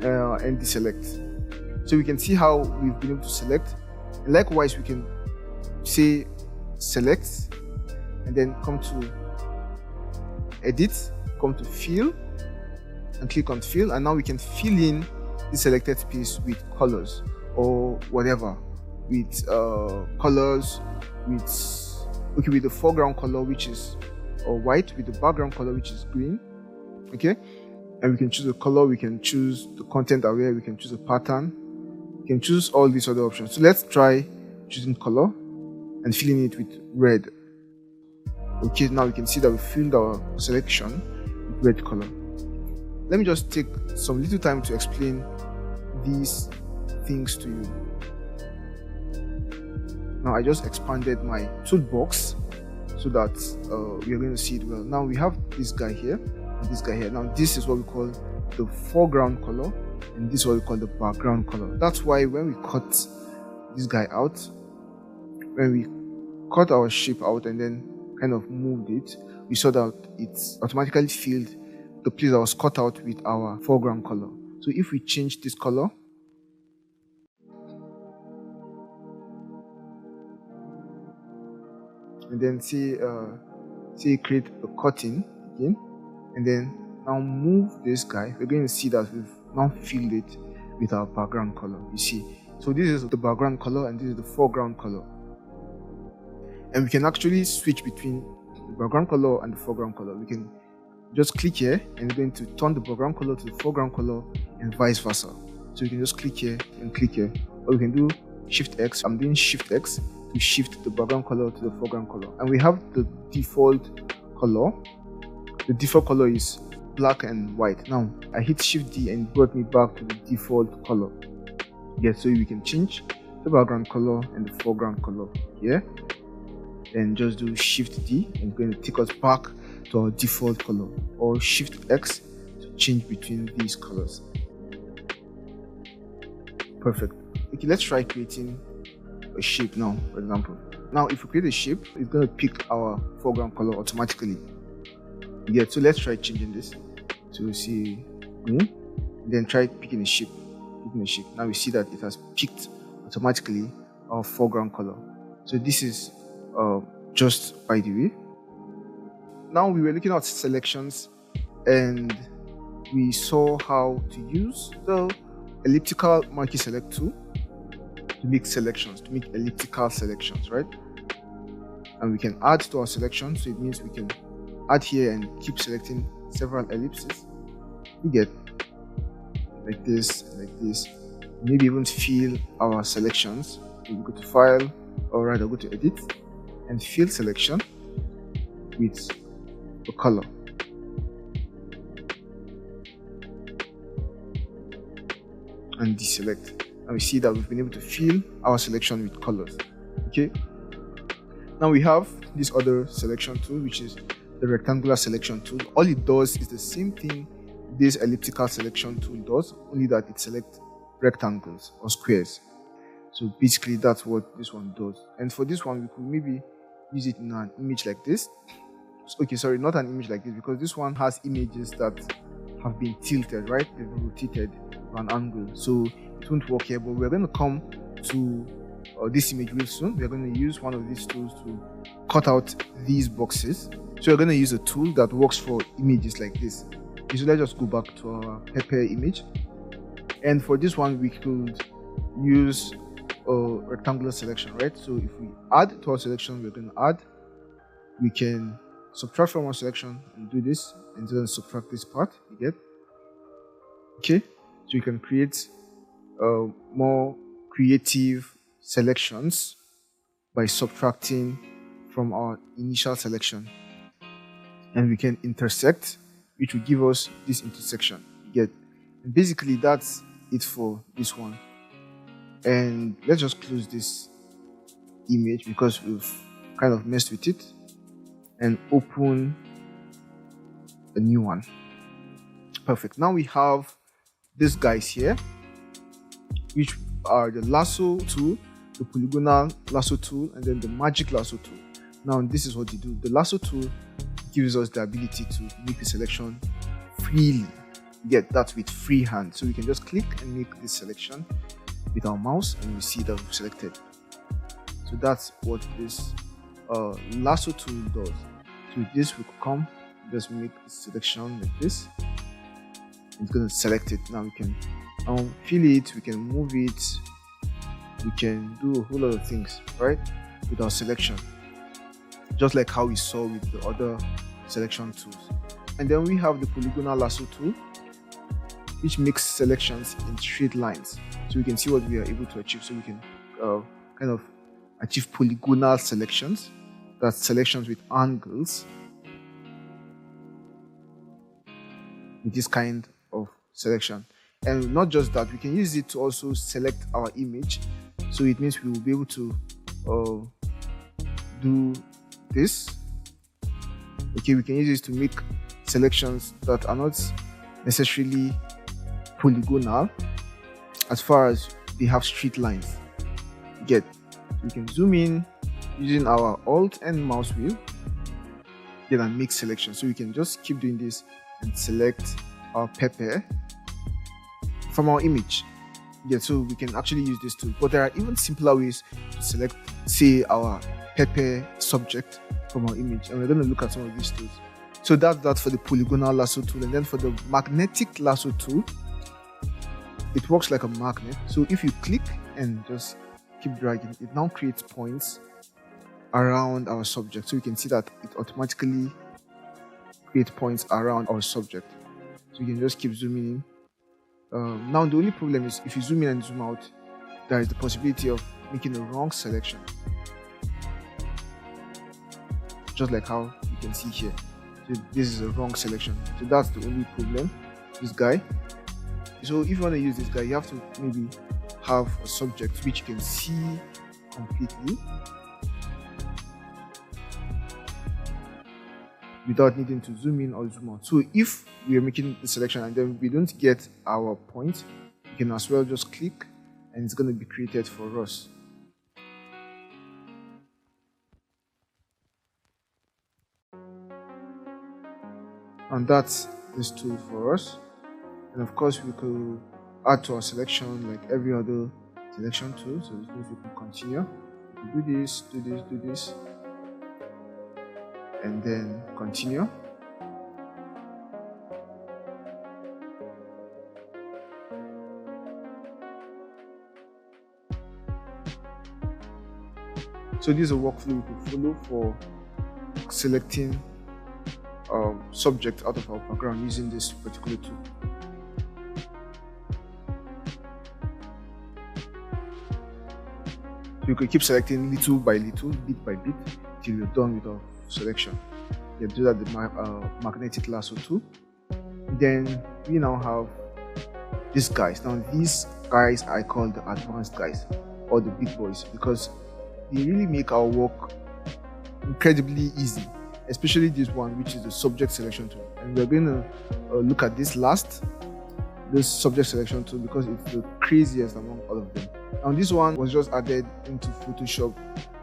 Speaker 1: and deselect. So we can see how we've been able to select. And likewise, we can say select and then come to edit, come to fill and click on fill, and now we can fill in the selected space with colors or whatever. with colors, with the foreground color which is white, with the background color which is green. Okay, and we can choose a color, we can choose the content aware, we can choose a pattern, we can choose all these other options. So let's try choosing color and filling it with red. Okay, now we can see that we filled our selection with red color. Let me just take some little time to explain these things to you. Now I just expanded my toolbox so that we are going to see it well. Now we have this guy here and this guy here. Now this is what we call the foreground color and this is what we call the background color. That's why when we cut this guy out, when we cut our shape out and then kind of moved it, we saw that it's automatically filled the place that was cut out with our foreground color. So if we change this color, and then say create a cutting again, and then now move this guy, we're going to see that we've now filled it with our background color. You see, so this is the background color and this is the foreground color, and we can actually switch between the background color and the foreground color. We can just click here and we're going to turn the background color to the foreground color and vice versa. So you can just click here and click here, or we can do Shift X. I'm doing Shift X to shift the background color to the foreground color, and we have the default color. The default color is black and white. Now I hit Shift D and it brought me back to the default color. Yeah, so we can change the background color and the foreground color here, and just do Shift D and it's going to take us back to our default color, or Shift X to change between these colors. Perfect. Okay, let's try creating a shape now, for example. Now if we create a shape, it's going to pick our foreground color automatically. Yeah, so let's try changing this to see green, and then try picking a shape. Now we see that it has picked automatically our foreground color. So this is just by the way. Now we were looking at selections and we saw how to use the elliptical marquee select tool to make selections, to make elliptical selections, right? And we can add to our selection, so it means we can add here and keep selecting several ellipses. We get like this, maybe even fill our selections. So we go to file, or rather go to edit and fill selection with the color. And deselect, and we see that we've been able to fill our selection with colors. Okay, now we have this other selection tool, which is the rectangular selection tool. All it does is the same thing this elliptical selection tool does, only that it selects rectangles or squares. So basically that's what this one does. And for this one, we could maybe use it in an image like this. Okay, sorry, not an image like this, because this one has images that have been tilted, right? They've been rotated to an angle, so it won't work here. But we're going to come to this image real soon. We're going to use one of these tools to cut out these boxes. So we're going to use a tool that works for images like this. So let's just go back to our Pepper image, and for this one we could use a rectangular selection, right? So if we add to our selection, we're going to add, we can subtract from our selection and do this, and then subtract this part, you get? Okay, so you can create more creative selections by subtracting from our initial selection, and we can intersect, which will give us this intersection, you get? And basically that's it for this one. And let's just close this image because we've kind of messed with it, and open a new one. Perfect. Now we have these guys here, which are the lasso tool, the polygonal lasso tool, and then the magic lasso tool. Now this is what they do. The lasso tool gives us the ability to make the selection freely. Get that with free hand. So we can just click and make this selection with our mouse, and we see that we've selected. So that's what this lasso tool does. So with this we could come, just make a selection like this. It's going to select it. Now we can fill it, we can move it, we can do a whole lot of things, right, with our selection, just like how we saw with the other selection tools. And then we have the polygonal lasso tool, which makes selections in straight lines. So we can see what we are able to achieve. So we can kind of achieve polygonal selections, that's selections with angles, with this kind of selection. And not just that, we can use it to also select our image. So it means we will be able to do this. Okay, we can use this to make selections that are not necessarily polygonal as far as they have straight lines. We can zoom in using our Alt and mouse wheel, and make selections. So we can just keep doing this and select our pepper from our image. So we can actually use this tool. But there are even simpler ways to select, say, our pepper subject from our image, and we're going to look at some of these tools. So that's for the polygonal lasso tool. And then for the magnetic lasso tool, it works like a magnet. So if you click and just keep dragging, it now creates points around our subject. So you can see that it automatically creates points around our subject. So you can just keep zooming in. Now the only problem is if you zoom in and zoom out, there is the possibility of making a wrong selection, just like how you can see here. So this is a wrong selection. So that's the only problem, this guy. So if you want to use this guy, you have to maybe have a subject which you can see completely without needing to zoom in or zoom out. So if we are making the selection and then we don't get our point, you can as well just click and it's going to be created for us. And that's this tool for us. And of course we could add to our selection like every other selection tool. So this means we can continue. We can do this, do this, do this, and then continue. So this is a workflow we could follow for selecting subject out of our background using this particular tool. So you could keep selecting little by little, bit by bit, till you're done with our selection. You do that with the magnetic lasso tool. Then we now have these guys. Now these guys I call the advanced guys or the big boys because they really make our work incredibly easy, especially this one, which is the subject selection tool. And we're going to look at this subject selection tool because it's the craziest among all of them. Now this one was just added into Photoshop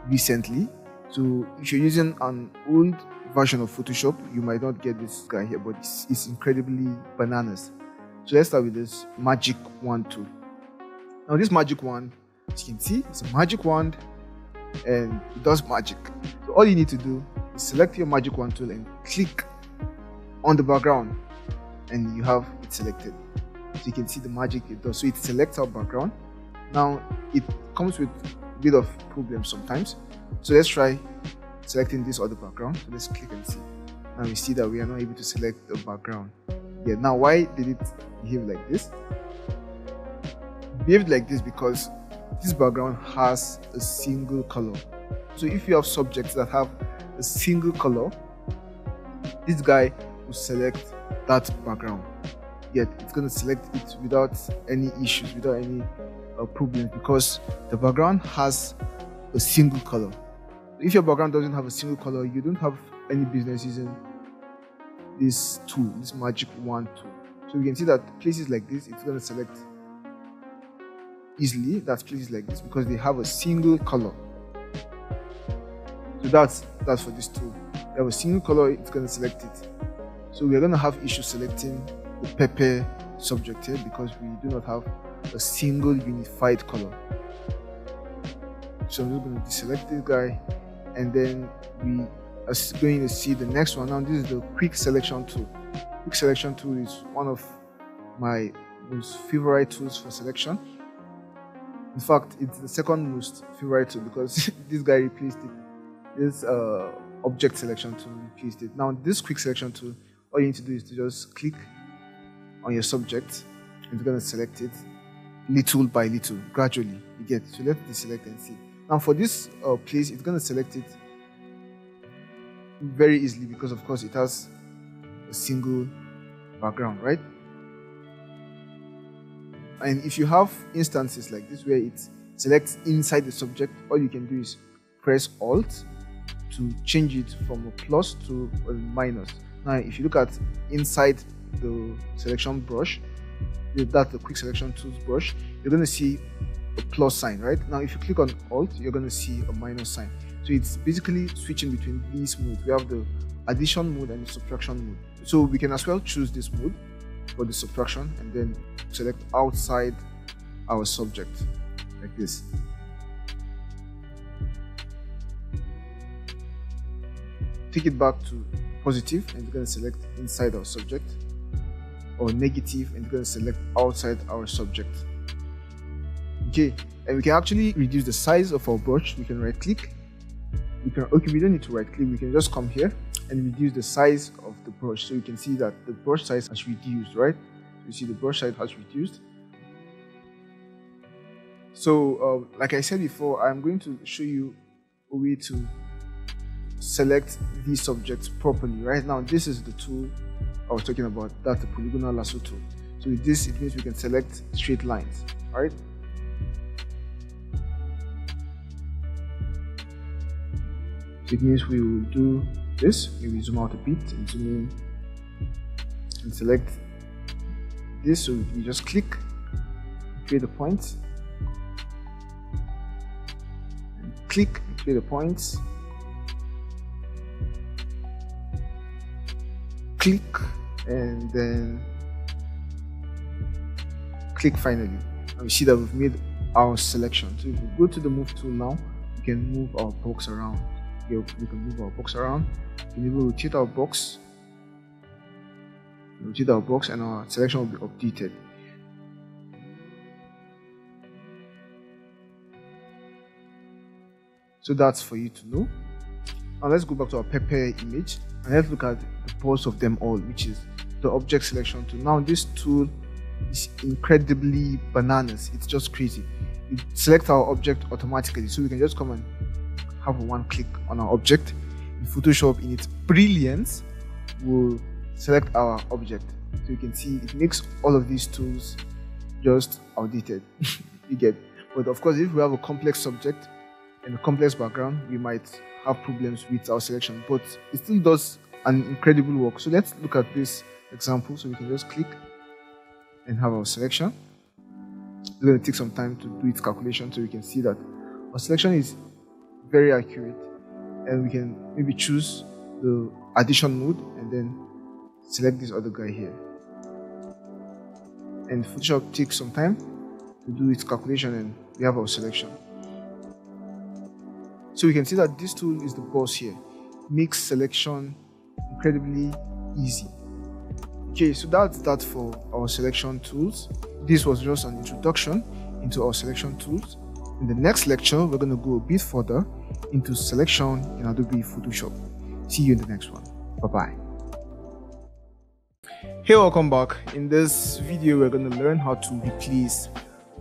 Speaker 1: recently. So if you're using an old version of Photoshop, you might not get this guy here, but it's incredibly bananas. So let's start with this magic wand tool. Now this magic wand, as you can see, it's a magic wand and it does magic. So all you need to do is select your magic wand tool and click on the background and you have it selected. So you can see the magic it does. So it selects our background. Now it comes with a bit of problems sometimes. So let's try selecting this other background. So let's click and see. Now we see that we are not able to select the background. Yeah, now why did it behave like this? It behaved like this because this background has a single color. So if you have subjects that have a single color, this guy will select that background. Yet it's going to select it without any issues, without any problems, because the background has a single color. If your background doesn't have a single color, you don't have any business using this tool, this magic wand tool. So we can see that places like this, it's going to select easily. That's places like this because they have a single color. So that's for this tool. They have a single color, it's going to select it. So we're going to have issues selecting the pepper subject here because we do not have a single unified color. So I'm just going to deselect this guy, and then we are going to see the next one. Now this is the quick selection tool. Quick selection tool is one of my most favorite tools for selection. In fact, it's the second most favorite tool because this guy replaced it. This object selection tool replaced it. Now, this quick selection tool, all you need to do is to just click on your subject and it's going to select it little by little, gradually. You get. So let's deselect and see. Now, for this place, it's going to select it very easily because, of course, it has a single background, right? And if you have instances like this where it selects inside the subject, all you can do is press Alt to change it from a plus to a minus. Now, if you look at inside the selection brush, that's the quick selection tools brush, you're going to see a plus sign, right? Now, if you click on Alt, you're going to see a minus sign. So it's basically switching between these modes. We have the addition mode and the subtraction mode. So we can as well choose this mode for the subtraction and then select outside our subject like this. Take it back to positive and you're going to select inside our subject, or negative and you're going to select outside our subject. Okay, and we can actually reduce the size of our brush. We can right click. We don't need to right click. We can just come here and reduce the size of the brush. So you can see that the brush size has reduced, right? You see the brush size has reduced. So like I said before, I'm going to show you a way to select these subjects properly. Right now, this is the tool I was talking about. That's the polygonal lasso tool. So with this, it means we can select straight lines, all right? So it means we will do this. Maybe zoom out a bit and zoom in and select this. So we just click, create a point, and click, create a point, click, and then click finally. And we see that we've made our selection. So if we go to the move tool now, we can move our box around. We can move our box around. We can even rotate our box. Rotate our box and our selection will be updated. So that's for you to know. Now let's go back to our pepper image and let's look at the boss of them all, which is the object selection tool. Now this tool is incredibly bananas. It's just crazy. It selects our object automatically, so we can just come and have one click on our object. In Photoshop, in its brilliance, will select our object. So you can see it makes all of these tools just outdated. You get. But of course, if we have a complex subject and a complex background, we might have problems with our selection, but it still does an incredible work. So let's look at this example. So we can just click and have our selection. It's going to take some time to do its calculation, so we can see that our selection is very accurate, and we can maybe choose the addition mode and then select this other guy here. And Photoshop takes some time to do its calculation and we have our selection. So we can see that this tool is the boss here. It makes selection incredibly easy. Okay, so that's that for our selection tools. This was just an introduction into our selection tools. In the next lecture, we're going to go a bit further into selection in Adobe Photoshop. See you in the next one. Bye-bye. Hey, welcome back. In this video, we're going to learn how to replace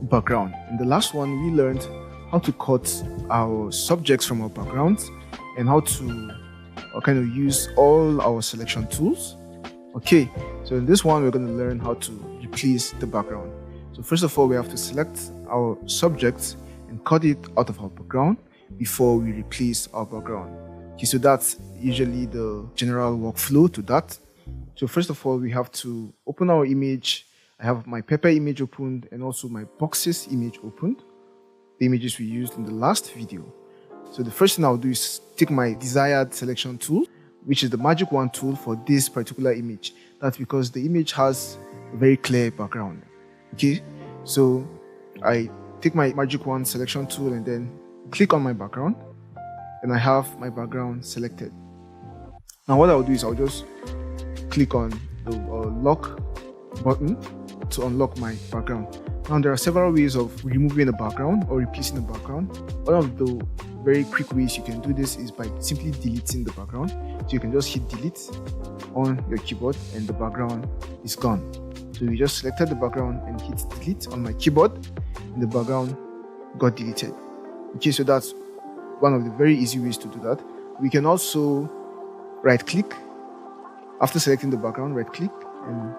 Speaker 1: background. In the last one, we learned how to cut our subjects from our backgrounds and how to kind of use all our selection tools. Okay, so in this one, we're going to learn how to replace the background. So first of all, we have to select our subjects and cut it out of our background before we replace our background. Okay, so that's usually the general workflow to that. So first of all, we have to open our image. I have my pepper image opened and also my boxes image opened, the images we used in the last video. So the first thing I'll do is take my desired selection tool, which is the magic wand tool for this particular image. That's because the image has a very clear background. Okay, so I take my magic wand selection tool and then click on my background, and I have my background selected. Now what I'll do is I'll just click on the lock button to unlock my background. Now there are several ways of removing the background or replacing the background. One of the very quick ways you can do this is by simply deleting the background. So you can just hit delete on your keyboard and the background is gone. So we just selected the background and hit delete on my keyboard and the background got deleted. Okay, so that's one of the very easy ways to do that. We can also right click. After selecting the background, right click and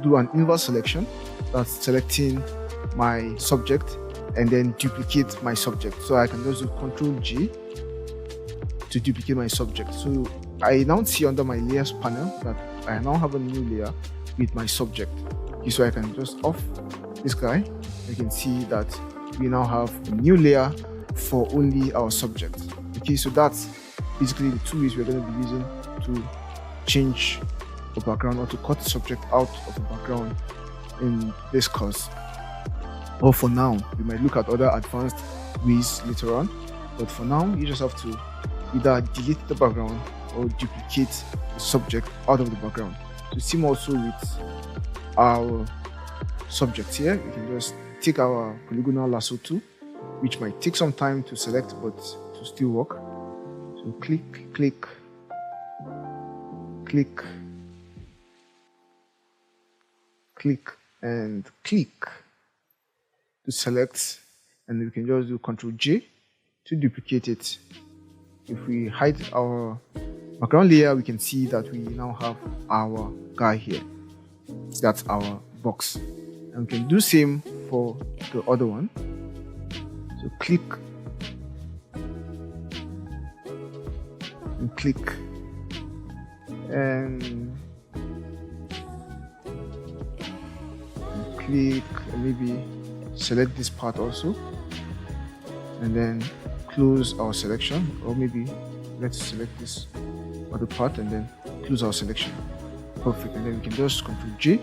Speaker 1: do an inverse selection. That's selecting my subject and then duplicate my subject. So I can just do Ctrl G to duplicate my subject. So I now see under my layers panel that I now have a new layer with my subject. Okay, so I can just off this guy. You can see that we now have a new layer for only our subject. Okay, so that's basically the two ways we're going to be using to change the background or to cut the subject out of the background in this course. Or for now, we might look at other advanced ways later on, but for now you just have to either delete the background or duplicate the subject out of the background. So same also with our subject here. We can just take our polygonal lasso tool, which might take some time to select but to still work. So click, click, click, click and click to select, and we can just do Ctrl J to duplicate it. If we hide our background layer, we can see that we now have our guy here. That's our box, and we can do same for the other one. So click and click and click and maybe select this part also, and then close our selection, or maybe let's select this other part and then close our selection. Perfect. And then we can just Ctrl J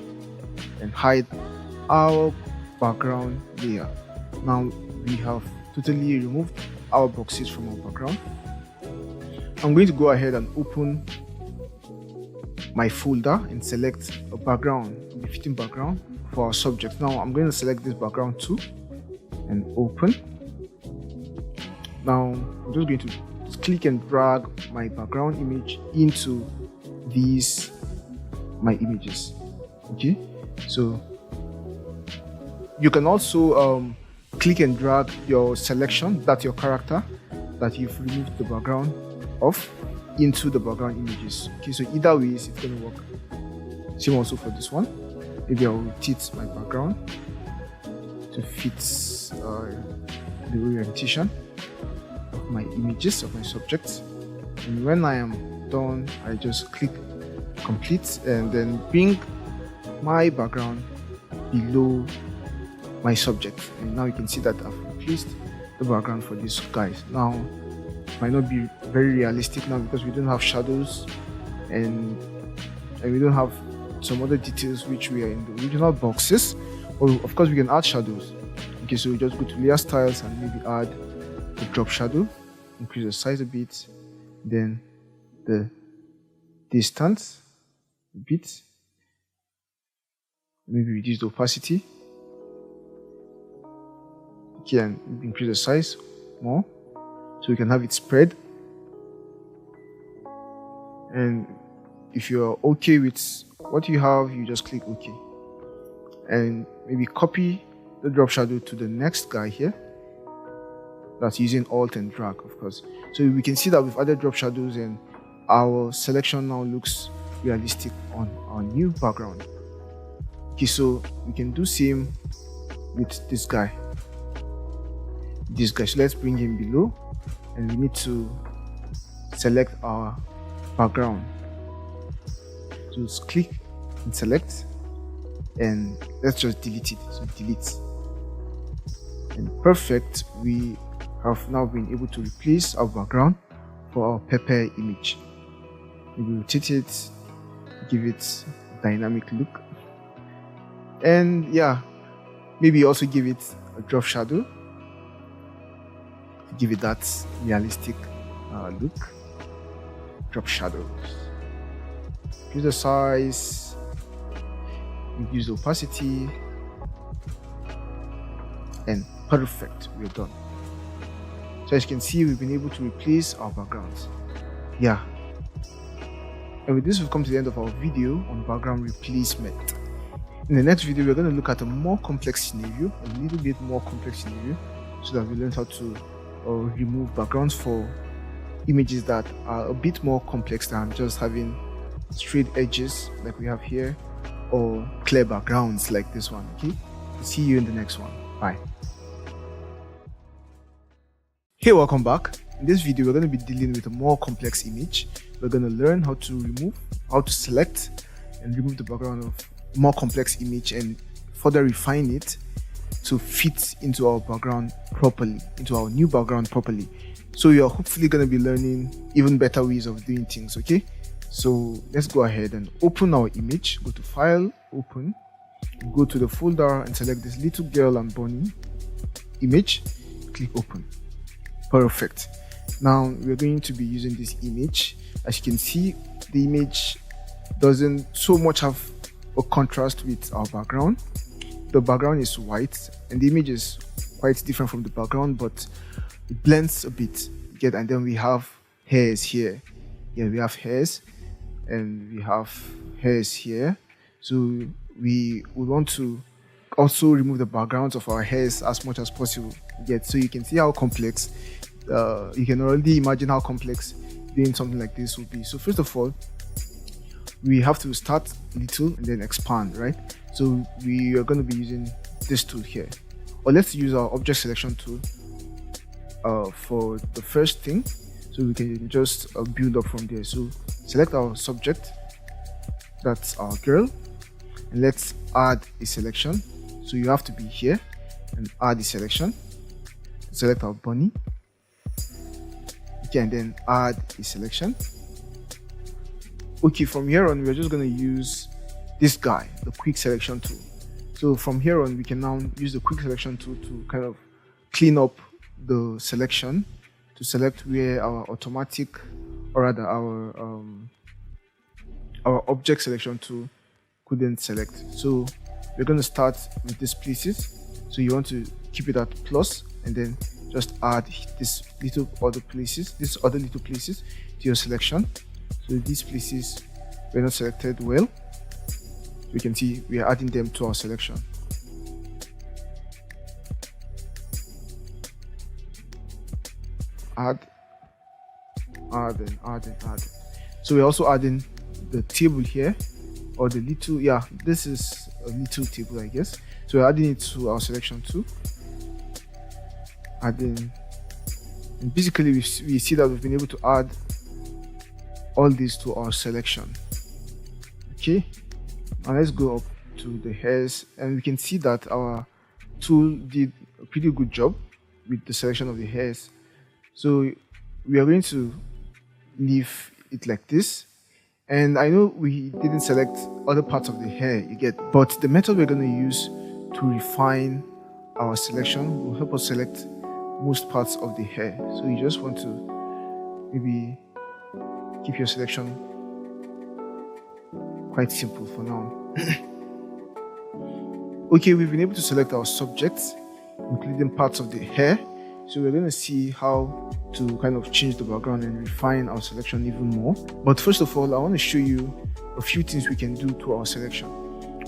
Speaker 1: and hide our background layer. Now we have totally removed our boxes from our background. I'm going to go ahead and open my folder and select a background, a befitting background for our subject. Now I'm going to select this background too and open. Now I'm just going to click and drag my background image into these my images. Okay, so you can also click and drag your selection, that's your character that you've removed the background of, into the background images. Okay, so either way it's going to work. Same also for this one. Maybe I'll rotate my background to fit the orientation of my images of my subjects, and when I am done I just click complete and then bring my background below my subject, and now you can see that I've replaced the background for these guys. Now it might not be very realistic now because we don't have shadows and we don't have some other details which we are in the original boxes. Or of course we can add shadows. Okay, so we just go to layer styles and maybe add the drop shadow, increase the size a bit, then the distance a bit, maybe reduce the opacity. Okay, and increase the size more so we can have it spread. And if you're okay with what you have, you just click OK and maybe copy the drop shadow to the next guy here. That's using Alt and drag, of course. So we can see that we've added drop shadows and our selection now looks realistic on our new background. Okay, so we can do same with this guy. So let's bring him below and we need to select our background. So let's click and select and let's just delete it. So delete. And perfect, we have now been able to replace our background for our pepper image. We will rotate it, give it a dynamic look, and yeah, maybe also give it a drop shadow to give it that realistic look. Drop shadows. Use the size, reduce the opacity, and perfect, we're done. So as you can see, we've been able to replace our backgrounds. Yeah. And with this, we've come to the end of our video on background replacement. In the next video, we're going to look at a more complex scenario, a little bit more complex scenario, so that we learn how to remove backgrounds for images that are a bit more complex than just having straight edges like we have here, or clear backgrounds like this one. Okay, see you in the next one. Bye. Hey, welcome back. In this video, we're going to be dealing with a more complex image. We're going to learn how to remove, how to select and remove the background of a more complex image and further refine it to fit into our background properly, into our new background properly. So you're hopefully going to be learning even better ways of doing things. Okay, so let's go ahead and open our image. Go to File, Open, go to the folder and select this little girl and bunny image. Click Open. Perfect. Now we're going to be using this image. As you can see, the image doesn't so much have a contrast with our background. The background is white and the image is quite different from the background, but it blends a bit. And then we have hairs here. Yeah, we have hairs and we have hairs here. So we would want to also remove the backgrounds of our hairs as much as possible. So you can see how complex, you can already imagine how complex doing something like this would be. So first of all, we have to start little and then expand, right? So we are going to be using this tool here, or let's use our object selection tool for the first thing, so we can just build up from there. So select our subject, that's our girl, and let's add a selection. So you have to be here and add a selection. Select our bunny, okay, and then add a selection. Okay, from here on, we're just going to use this guy, the quick selection tool. So from here on, we can now use the quick selection tool to kind of clean up the selection, to select where our automatic, or rather our object selection tool couldn't select. So we're going to start with these places. So you want to keep it at plus and then just add this little other places, these other little places to your selection. So these places were not selected well. We can see we are adding them to our selection. Add. So we're also adding the table here, or the little, yeah, this is a little table, I guess. So we're adding it to our selection too. Adding, and basically we see that we've been able to add all these to our selection. Okay, now let's go up to the hairs, and we can see that our tool did a pretty good job with the selection of the hairs. So we are going to leave it like this. And I know we didn't select other parts of the hair, you get, but the method we're going to use to refine our selection will help us select most parts of the hair. So you just want to maybe keep your selection quite simple for now. Okay, we've been able to select our subjects, including parts of the hair. So we're going to see how to kind of change the background and refine our selection even more. But first of all, I want to show you a few things we can do to our selection.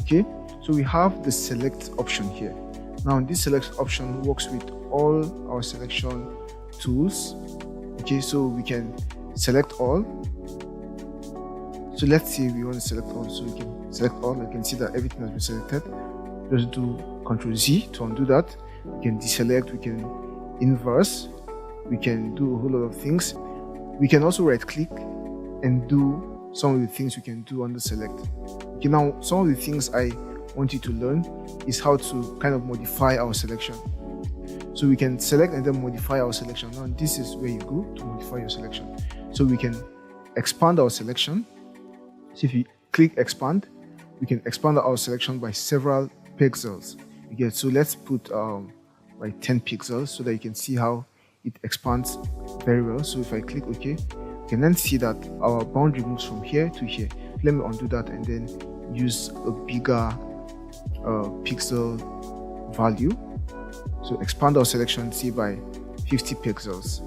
Speaker 1: Okay, so we have the select option here. Now this select option works with all our selection tools. Okay, so we can select all. So let's say we want to select all, so we can select all. I can see that everything has been selected. Just do Ctrl Z to undo that. We can deselect, we can inverse, we can do a whole lot of things. We can also right click and do some of the things we can do under select. Okay, now some of the things I want you to learn is how to kind of modify our selection. So we can select and then modify our selection. Now this is where you go to modify your selection. So we can expand our selection. So if you click expand, we can expand our selection by several pixels. You get, so let's put like 10 pixels so that you can see how it expands very well. So if I click OK, you can then see that our boundary moves from here to here. Let me undo that and then use a bigger pixel value. So expand our selection, say by 50 pixels.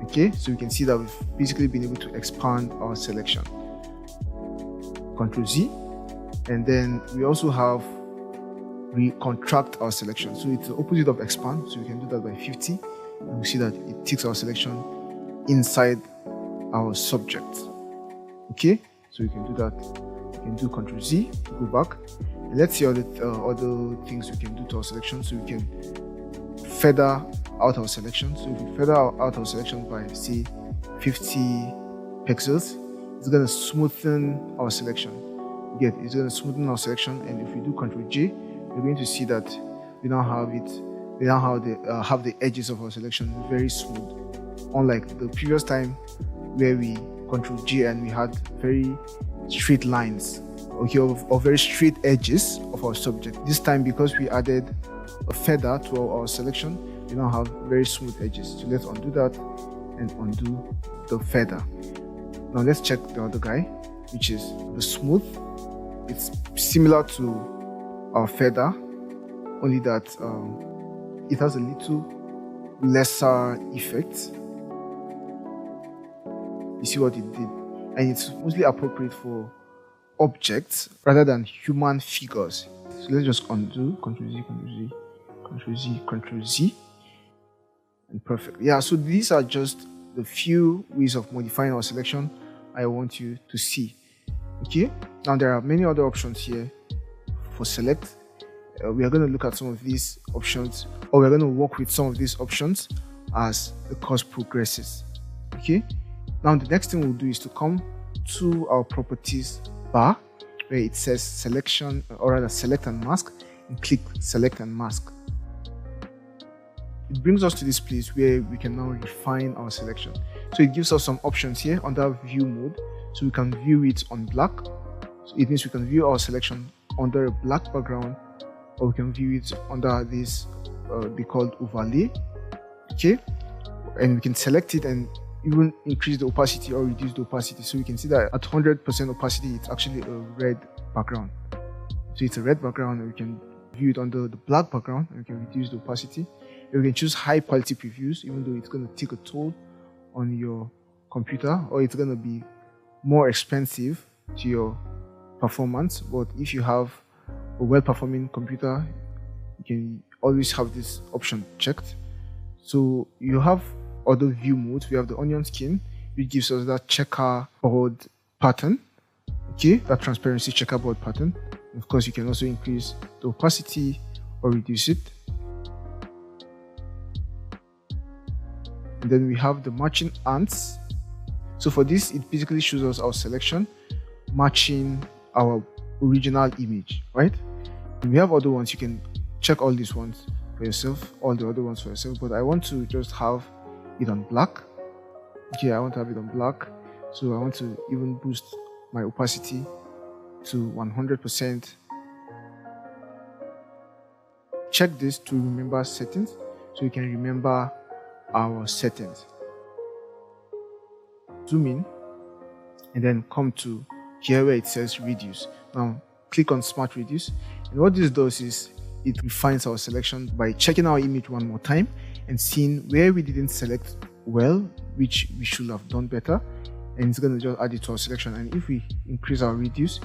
Speaker 1: Okay, so you can see that we've basically been able to expand our selection. Ctrl Z, and then we also have contract our selection. So it's the opposite of expand, so we can do that by 50, and we see that it takes our selection inside our subject. Okay, so you can do that. You can do Ctrl Z, go back, and let's see other things we can do to our selection. So we can feather out our selection. So if we feather out our selection by say 50 pixels, it's going to smoothen our selection. It's going to smoothen our selection, and if we do Ctrl J, we're going to see that we now have it. We now have the edges of our selection very smooth, unlike the previous time where we Ctrl J and we had very straight lines, okay, of very straight edges of our subject. This time, because we added a feather to our selection, we now have very smooth edges. So let's undo that and undo the feather. Now let's check the other guy, which is the smooth. It's similar to our feather, only that it has a little lesser effect. You see what it did, and it's mostly appropriate for objects rather than human figures. So let's just undo, Ctrl Z, Ctrl Z, Ctrl Z, Ctrl Z, and perfect. Yeah, so these are just the few ways of modifying our selection I want you to see. Okay, now there are many other options here for select. We are going to look at some of these options, or we're going to work with some of these options as the course progresses. Okay, now the next thing we'll do is to come to our properties bar where it says selection, or rather select and mask, and click select and mask. It brings us to this place where we can now refine our selection. So it gives us some options here under view mode. So we can view it on black. So it means we can view our selection under a black background, or we can view it under this they called overlay. Okay, and we can select it and even increase the opacity or reduce the opacity. So we can see that at 100% opacity, it's actually a red background. So it's a red background, and we can view it under the black background, and we can reduce the opacity. And we can choose high quality previews, even though it's going to take a toll on your computer, or it's going to be more expensive to your performance. But if you have a well-performing computer, you can always have this option checked. So you have other view modes. We have the onion skin, which gives us that checkerboard pattern. Okay, that transparency checkerboard pattern. Of course, you can also increase the opacity or reduce it. And then we have the matching ants. So for this, it basically shows us our selection matching our original image, right? And we have other ones. You can check all these ones for yourself, all the other ones for yourself, but I want to just have it on black. Okay, I want to have it on black. So I want to even boost my opacity to 100%. Check this to remember settings, so you can remember our settings. Zoom in and then come to here where it says reduce. Now click on smart reduce, and what this does is it refines our selection by checking our image one more time and seeing where we didn't select well, which we should have done better, and it's going to just add it to our selection. And if we increase our reduce,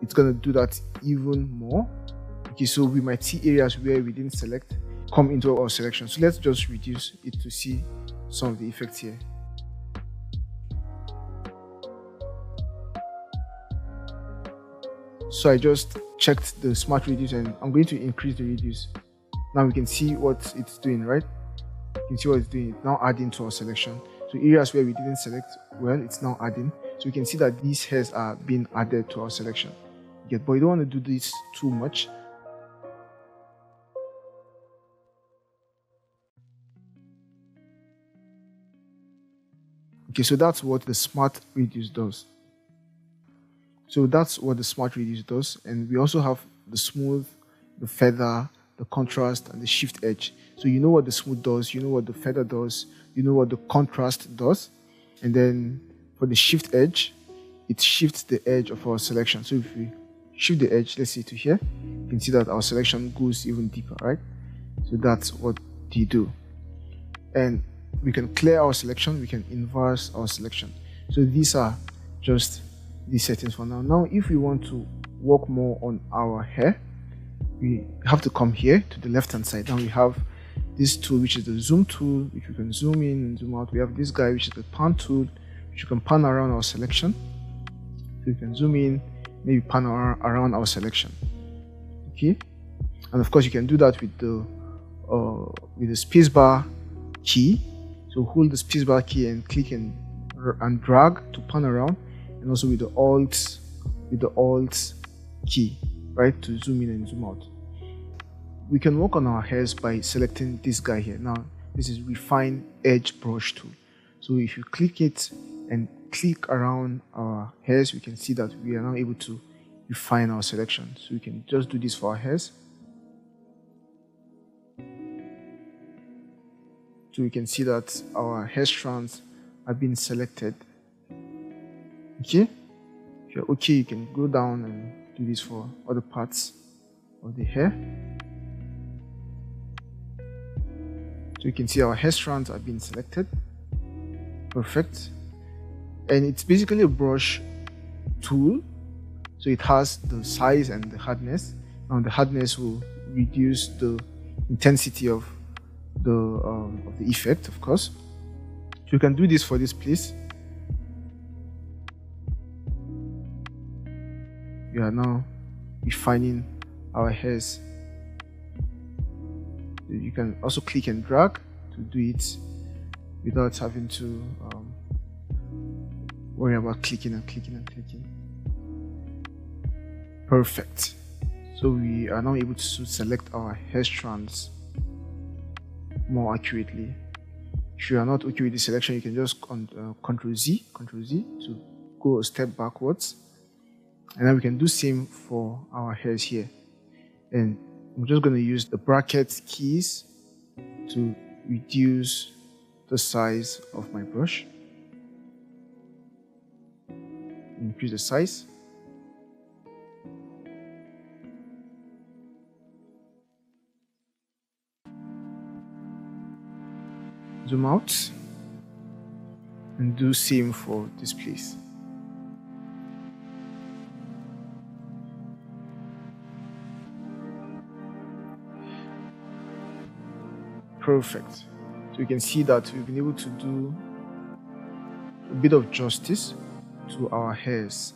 Speaker 1: it's going to do that even more. Okay, so we might see areas where we didn't select come into our selection. So let's just reduce it to see some of the effects here. So I just checked the smart reduce, and I'm going to increase the reduce. Now we can see what it's doing, right? You can see what it's doing. It's now adding to our selection. So areas where we didn't select well, it's now adding. So we can see that these hairs are being added to our selection. Yeah, but you don't want to do this too much. Okay, so that's what the smart reduce does. So that's what the smart reduce does. And we also have the smooth, the feather, the contrast, and the shift edge. So you know what the smooth does, you know what the feather does, you know what the contrast does. And then for the shift edge, it shifts the edge of our selection. So if we shift the edge, let's say to here, you can see that our selection goes even deeper, right? So that's what they do. And we can clear our selection, we can inverse our selection. So these are just the settings for now. Now, if we want to work more on our hair, we have to come here to the left hand side. Now we have this tool, which is the zoom tool, which we can zoom in and zoom out. We have this guy, which is the pan tool, which you can pan around our selection. So you can zoom in, maybe pan around our selection. Okay, and of course you can do that with the spacebar key. So hold the spacebar key and click and drag to pan around, and also with the alt key, right, to zoom in and zoom out. We can work on our hairs by selecting this guy here. Now this is refine edge brush tool. So if you click it and click around our hairs, we can see that we are now able to refine our selection. So we can just do this for our hairs. So we can see that our hair strands have been selected. Okay, if you're okay, you can go down and do this for other parts of the hair. So you can see our hair strands have been selected. Perfect. And it's basically a brush tool. So it has the size and the hardness. Now the hardness will reduce the intensity of the effect, of course. So you can do this for this place. We are now refining our hairs. You can also click and drag to do it without having to worry about clicking and clicking and clicking. Perfect. So we are now able to select our hair strands more accurately. If you are not okay with the selection, you can just Ctrl Z to go a step backwards, and then we can do same for our hairs here. And I'm just going to use the bracket keys to reduce the size of my brush. Increase the size. Zoom out and do same for this place. Perfect. So you can see that we've been able to do a bit of justice to our hairs.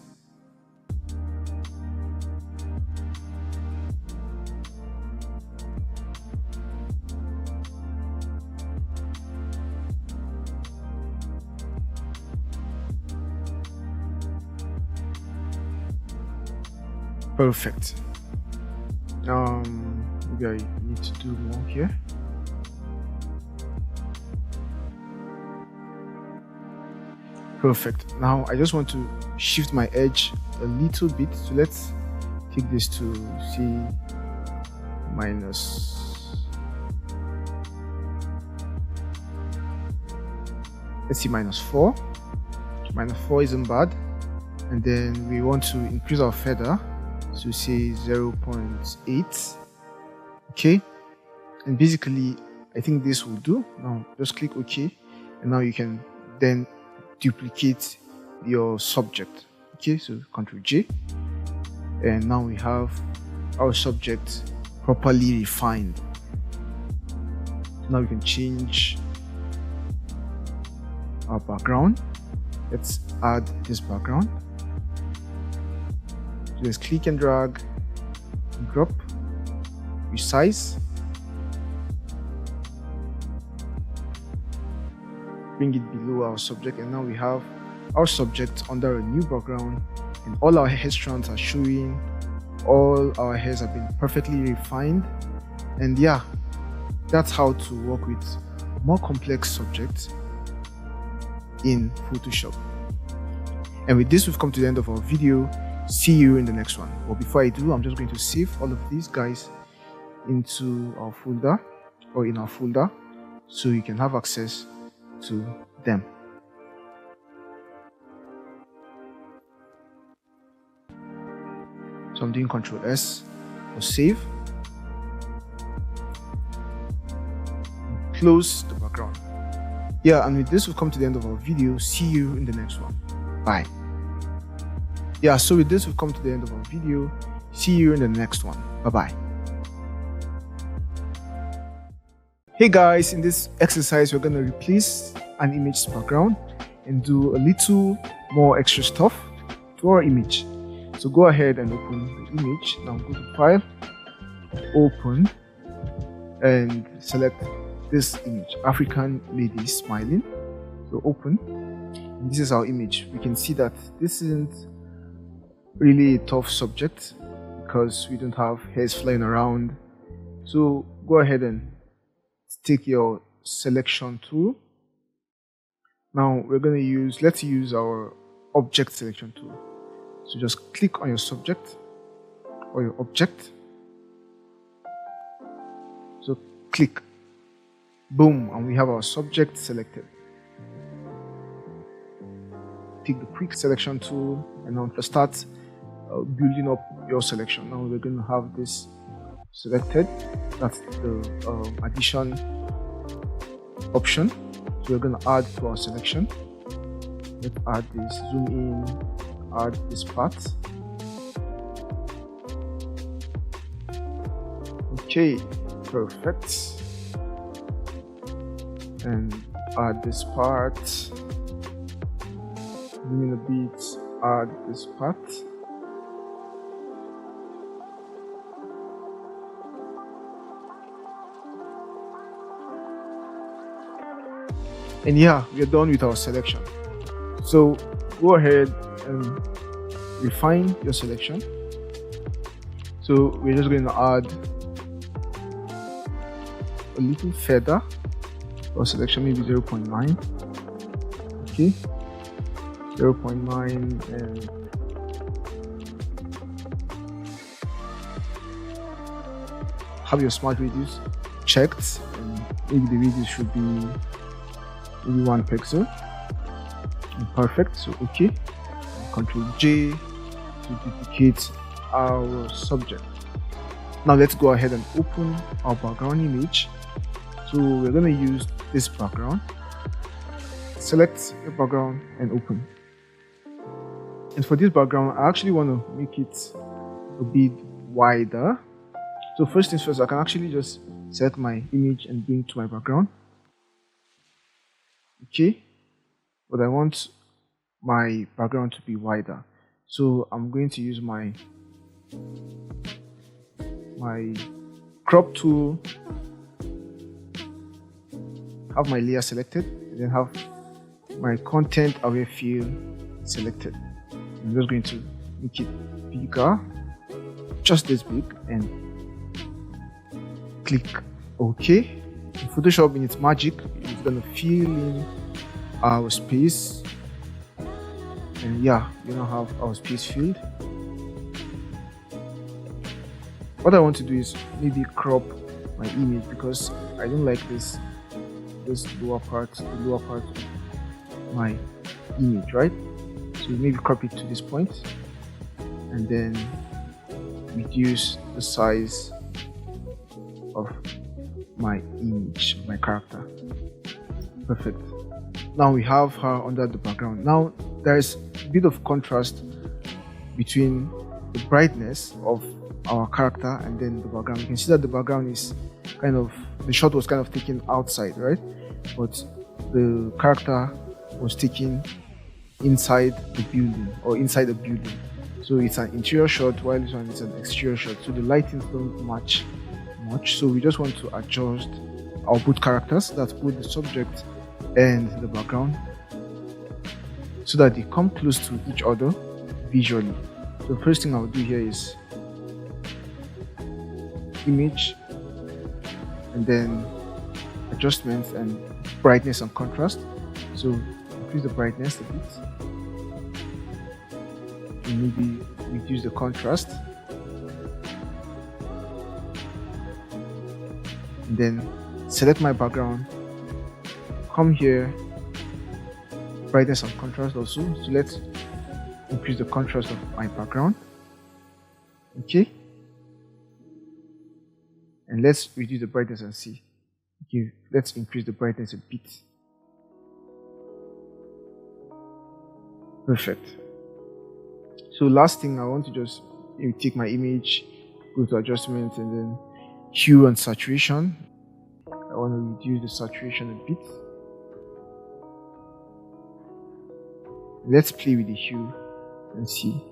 Speaker 1: Perfect. Maybe I need to do more here. Perfect. Now I just want to shift my edge a little bit. So let's take this to C minus. Let's see, -4. -4 isn't bad. And then we want to increase our feather. So say 0.8. Okay. And basically, I think this will do. Now just click OK. And now you can then duplicate your subject. Okay, so Ctrl J, and now we have our subject properly refined. So now we can change our background. Let's add this background. So just click and drag, drop, resize, bring it below our subject, and now we have our subject under a new background, and all our hair strands are showing. All our hairs have been perfectly refined, and yeah, that's how to work with more complex subjects in Photoshop. And with this, we've come to the end of our video. See you in the next one. But before I do, I'm just going to save all of these guys into our folder, or in our folder, so you can have access to them. So I'm doing Ctrl S for save. close the background. Yeah, and with this we've come to the end of our video. See you in the next one. Bye. Yeah, so with this we've come to the end of our video. See you in the next one. Bye-bye. Hey guys, in this exercise we're going to replace an image background and do a little more extra stuff to our image. So go ahead and open the image. Now go to File, Open, and select this image, African lady smiling. So open, and this is our image. We can see that this isn't really a tough subject because we don't have hairs flying around. So go ahead and take your selection tool. Now we're going to let's use our object selection tool. So just click on your subject or your object. So click, boom, and we have our subject selected. Pick the quick selection tool and now to start building up your selection. Now we're going to have this selected. That's the addition option. So we're going to add to our selection. Let's add this, zoom in, add this part. Okay, perfect. And add this part. Zoom in a bit, add this part. And yeah, we are done with our selection. So go ahead and refine your selection. So we're just going to add a little feather or selection, maybe 0.9. Okay, 0.9, and have your smart radius checked, and maybe the radius should be maybe 1 pixel. Perfect. So okay, Control J to duplicate our subject. Now let's go ahead and open our background image. So we're going to use this background. Select the background and open. And for this background, I actually want to make it a bit wider. So first things first, I can actually just select my image and bring to my background. Okay, but I want my background to be wider, so I'm going to use my crop tool, have my layer selected, and then have my content aware fill selected. I'm just going to make it bigger, just this big, and click OK. In Photoshop, in its magic, it's gonna fill in our space, and yeah, we now have our space filled. What I want to do is maybe crop my image because I don't like this lower part, the lower part of my image, right? So maybe crop it to this point, and then reduce the size of my image, my character. Perfect. Now we have her under the background. Now there's a bit of contrast between the brightness of our character and then the background. You can see that the background is the shot was kind of taken outside, right? But the character was taken inside the building or inside the building. So it's an interior shot while this one is an exterior shot. So the lightings don't match much. So we just want to adjust our both characters, that's both the subject and the background, so that they come close to each other visually. So the first thing I'll do here is image, and then adjustments and brightness and contrast. So increase the brightness a bit, and maybe reduce the contrast, and then select my background, come here, brightness and contrast also. So let's increase the contrast of my background. Okay, and let's reduce the brightness and see. Okay, let's increase the brightness a bit. Perfect. So last thing, I want to just take my image, go to adjustments, and then hue and saturation. I want to reduce the saturation a bit. Let's play with the hue and see.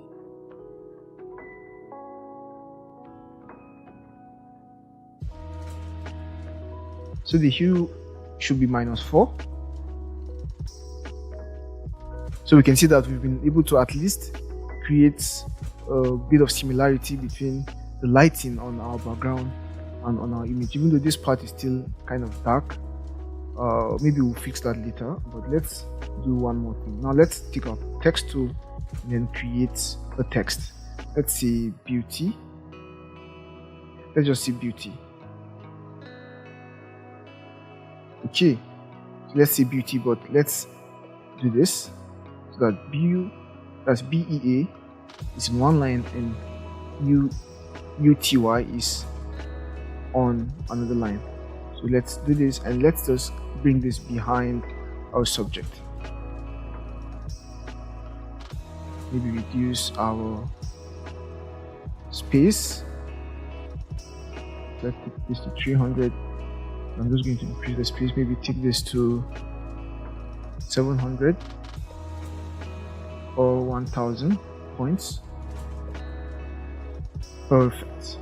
Speaker 1: So the hue should be -4. So we can see that we've been able to at least create a bit of similarity between the lighting on our background and on our image, even though this part is still kind of dark. Maybe we'll fix that later, but let's do one more thing. Now let's take our text tool and then create a text. Let's say beauty. Let's just say beauty. Okay, so let's say beauty, but let's do this so that that's BEA is in one line and UTY is on another line. So let's do this, and let's just bring this behind our subject. Maybe reduce our space. Let's take this to 300. I'm just going to increase the space, maybe take this to 700 or 1000 points. Perfect.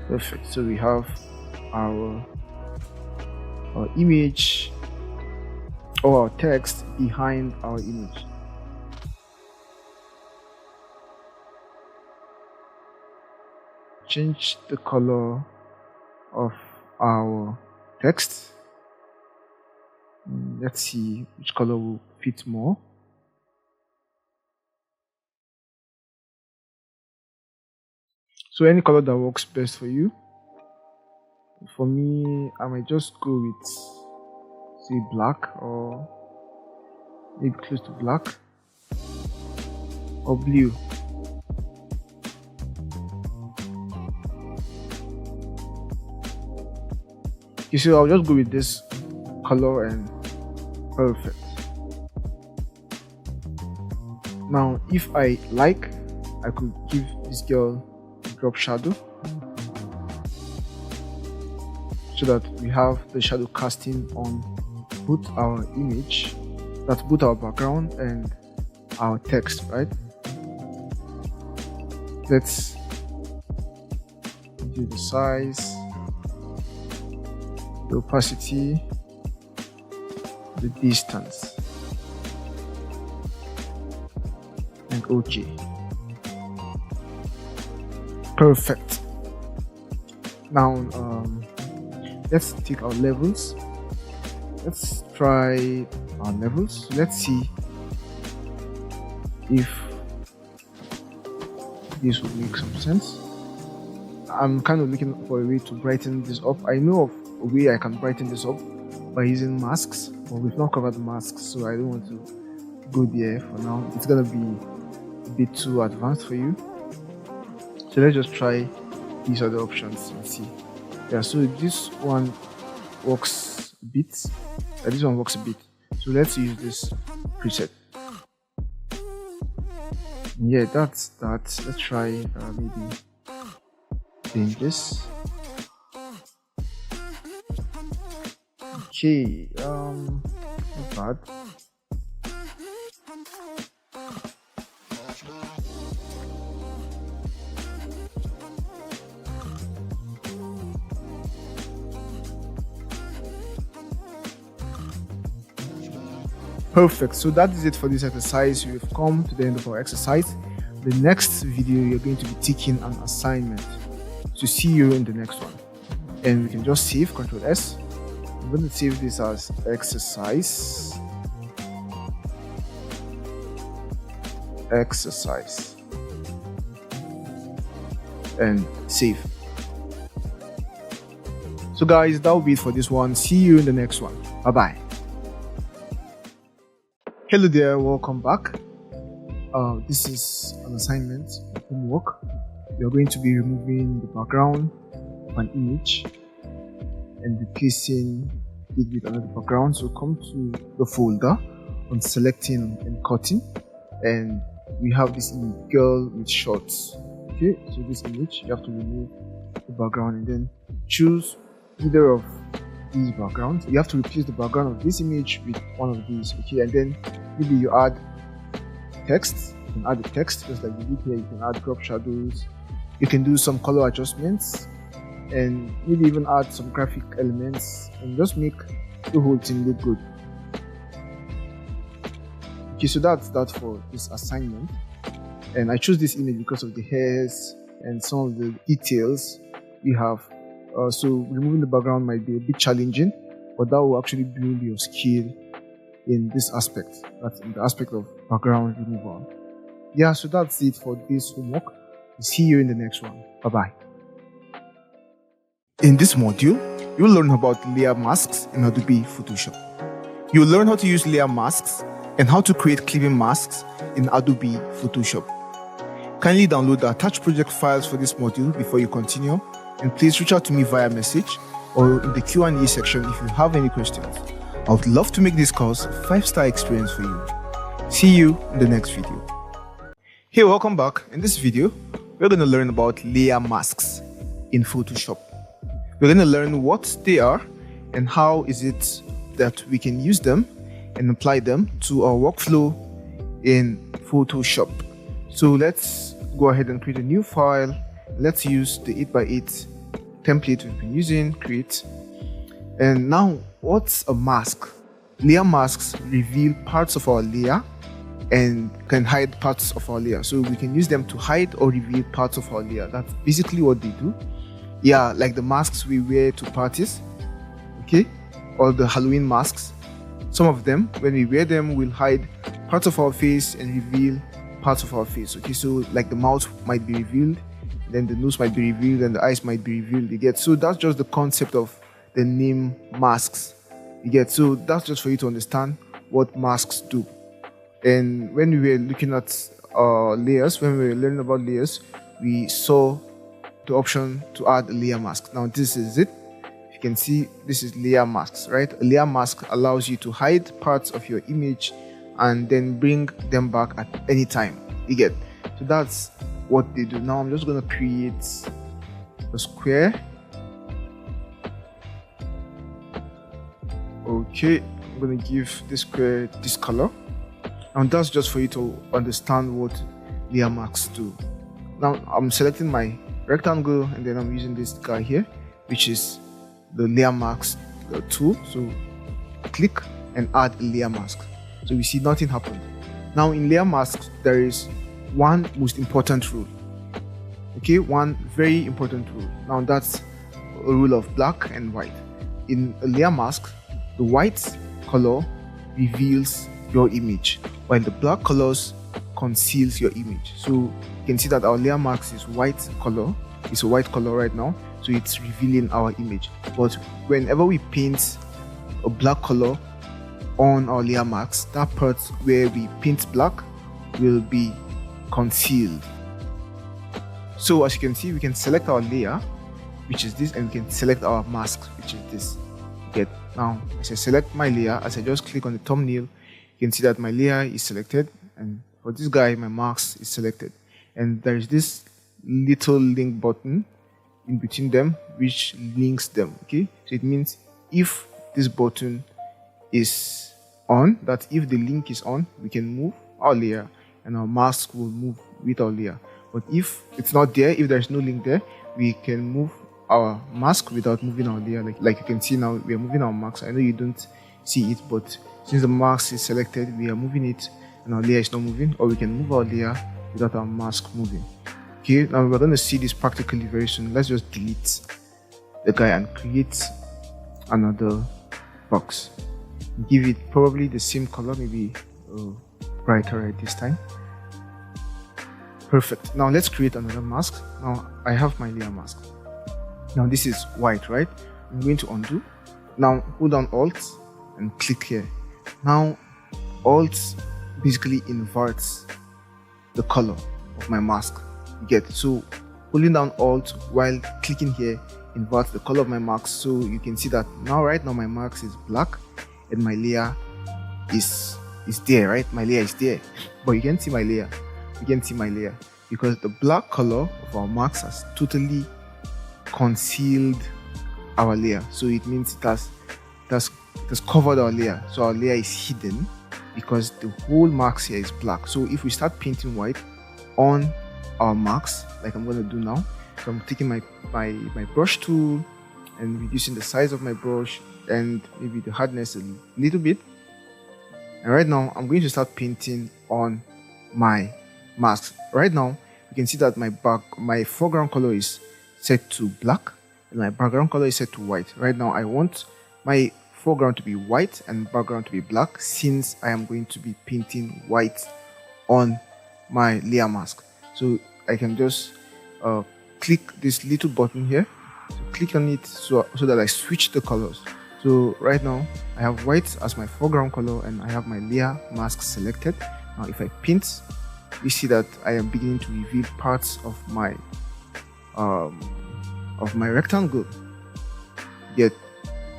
Speaker 1: Perfect. So we have our image or our text behind our image. Change the color of our text. Let's see which color will fit more. So any color that works best for you. For me, I might just go with, say, black, or maybe close to black, or blue. You see, I'll just go with this color and perfect. Now, if I like, I could give this girl a drop shadow so that we have the shadow casting on both our image, that's both our background and our text, right? Let's do the size, the opacity, the distance, and OK. Perfect. Now let's take our levels. Let's try our levels. Let's see if this would make some sense. I'm kind of looking for a way to brighten this up. I know of a way I can brighten this up by using masks, but we've not covered the masks, so I don't want to go there for now. It's gonna be a bit too advanced for you. So let's just try these other options and see. Yeah, so this one works a bit. This one works a bit. So let's use this preset. Yeah, that's that. Let's try maybe doing this. Okay, not bad. Perfect. So that is it for this exercise. We've come to the end of our exercise. The next video, you're going to be taking an assignment. So see you in the next one. And we can just save, Ctrl S. I'm going to save this as exercise. And save. So guys, that will be it for this one. See you in the next one. Bye bye. Hello there, welcome back. This is an assignment, homework. You're going to be removing the background of an image and replacing it with another background. So come to the folder on selecting and cutting, and we have this image, girl with shorts. Okay, so this image, you have to remove the background and then choose either of these backgrounds. You have to replace the background of this image with one of these. Okay, and then maybe you add text. You can add the text just like you did here. You can add crop shadows. You can do some color adjustments and maybe even add some graphic elements and just make the whole thing look good. Okay, so that's that for this assignment. And I chose this image because of the hairs and some of the details we have. So removing the background might be a bit challenging, but that will actually build your skill in this aspect. That's in the aspect of background removal. Yeah, so that's it for this homework. See you in the next one. Bye-bye. In this module, you'll learn about layer masks in Adobe Photoshop. You'll learn how to use layer masks and how to create clipping masks in Adobe Photoshop. Kindly download the attached project files for this module before you continue, and please reach out to me via message or in the Q&A section if you have any questions. I would love to make this course a 5-star experience for you. See you in the next video. Hey, welcome back. In this video, we're going to learn about layer masks in Photoshop. We're going to learn what they are and how is it that we can use them and apply them to our workflow in Photoshop. So let's go ahead and create a new file. Let's use the 8x8 template we've been using, create. And now, what's a mask? Layer masks reveal parts of our layer and can hide parts of our layer. So we can use them to hide or reveal parts of our layer. That's basically what they do. Yeah, like the masks we wear to parties, okay? Or the Halloween masks. Some of them, when we wear them, will hide parts of our face and reveal parts of our face. Okay, so like the mouth might be revealed, then the nose might be revealed, and the eyes might be revealed. You get? So that's just the concept of the name masks. You get? So that's just for you to understand what masks do. And when we were looking at layers, when we were learning about layers, we saw the option to add a layer mask. Now this is it. You can see this is layer masks, right? A layer mask allows you to hide parts of your image and then bring them back at any time. You get? So that's what they do. Now I'm just going to create a square. Okay, I'm going to give this square this color. And that's just for you to understand what layer masks do. Now I'm selecting my rectangle and then I'm using this guy here, which is the layer mask tool. So click and add a layer mask. So we see nothing happened. Now in layer masks, there is one most important rule. Okay, one very important rule. Now that's a rule of black and white. In a layer mask, the white color reveals your image, while the black colors conceals your image. So you can see that our layer mask is white color. It's a white color right now, so it's revealing our image. But whenever we paint a black color on our layer mask, that part where we paint black will be concealed. So as you can see, we can select our layer, which is this, and we can select our mask, which is this. Get now, as I select my layer, as I just click on the thumbnail, you can see that my layer is selected, and for this guy, my mask is selected. And there is this little link button in between them, which links them. Okay, so it means if this button is on, that if the link is on, we can move our layer and our mask will move with our layer. But if it's not there, if there's no link there, we can move our mask without moving our layer. Like you can see now, we are moving our mask. I know you don't see it, but since the mask is selected, we are moving it and our layer is not moving, or we can move our layer without our mask moving. Okay, now we're going to see this practically very soon. Let's just delete the guy and create another box. Give it probably the same color, maybe brighter right this time. Perfect. Now let's create another mask. Now I have my layer mask. Now this is white, right? I'm going to undo. Now hold down Alt and click here. Now Alt basically inverts the color of my mask. You get, so holding down Alt while clicking here inverts the color of my mask. So you can see that now, right now, my mask is black and my layer is there, right? My layer is there, but you can't see my layer. You can't see my layer because the black color of our mask has totally concealed our layer. So it means it has covered our layer. So our layer is hidden because the whole mask here is black. So if we start painting white on our marks, like I'm going to do now, so I'm taking my brush tool and reducing the size of my brush and maybe the hardness a little bit. And right now I'm going to start painting on my mask. Right now you can see that my foreground color is set to black and my background color is set to white. Right now I want my foreground to be white and background to be black, since I am going to be painting white on my layer mask. So I can just click this little button here, so click on it so that I switch the colors. So right now I have white as my foreground color and I have my layer mask selected. Now if I paint, you see that I am beginning to reveal parts of my rectangle. Yet,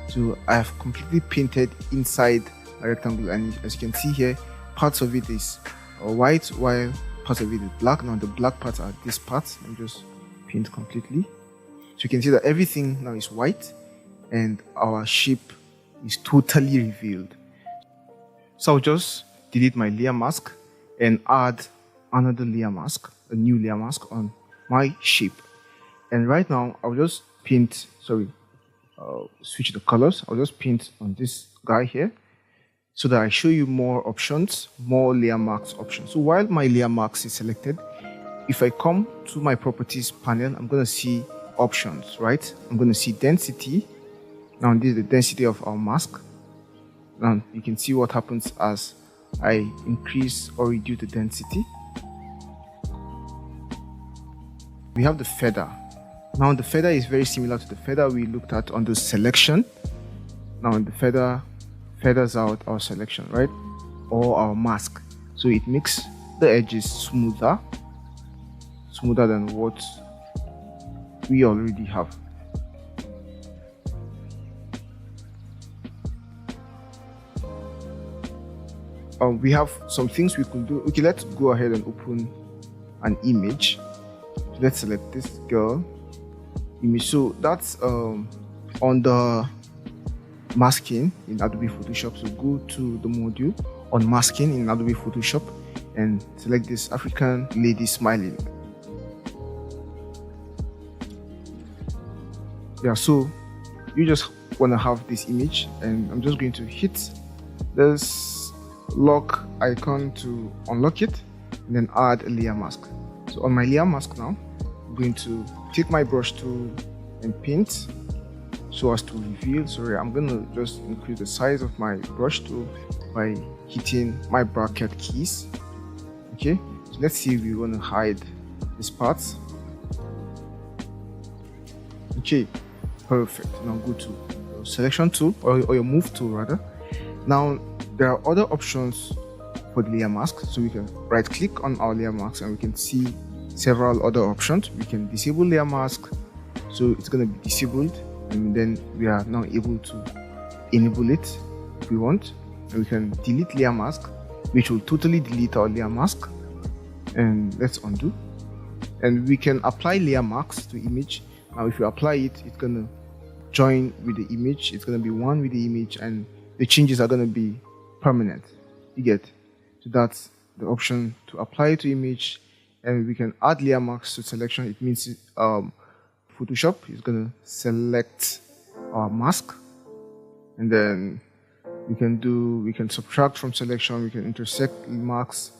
Speaker 1: so I have completely painted inside a rectangle, and as you can see here, parts of it is white while parts of it is black. Now the black parts are these parts. Let me just paint completely. So you can see that everything now is white and our shape is totally revealed. So I'll just delete my layer mask and add another layer mask, a new layer mask on my shape. And right now I'll just paint, switch the colors. I'll just paint on this guy here so that I show you more options, more layer marks options. So while my layer marks is selected, if I come to my properties panel, I'm going to see options, right? I'm going to see density. Now this is the density of our mask. Now you can see what happens as I increase or reduce the density. We have the feather. Now the feather is very similar to the feather we looked at on the selection. Now the feather feathers out our selection, right? Or our mask. So it makes the edges smoother than what we already have. We have some things we can do. Okay, let's go ahead and open an image. So let's select this girl image. So that's on the masking in Adobe Photoshop. So go to the module on masking in Adobe Photoshop and select this African lady smiling. Yeah, so you just want to have this image, and I'm just going to hit this lock icon to unlock it and then add a layer mask. So on my layer mask now, I'm going to take my brush tool and paint so as to reveal. Sorry, I'm going to just increase the size of my brush tool by hitting my bracket keys. Okay, so let's see if we want to hide this part. Okay, perfect. Now go to your selection tool or your move tool rather. Now there are other options for the layer mask. So we can right click on our layer mask and we can see several other options. We can disable layer mask, so it's going to be disabled, and then we are now able to enable it if we want. And we can delete layer mask, which will totally delete our layer mask. And let's undo. And we can apply layer marks to image. Now if you apply it, it's going to join with the image. It's going to be one with the image, and the changes are going to be permanent. You get? So that's the option to apply to image. And we can add layer marks to selection. It means Photoshop is going to select our mask, and then we can subtract from selection, we can intersect marks,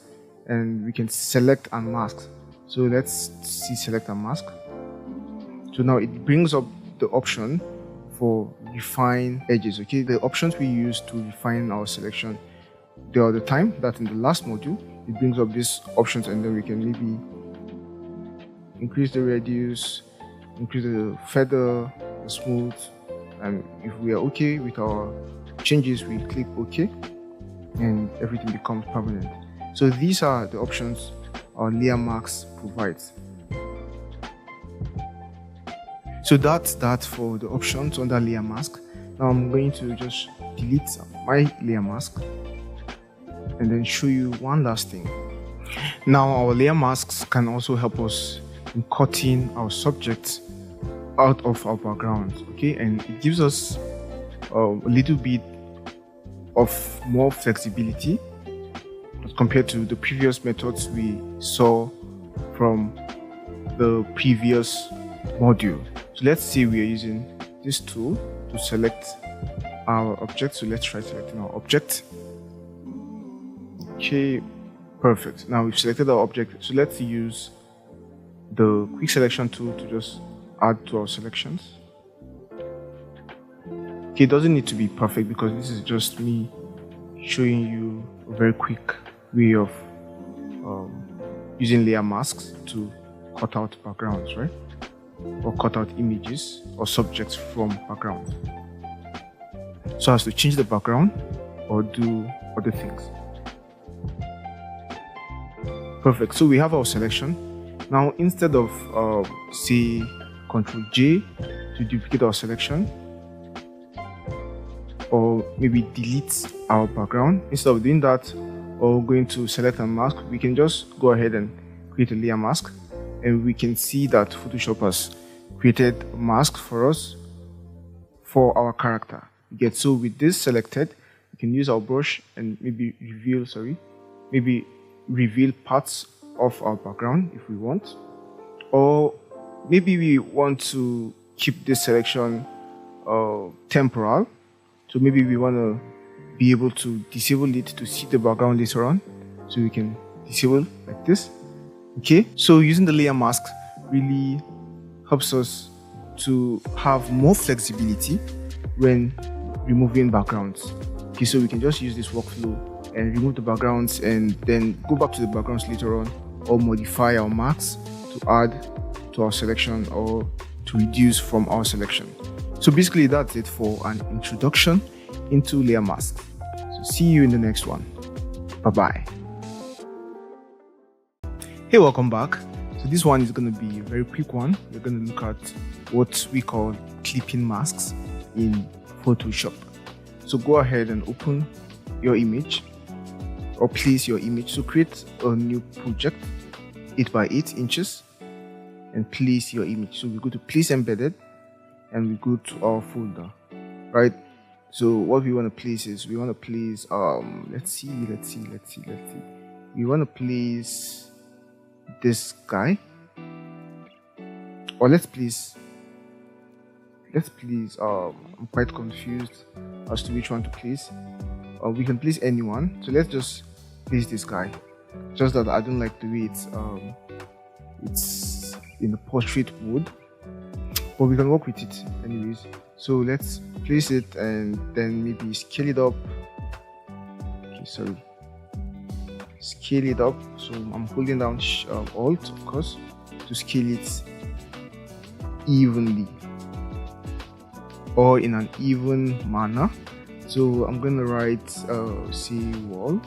Speaker 1: and we can select and mask. So let's see select and mask. So now it brings up the option for refine edges. Okay, the options we use to refine our selection the other time, that in the last module, it brings up these options, and then we can maybe increase the radius, increase the feather, the smooth, and if we are okay with our changes, we click OK. and everything becomes permanent. So these are the options our layer mask provides. So that's that for the options under layer mask. Now I'm going to just delete my layer mask and then show you one last thing. Now our layer masks can also help us in cutting our subjects out of our background, okay, and it gives us a little bit of more flexibility as compared to the previous methods we saw from the previous module. So let's say we are using this tool to select our object. So let's try selecting our object. Okay, perfect. Now we've selected our object. So let's use the quick selection tool to just add to our selections. Okay, it doesn't need to be perfect because this is just me showing you a very quick way of using layer masks to cut out backgrounds, right? Or cut out images or subjects from background. So as to change the background or do other things. Perfect. So we have our selection. Now instead of say Ctrl J to duplicate our selection, or maybe delete our background, instead of doing that or going to select and mask, we can just go ahead and create a layer mask, and we can see that Photoshop has created a mask for us for our character. So with this selected, we can use our brush and maybe reveal parts of our background if we want, or maybe we want to keep this selection temporal. So maybe we want to be able to disable it to see the background later on. So we can disable like this. Okay, so using the layer mask really helps us to have more flexibility when removing backgrounds. Okay, so we can just use this workflow and remove the backgrounds and then go back to the backgrounds later on, or modify our marks to add to our selection or to reduce from our selection. So basically that's it for an introduction into layer mask. So see you in the next one. Bye bye. Hey, welcome back. So this one is going to be a very quick one. We're going to look at what we call clipping masks in Photoshop. So go ahead and open your image or place your image. So create a new project 8 by 8 inches and place your image. So we go to place embedded and we go to our folder, right? So what we want to place is we want to place let's see. We want to place this guy, or let's please I'm quite confused as to which one to place. We can place anyone, so let's just place this guy. Just that I don't like the way it's in the portrait mode, but we can work with it anyways. So let's place it and then maybe scale it up. Scale it up. So I'm holding down Alt, of course, to scale it evenly or in an even manner. So I'm gonna write say wall.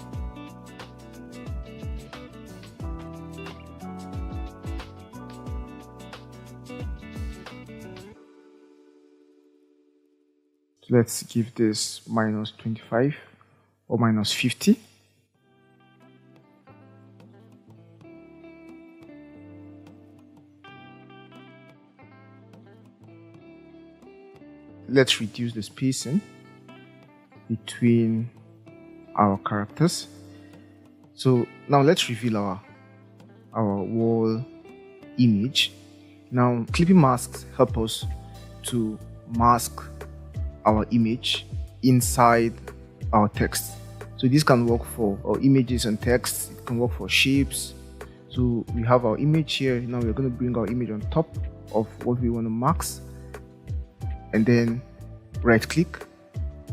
Speaker 1: So let's give this -25 or -50. Let's reduce the spacing between our characters. So now let's reveal our wall image. Now clipping masks help us to mask our image inside our text. So this can work for our images and text. It can work for shapes. So we have our image here. Now we're going to bring our image on top of what we want to mask, and then right click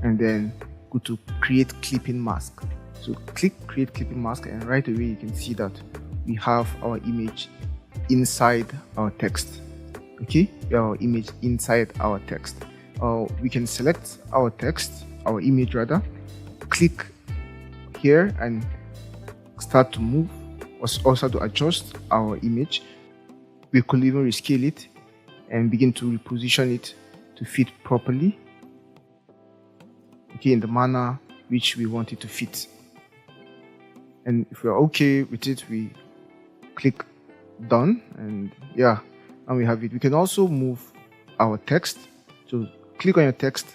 Speaker 1: and then go to create clipping mask. So click create clipping mask, and right away you can see that we have our image inside our text. Okay, our image inside our text. We can select our text, our image rather, click here and start to move or start to adjust our image. We could even rescale it and begin to reposition it to fit properly, okay, in the manner which we want it to fit. And if we're okay with it, we click done, and yeah, and we have it. We can also move our text. So click on your text,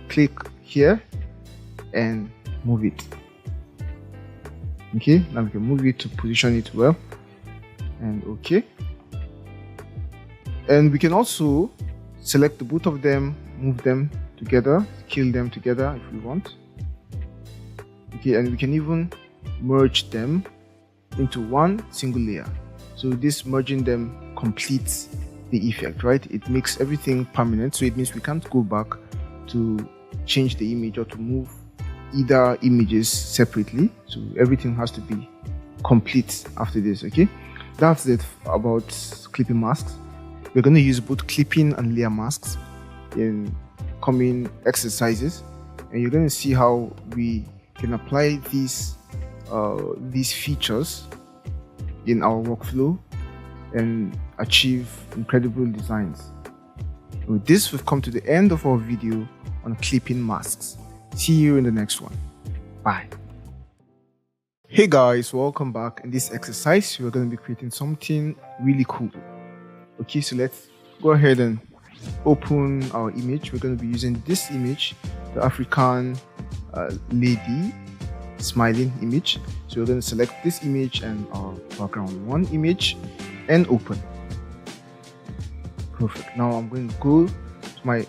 Speaker 1: click here and move it. Okay, now we can move it to position it well, and okay. And we can also select the both of them, move them together, kill them together if we want. Okay, and we can even merge them into one single layer. So this merging them completes the effect, right? It makes everything permanent. So it means we can't go back to change the image or to move either images separately. So everything has to be complete after this. Okay, that's it about clipping masks. We're going to use both clipping and layer masks in coming exercises, and you're going to see how we can apply these features in our workflow and achieve incredible designs. With this, we've come to the end of our video on clipping masks. See you in the next one. Bye. Hey guys, welcome back. In this exercise, we're going to be creating something really cool. Okay, so let's go ahead and open our image. We're going to be using this image, the African lady smiling image. So we're going to select this image and our background one image and open. Perfect. Now I'm going to go to my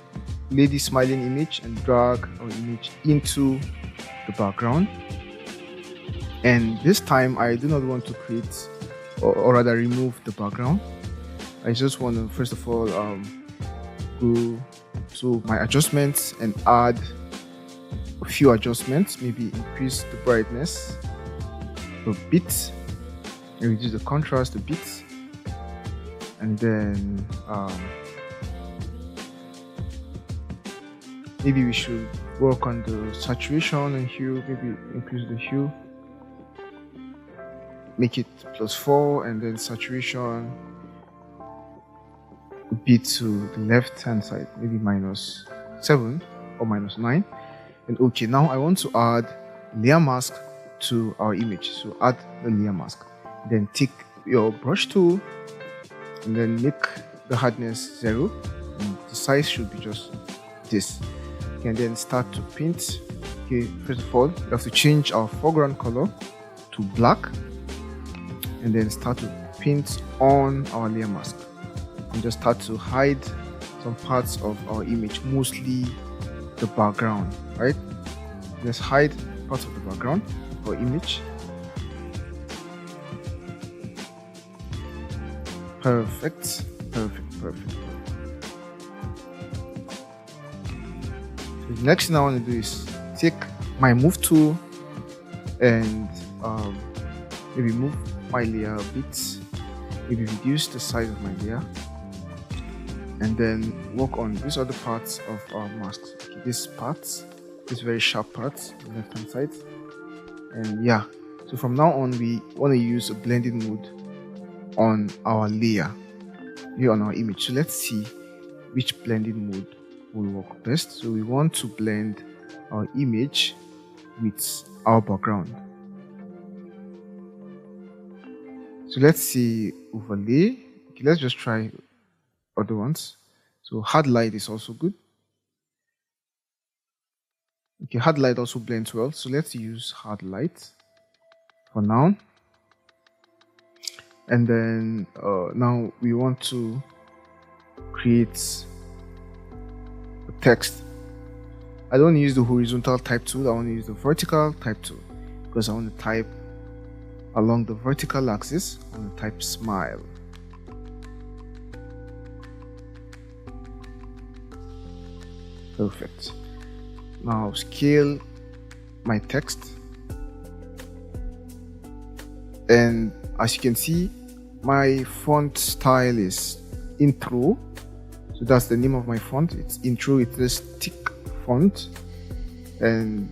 Speaker 1: lady smiling image and drag our image into the background. And this time I do not want to create or rather remove the background. I just want to first of all go to my adjustments and add a few adjustments. Maybe increase the brightness a bit and reduce the contrast a bit, and then maybe we should work on the saturation and hue. Maybe increase the hue, make it +4, and then saturation a bit to the left hand side, maybe -7 or -9. And okay, now I want to add layer mask to our image. So add the layer mask, then take your brush tool and then make the hardness 0, and the size should be just this. Okay, and then start to paint. Okay, first of all, we have to change our foreground color to black, and then start to paint on our layer mask, and just start to hide some parts of our image, mostly the background, right? Let's hide parts of the background of our image. Perfect. So the next thing I want to do is take my move tool and maybe move my layer a bit, maybe reduce the size of my layer, and then work on these other parts of our masks. Okay, this very sharp part on the left hand side. And yeah, so from now on we want to use a blending mode on our layer here on our image. So let's see which blending mode will work best. So we want to blend our image with our background. So let's see overlay. Okay, let's just try other ones. So hard light is also good. Okay, hard light also blends well, so let's use hard light for now. And then now we want to create a text. I don't use the horizontal type tool, I want to use the vertical type tool, because I want to type along the vertical axis. I want to type smile. Perfect. Now scale my text, and as you can see, my font style is intro. So that's the name of my font. It's intro. It's this thick font, and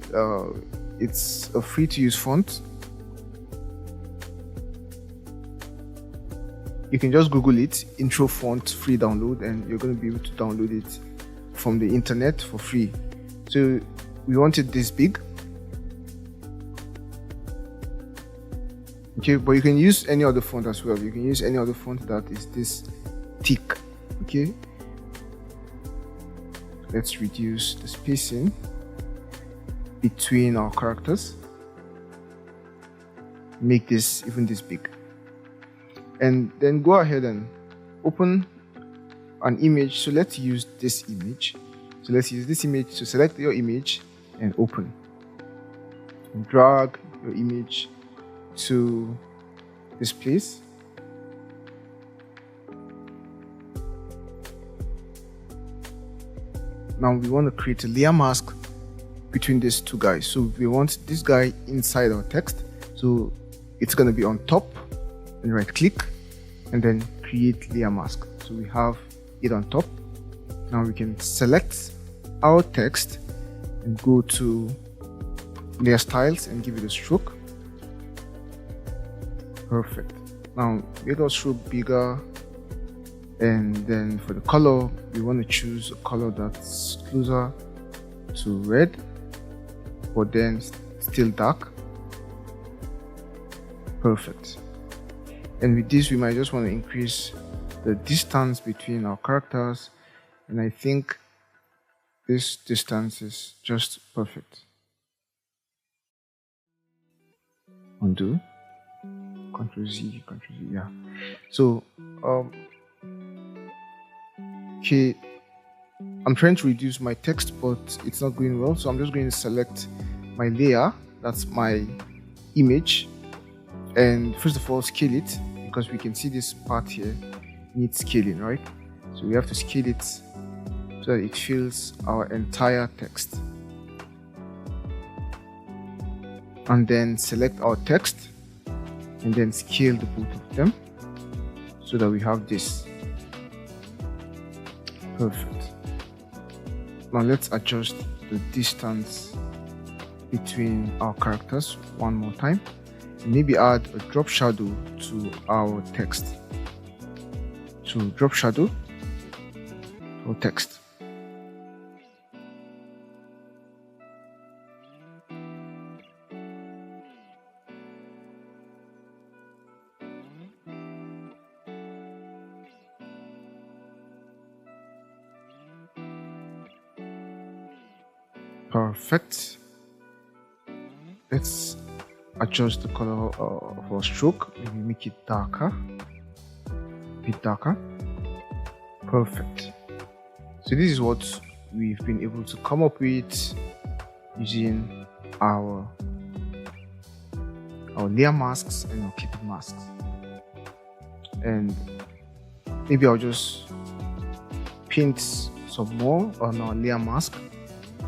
Speaker 1: it's a free to use font. You can just Google it, intro font free download, and you're going to be able to download it from the internet for free. So we want it this big. Okay, but you can use any other font as well. You can use any other font that is this thick. Okay, let's reduce the spacing between our characters. Make this even this big, and then go ahead and open an image. So let's use this image. So let's use this image. So select your image and open, and drag your image to this place. Now we want to create a layer mask between these two guys. So we want this guy inside our text. So it's going to be on top, and right click and then create layer mask. So we have it on top. Now we can select our text and go to layer styles and give it a stroke. Perfect. Now make our stroke bigger, and then for the color we want to choose a color that's closer to red but then still dark. Perfect. And with this we might just want to increase the distance between our characters, and I think this distance is just perfect. Undo. Ctrl Z, yeah. So okay, I'm trying to reduce my text, but it's not going well, so I'm just going to select my layer, that's my image, and first of all scale it, because we can see this part here needs scaling, right? So we have to scale it so that it fills our entire text, and then select our text and then scale the both of them so that we have this. Perfect. Now let's adjust the distance between our characters one more time, and maybe add a drop shadow to our text. So drop shadow or text. Perfect. Let's adjust the color of our stroke. Maybe make it darker, a bit darker. Perfect. So this is what we've been able to come up with using our layer masks and our clipping masks. And maybe I'll just paint some more on our layer mask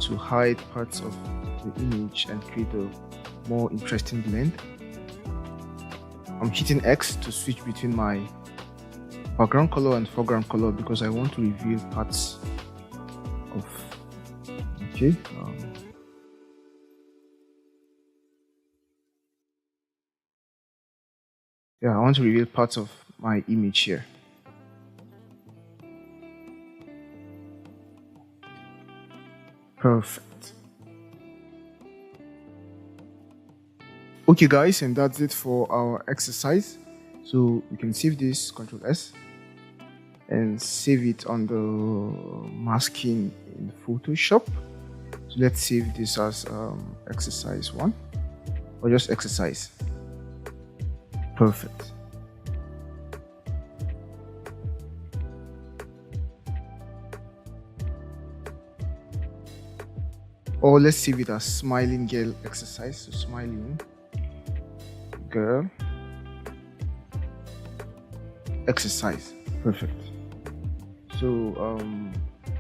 Speaker 1: to hide parts of the image and create a more interesting blend. I'm hitting X to switch between my background color and foreground color because I want to reveal parts of, okay, I want to reveal parts of my image here. Perfect. Okay guys, and that's it for our exercise. So you can save this, Ctrl S, and save it on the masking in Photoshop. So let's save this as exercise 1 or just exercise. Perfect. Or let's save it as smiling girl exercise. So smiling girl exercise. Perfect. So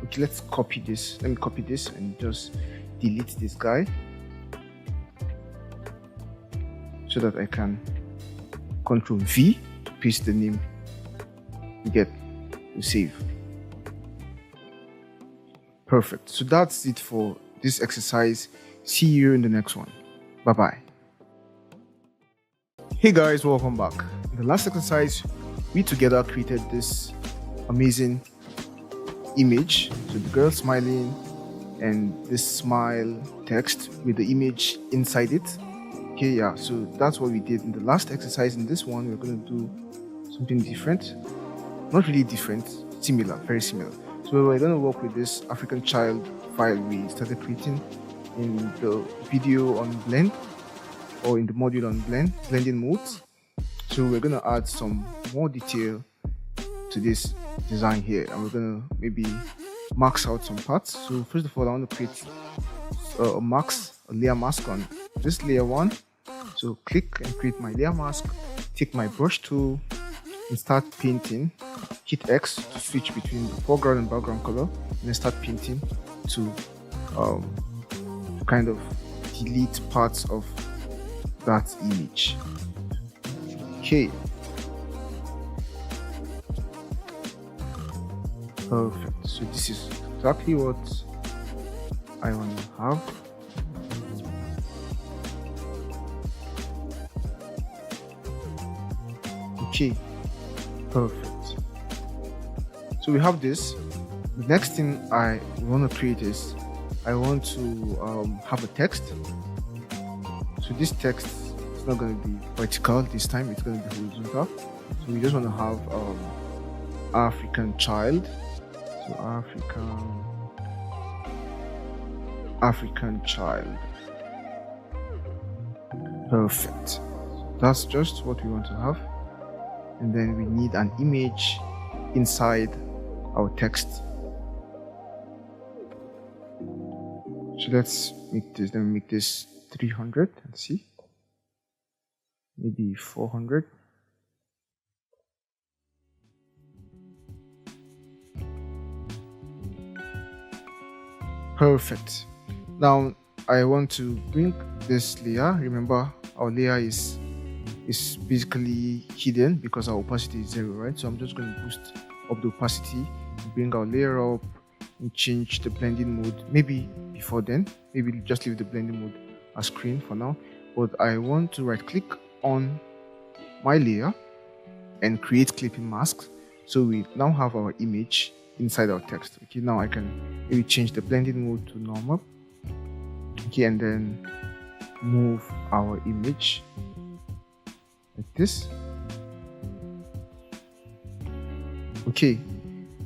Speaker 1: okay, let's copy this. Let me copy this and just delete this guy so that I can Ctrl V to paste the name you get to save. Perfect. So that's it for this exercise. See you in the next one. Bye bye. Hey guys, welcome back. In the last exercise, we together created this amazing image. So the girl smiling and this smile text with the image inside it. Okay, yeah, so that's what we did in the last exercise. In this one, we're going to do something different. Not really different, similar, very similar. So we're going to work with this African child file we started creating in the video on Blend, or in the module on blending modes. So we're going to add some more detail to this design here, and we're going to maybe max out some parts. So first of all, I want to create a layer mask on this layer 1. So click and create my layer mask, take my brush tool and start painting. Hit X to switch between the foreground and background color, and then start painting to kind of delete parts of that image. Okay, perfect. So this is exactly what I want to have. Okay, perfect. So we have this. The next thing I want to create is I want to have a text. So this text is not going to be vertical this time, it's going to be horizontal. So we just want to have African child. So African child. Perfect. So that's just what we want to have. And then we need an image inside our text. So let's make this, then make this 300 and see, maybe 400. Perfect. Now I want to bring this layer. Remember, our layer is basically hidden because our opacity is 0, right? So I'm just going to boost up the opacity, bring our layer up, and change the blending mode. Maybe before then, maybe just leave the blending mode as screen for now. But I want to right click on my layer and create clipping masks. So we now have our image inside our text. Okay, now I can maybe change the blending mode to normal. Okay, and then move our image like this. Okay,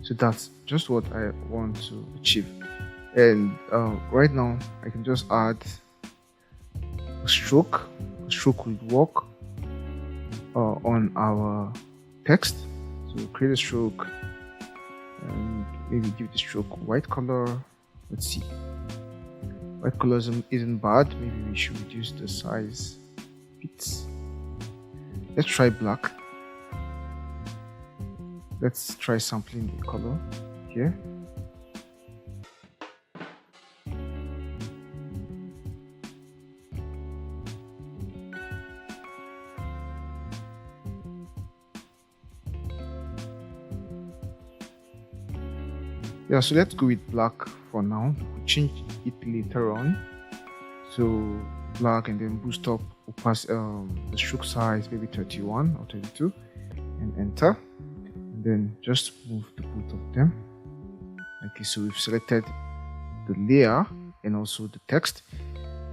Speaker 1: so that's just what I want to achieve. And right now I can just add a stroke. A stroke will work on our text. So create a stroke and maybe give the stroke white color. Let's see, white color isn't bad. Maybe we should reduce the size a bit. Let's try black. Let's try sampling the color here. Yeah, so let's go with black for now. We'll change it later on. So black, and then boost up the stroke size, maybe 31 or 32, and enter. And then just move the both of them. Okay, so we've selected the layer and also the text,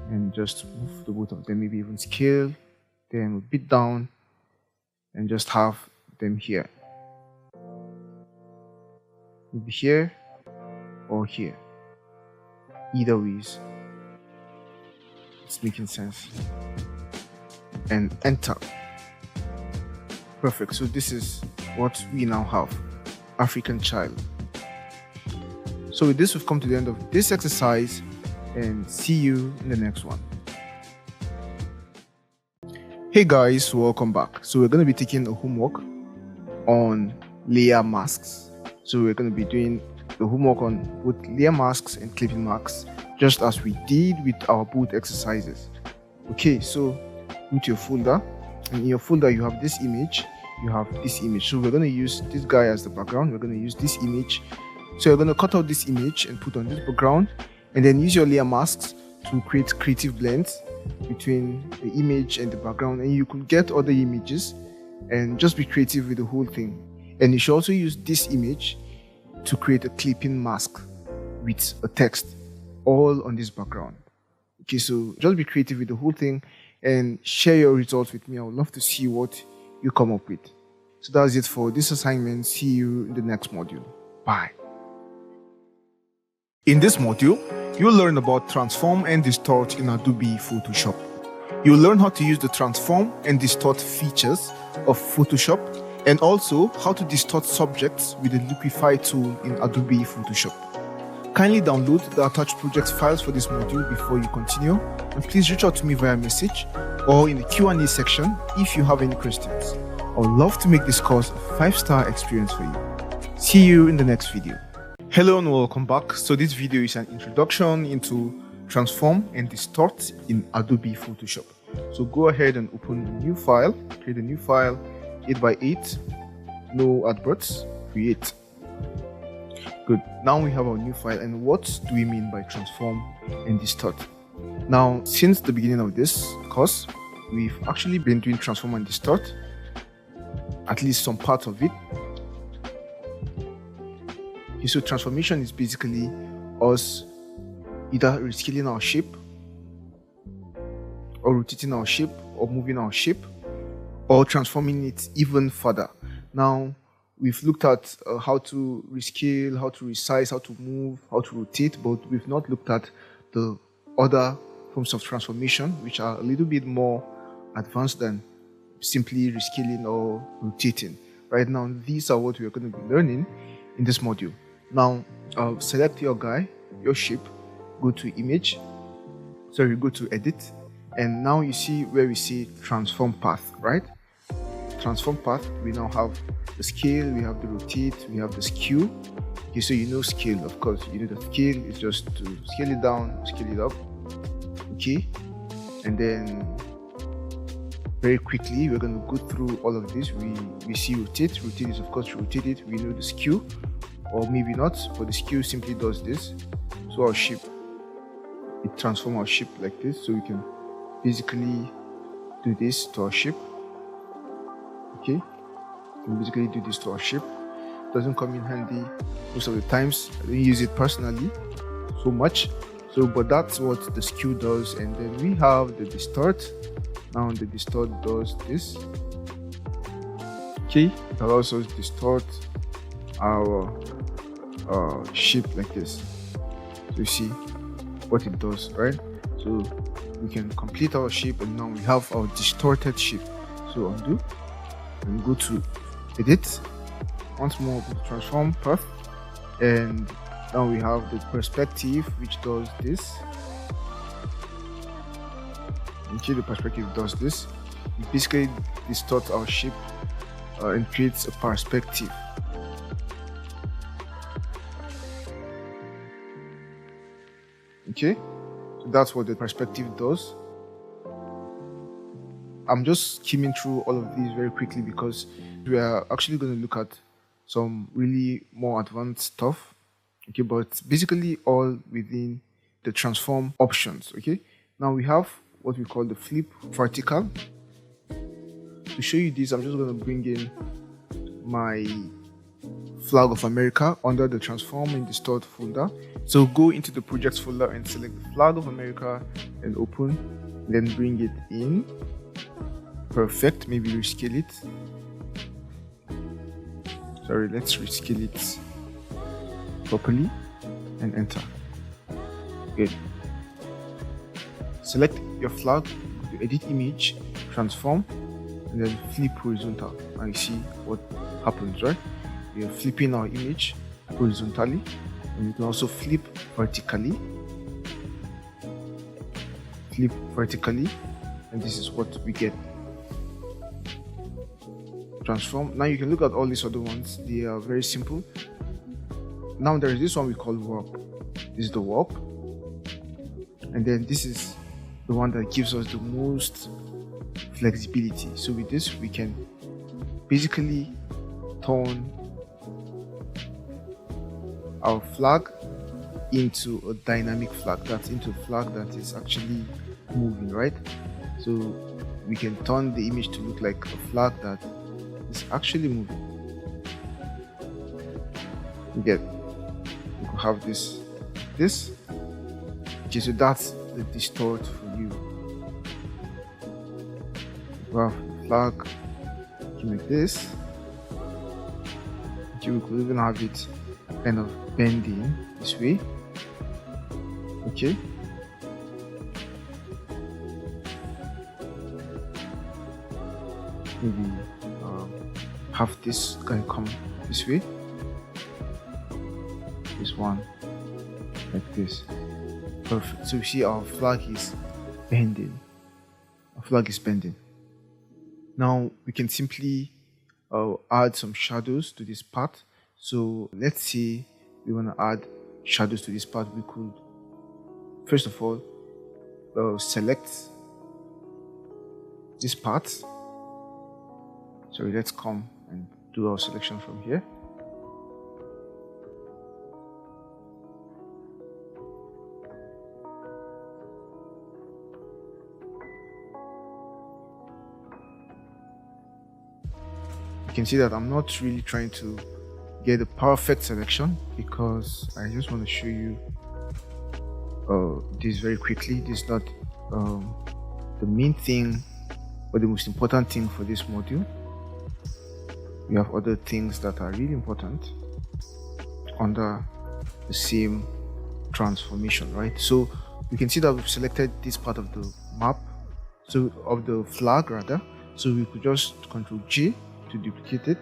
Speaker 1: and just move the both of them, maybe even scale, then we'll bit down and just have them here. Maybe here or here. Either ways, it's making sense. And enter. Perfect. So this is what we now have, African child. So with this, we've come to the end of this exercise, and see you in the next one. Hey guys, welcome back. So we're going to be taking a homework on layer masks. So we're going to be doing the homework on both layer masks and clipping masks, just as we did with our both exercises. Okay, so go to your folder, and in your folder you have this image, you have this image. So we're going to use this guy as the background. We're going to use this image. So you're going to cut out this image and put on this background, and then use your layer masks to create creative blends. between the image and the background, and you could get other images and just be creative with the whole thing. And you should also use this image to create a clipping mask with a text all on this background. Okay, so just be creative with the whole thing and share your results with me. I would love to see what you come up with. So that's it for this assignment. See you in the next module. Bye. In this module, you'll learn about transform and distort in Adobe Photoshop. You'll learn how to use the transform and distort features of Photoshop, and also how to distort subjects with the liquify tool in Adobe Photoshop. Kindly download the attached project files for this module before you continue, and please reach out to me via message or in the Q&A section if you have any questions. I would love to make this course a 5-star experience for you. See you in the next video. Hello and welcome back. So this video is an introduction into transform and distort in Adobe Photoshop. So go ahead and open a new file, create a new file, 8x8, no adverts, create. Good. Now we have our new file, and what do we mean by transform and distort? Now, since the beginning of this course, we've actually been doing transform and distort, at least some part of it. Okay, so transformation is basically us either rescaling our shape, or rotating our shape, or moving our shape, or transforming it even further. Now, we've looked at how to rescale, how to resize, how to move, how to rotate, but we've not looked at the other forms of transformation, which are a little bit more advanced than simply rescaling or rotating. Right now, these are what we're going to be learning in this module. Now, select your guy, your shape, go to image, go to edit, and now you see where we see transform path, right? Transform path, we now have the scale, we have the rotate, we have the skew. Okay, so you know scale, of course. You know the scale is just to scale it down, scale it up. Okay, and then very quickly we're going to go through all of this. We see rotate. Rotate is of course rotate it. We know the skew, or maybe not, but the skew simply does this. So our shape, it transforms our shape like this, so we can basically do this to our shape. Okay, we basically do this to our shape. Doesn't come in handy most of the times. I don't use it personally so much. So, but that's what the skew does. And then we have the distort. Now the distort does this. Okay, it allows us to distort our shape like this. So you see what it does, right? So we can complete our shape, and now we have our distorted shape. So undo and go to edit. Once more, go to transform path, and now we have the perspective, which does this. Okay, the perspective does this. It basically distorts our shape and creates a perspective. Okay, so that's what the perspective does. I'm just skimming through all of these very quickly because we are actually going to look at some really more advanced stuff. Okay, but basically all within the transform options. Okay, now we have what we call the flip vertical. To show you this, I'm just going to bring in my flag of America under the transform and distort folder. So go into the projects folder and select the flag of America and open, then bring it in. Perfect. Maybe rescale it. Sorry, let's rescale it properly and enter. Good. Select your flag, go to edit image, transform, and then flip horizontal. And you see what happens, right? We are flipping our image horizontally, and you can also flip vertically. Flip vertically, and this is what we get. Transform. Now you can look at all these other ones. They are very simple. Now there is this one we call warp. This is the warp, and then this is the one that gives us the most flexibility. So with this we can basically turn our flag into a dynamic flag. That's into a flag that is actually moving, right? So we can turn the image to look like a flag that is actually moving. We could have this. Okay, so that's the distort for you. We have the flag like this. Okay, we could even have it kind of bending this way. Okay. Maybe have this guy come this way. This one like this. Perfect. So you see our flag is bending. Our flag is bending. Now we can simply add some shadows to this part. So let's say we want to add shadows to this part. We could first of all select this part. Sorry, let's come and do our selection from here. You can see that I'm not really trying to get a perfect selection because I just want to show you this very quickly. This is not the main thing or the most important thing for this module. We have other things that are really important under the same transformation, right? So we can see that we've selected this part of the map, so of the flag rather. So we could just Ctrl J to duplicate it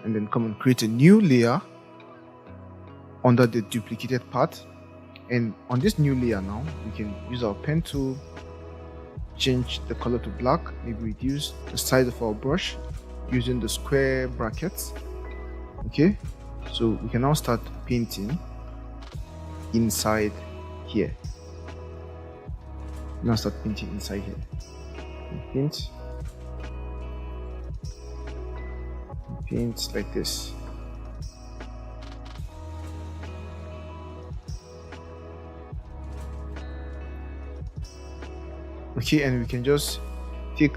Speaker 1: and then come and create a new layer under the duplicated part. And on this new layer now, we can use our pen tool, change the color to black, maybe reduce the size of our brush using the square brackets. Okay, so we can now start painting inside here. Now start painting inside here. Paint like this. Okay, and we can just take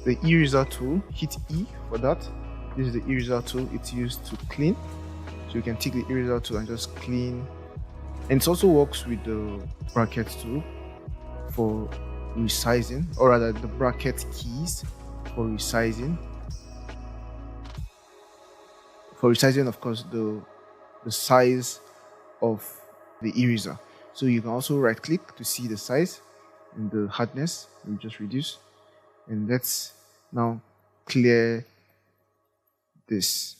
Speaker 1: the eraser tool, hit E for that. This is the eraser tool, it's used to clean. So you can take the eraser tool and just clean. And it also works with the bracket tool for resizing, or rather the bracket keys for resizing. For resizing, of course, the size of the eraser. So you can also right click to see the size and the hardness. We just reduce, and let's now clear this.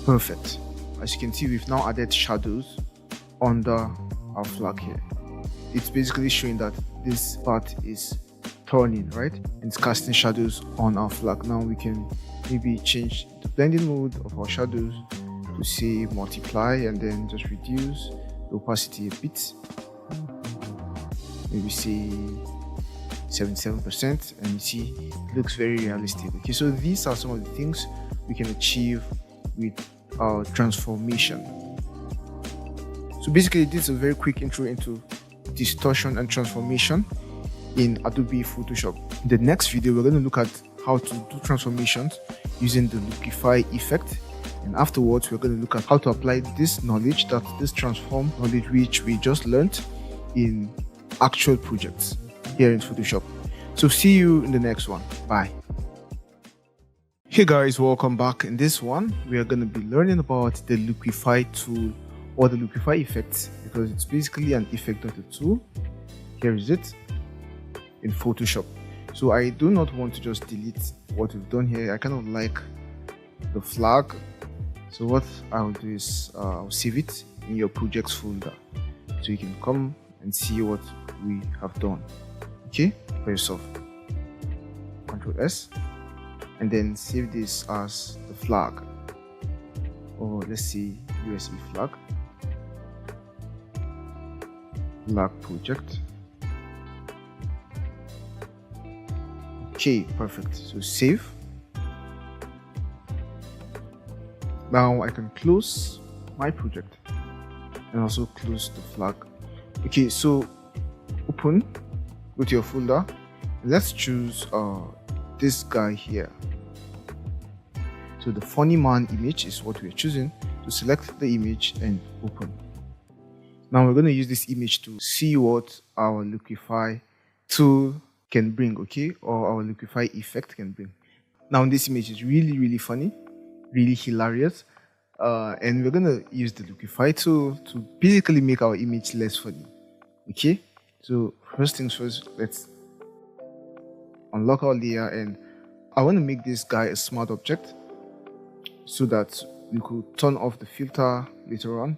Speaker 1: Perfect. As you can see, we've now added shadows under our flag here. It's basically showing that this part is turning, right? And it's casting shadows on our flag. Now we can maybe change the blending mode of our shadows to say multiply, and then just reduce the opacity a bit. Maybe say 77%, and you see it looks very realistic. Okay, so these are some of the things we can achieve with our transformation. So basically, this is a very quick intro into distortion and transformation in Adobe Photoshop. In the next video, we're going to look at how to do transformations using the Lookify effect, and afterwards we're going to look at how to apply this knowledge, this transform knowledge which we just learned, in actual projects here in Photoshop. So see you in the next one. Bye. Hey guys, welcome back. In this one, we are going to be learning about the Lookify tool, or the Lookify effect, because it's basically an effect of the tool. Here is it in Photoshop. So I do not want to just delete what we've done here. I kind of like the flag. So what I'll do is I'll save it in your projects folder, so you can come and see what we have done. Okay, for yourself. Ctrl S, and then save this as the flag, or let's say USA flag project. Okay, perfect. So save. Now I can close my project and also close the flag. Okay, so open, go to your folder. Let's choose this guy here. So the funny man image is what we're choosing. So select the image and open. Now we're going to use this image to see what our Liquify tool can bring, okay, or our Liquify effect can bring. Now this image is really funny, really hilarious, and we're going to use the Liquify tool to basically make our image less funny. Okay, so first things first, let's unlock our layer, and I want to make this guy a smart object so that we could turn off the filter later on.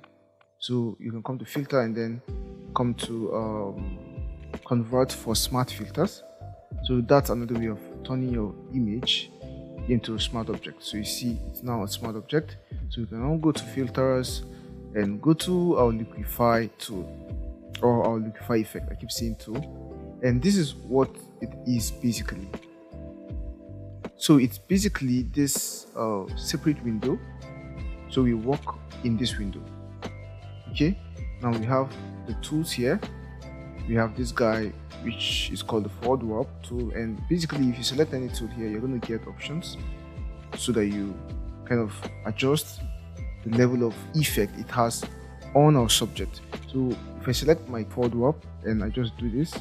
Speaker 1: So you can come to filter and then come to convert for smart filters. So that's another way of turning your image into a smart object. So you see it's now a smart object. So you can now go to filters and go to our Liquify tool or our Liquify effect. I keep saying tool, and this is what it is basically. So it's basically this separate window. So we work in this window. Okay, now we have the tools here. We have this guy which is called the forward warp tool, and basically if you select any tool here, you're going to get options so that you kind of adjust the level of effect it has on our subject. So if I select my forward warp and I just do this,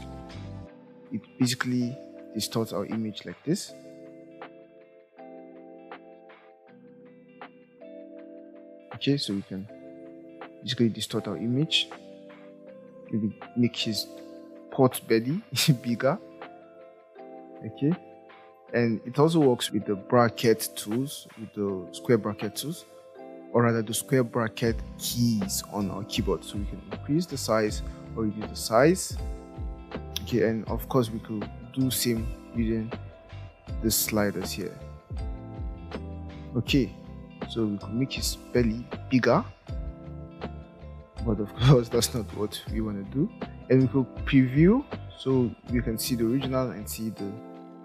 Speaker 1: it basically distorts our image like this. Okay, so we can basically distort our image, maybe make his pot belly bigger. Okay, and it also works with the bracket tools, with the square bracket tools, or rather the square bracket keys on our keyboard. So we can increase the size or reduce the size. Okay, and of course we could do same using the sliders here. Okay, so we could make his belly bigger, but of course that's not what we want to do. And we could preview so you can see the original and see the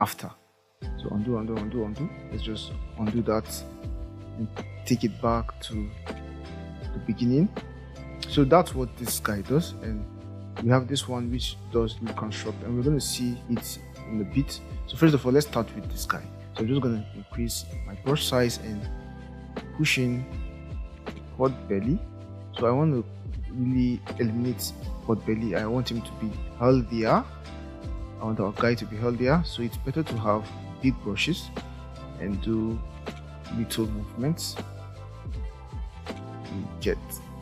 Speaker 1: after. So undo. Let's just undo that and take it back to the beginning. So that's what this guy does, and we have this one which does reconstruct, and we're going to see it in a bit. So first of all, let's start with this guy. So I'm just going to increase my brush size and push in pot belly. So I want to really eliminate pot belly. I want him to be healthier. I want our guy to be healthier. So it's better to have big brushes and do little movements. So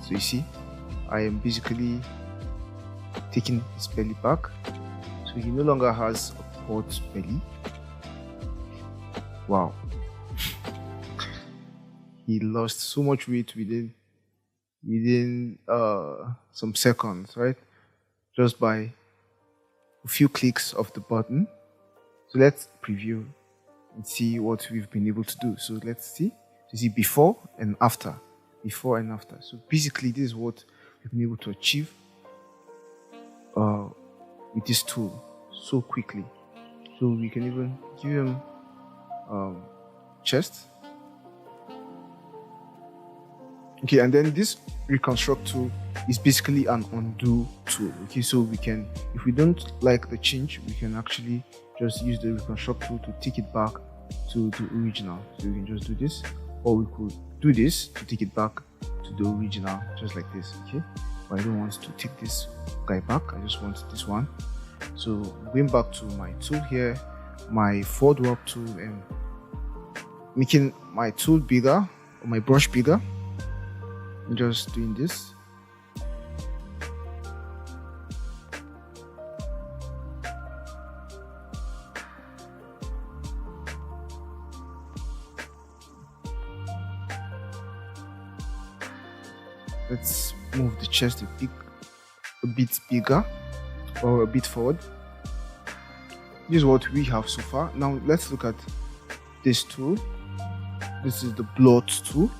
Speaker 1: you see, I am basically taking his belly back. So he no longer has a pot belly. Wow. He lost so much weight within some seconds, right? Just by a few clicks of the button. So let's preview and see what we've been able to do. So let's see. You see before and after. Before and after. So basically this is what we've been able to achieve with this tool so quickly. So we can even give him chest. Okay, and then this reconstruct tool is basically an undo tool. Okay, so we can, if we don't like the change, we can actually just use the reconstruct tool to take it back to the original. So we can just do this, or we could do this to take it back to the original, just like this. Okay, but I don't want to take this guy back, I just want this one. So going back to my tool here, my forward warp tool, and making my tool bigger or my brush bigger. I'm just doing this. Let's move the chest a bit bigger or a bit forward. This is what we have so far. Now let's look at this tool. This is the blot tool.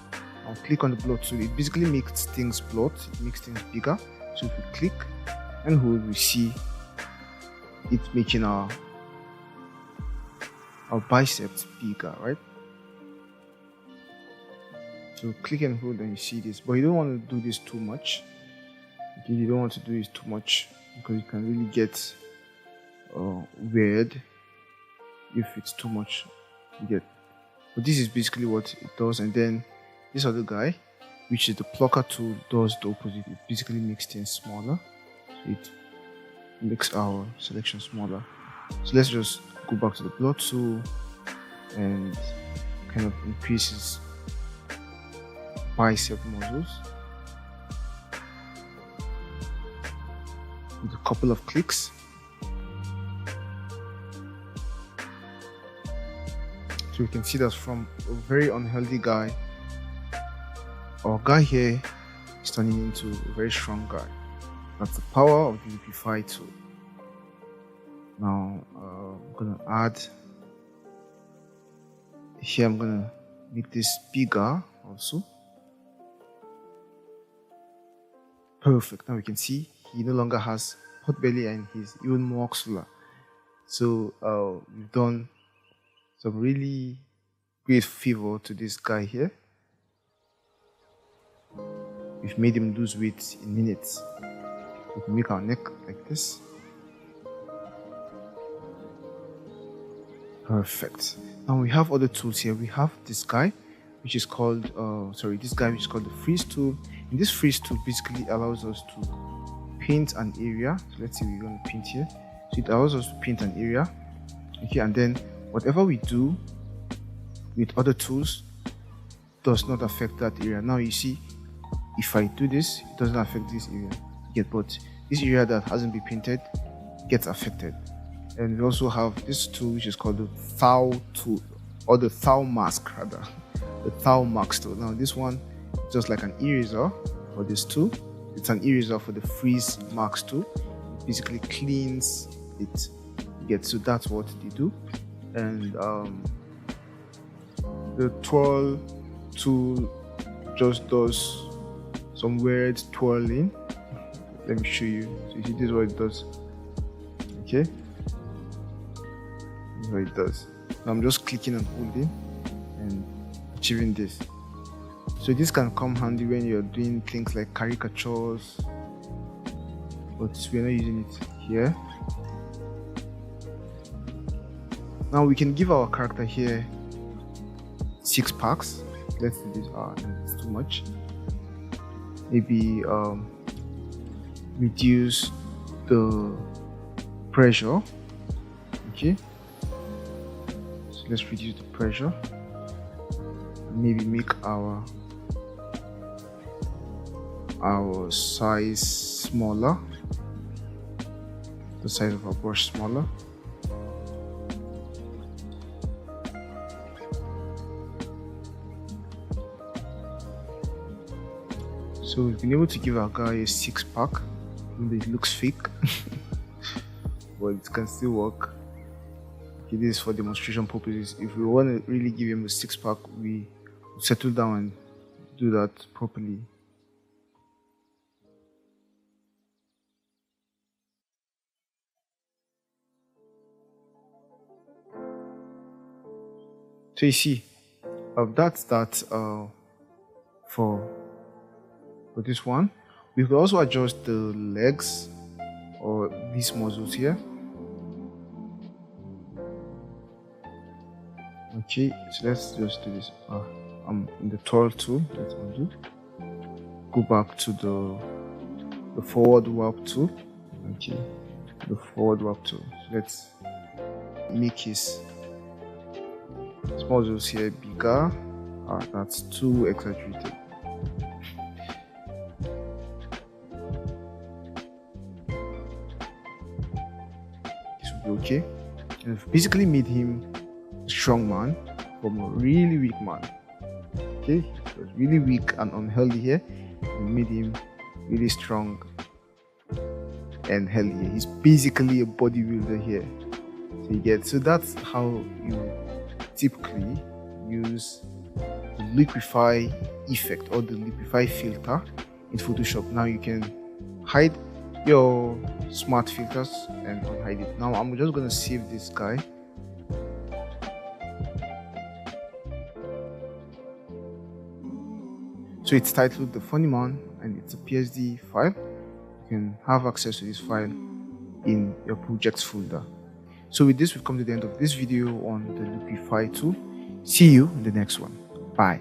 Speaker 1: I'll click on the blot tool. It basically makes things blot, it makes things bigger. So if we click and hold, we see it making our our biceps bigger, right? So click and hold and you see this, but you don't want to do this too much. Okay, you don't want to do this too much because it can really get weird if it's too much. You get, but this is basically what it does. And then this other guy, which is the plucker tool, does the opposite. It basically makes things smaller. So it makes our selection smaller. So let's just go back to the blot tool and kind of increases bicep muscles with a couple of clicks. So you can see that from a very unhealthy guy, our guy here is turning into a very strong guy. That's the power of the Liquify tool. Now I'm gonna add here, I'm gonna make this bigger also. Perfect. Now we can see he no longer has pot belly and he's even more muscular. So we've done some really great favor to this guy here. We've made him lose weight in minutes. We can make our neck like this. Perfect. Now we have other tools here. We have this guy, which is called this guy which is called the freeze tool. And this freeze tool basically allows us to paint an area. So let's say we're going to paint here. So it allows us to paint an area. Okay, and then whatever we do with other tools does not affect that area. Now you see, if I do this, it doesn't affect this area yet, but this area that hasn't been painted gets affected. And we also have this tool which is called the Thou tool, or the Thou mask rather, the Thou mask tool. Now this one is just like an eraser for this tool. It's an eraser for the freeze mask tool. It basically cleans it. So that's what they do. And the twirl tool just does some weird twirling. Let me show you. So you see, this is what it does. Okay, this is what it does. Now I'm just clicking and holding and achieving this. So this can come handy when you're doing things like caricatures, but we're not using it here. Now we can give our character here 6 packs. Let's do this. It's too much. Maybe reduce the pressure. Okay, so let's reduce the pressure. Maybe make our size smaller, the size of our brush smaller. So we've been able to give our guy a 6-pack. It looks fake, but it can still work. Okay, this is for demonstration purposes. If we want to really give him a 6-pack, we settle down and do that properly. So you see, that's that for this one. We could also adjust the legs or these muscles here. Okay, so let's just do this. I'm in the twirl tool. Let's undo. Go back to the forward warp tool. Okay, the forward warp tool. So let's make his muscles here bigger. That's too exaggerated. Okay, and I've basically made him a strong man from a really weak man. Okay, he was really weak and unhealthy here. We made him really strong and healthy. He's basically a bodybuilder here. So you get, so that's how you typically use the liquify effect or the liquify filter in Photoshop. Now you can hide your smart filters and unhide it. Now I'm just gonna save this guy So it's titled The Funny Man and it's a PSD file. You can have access to this file in your projects folder. So with this, we've come to the end of this video on the Loopify tool. See you in the next one. Bye.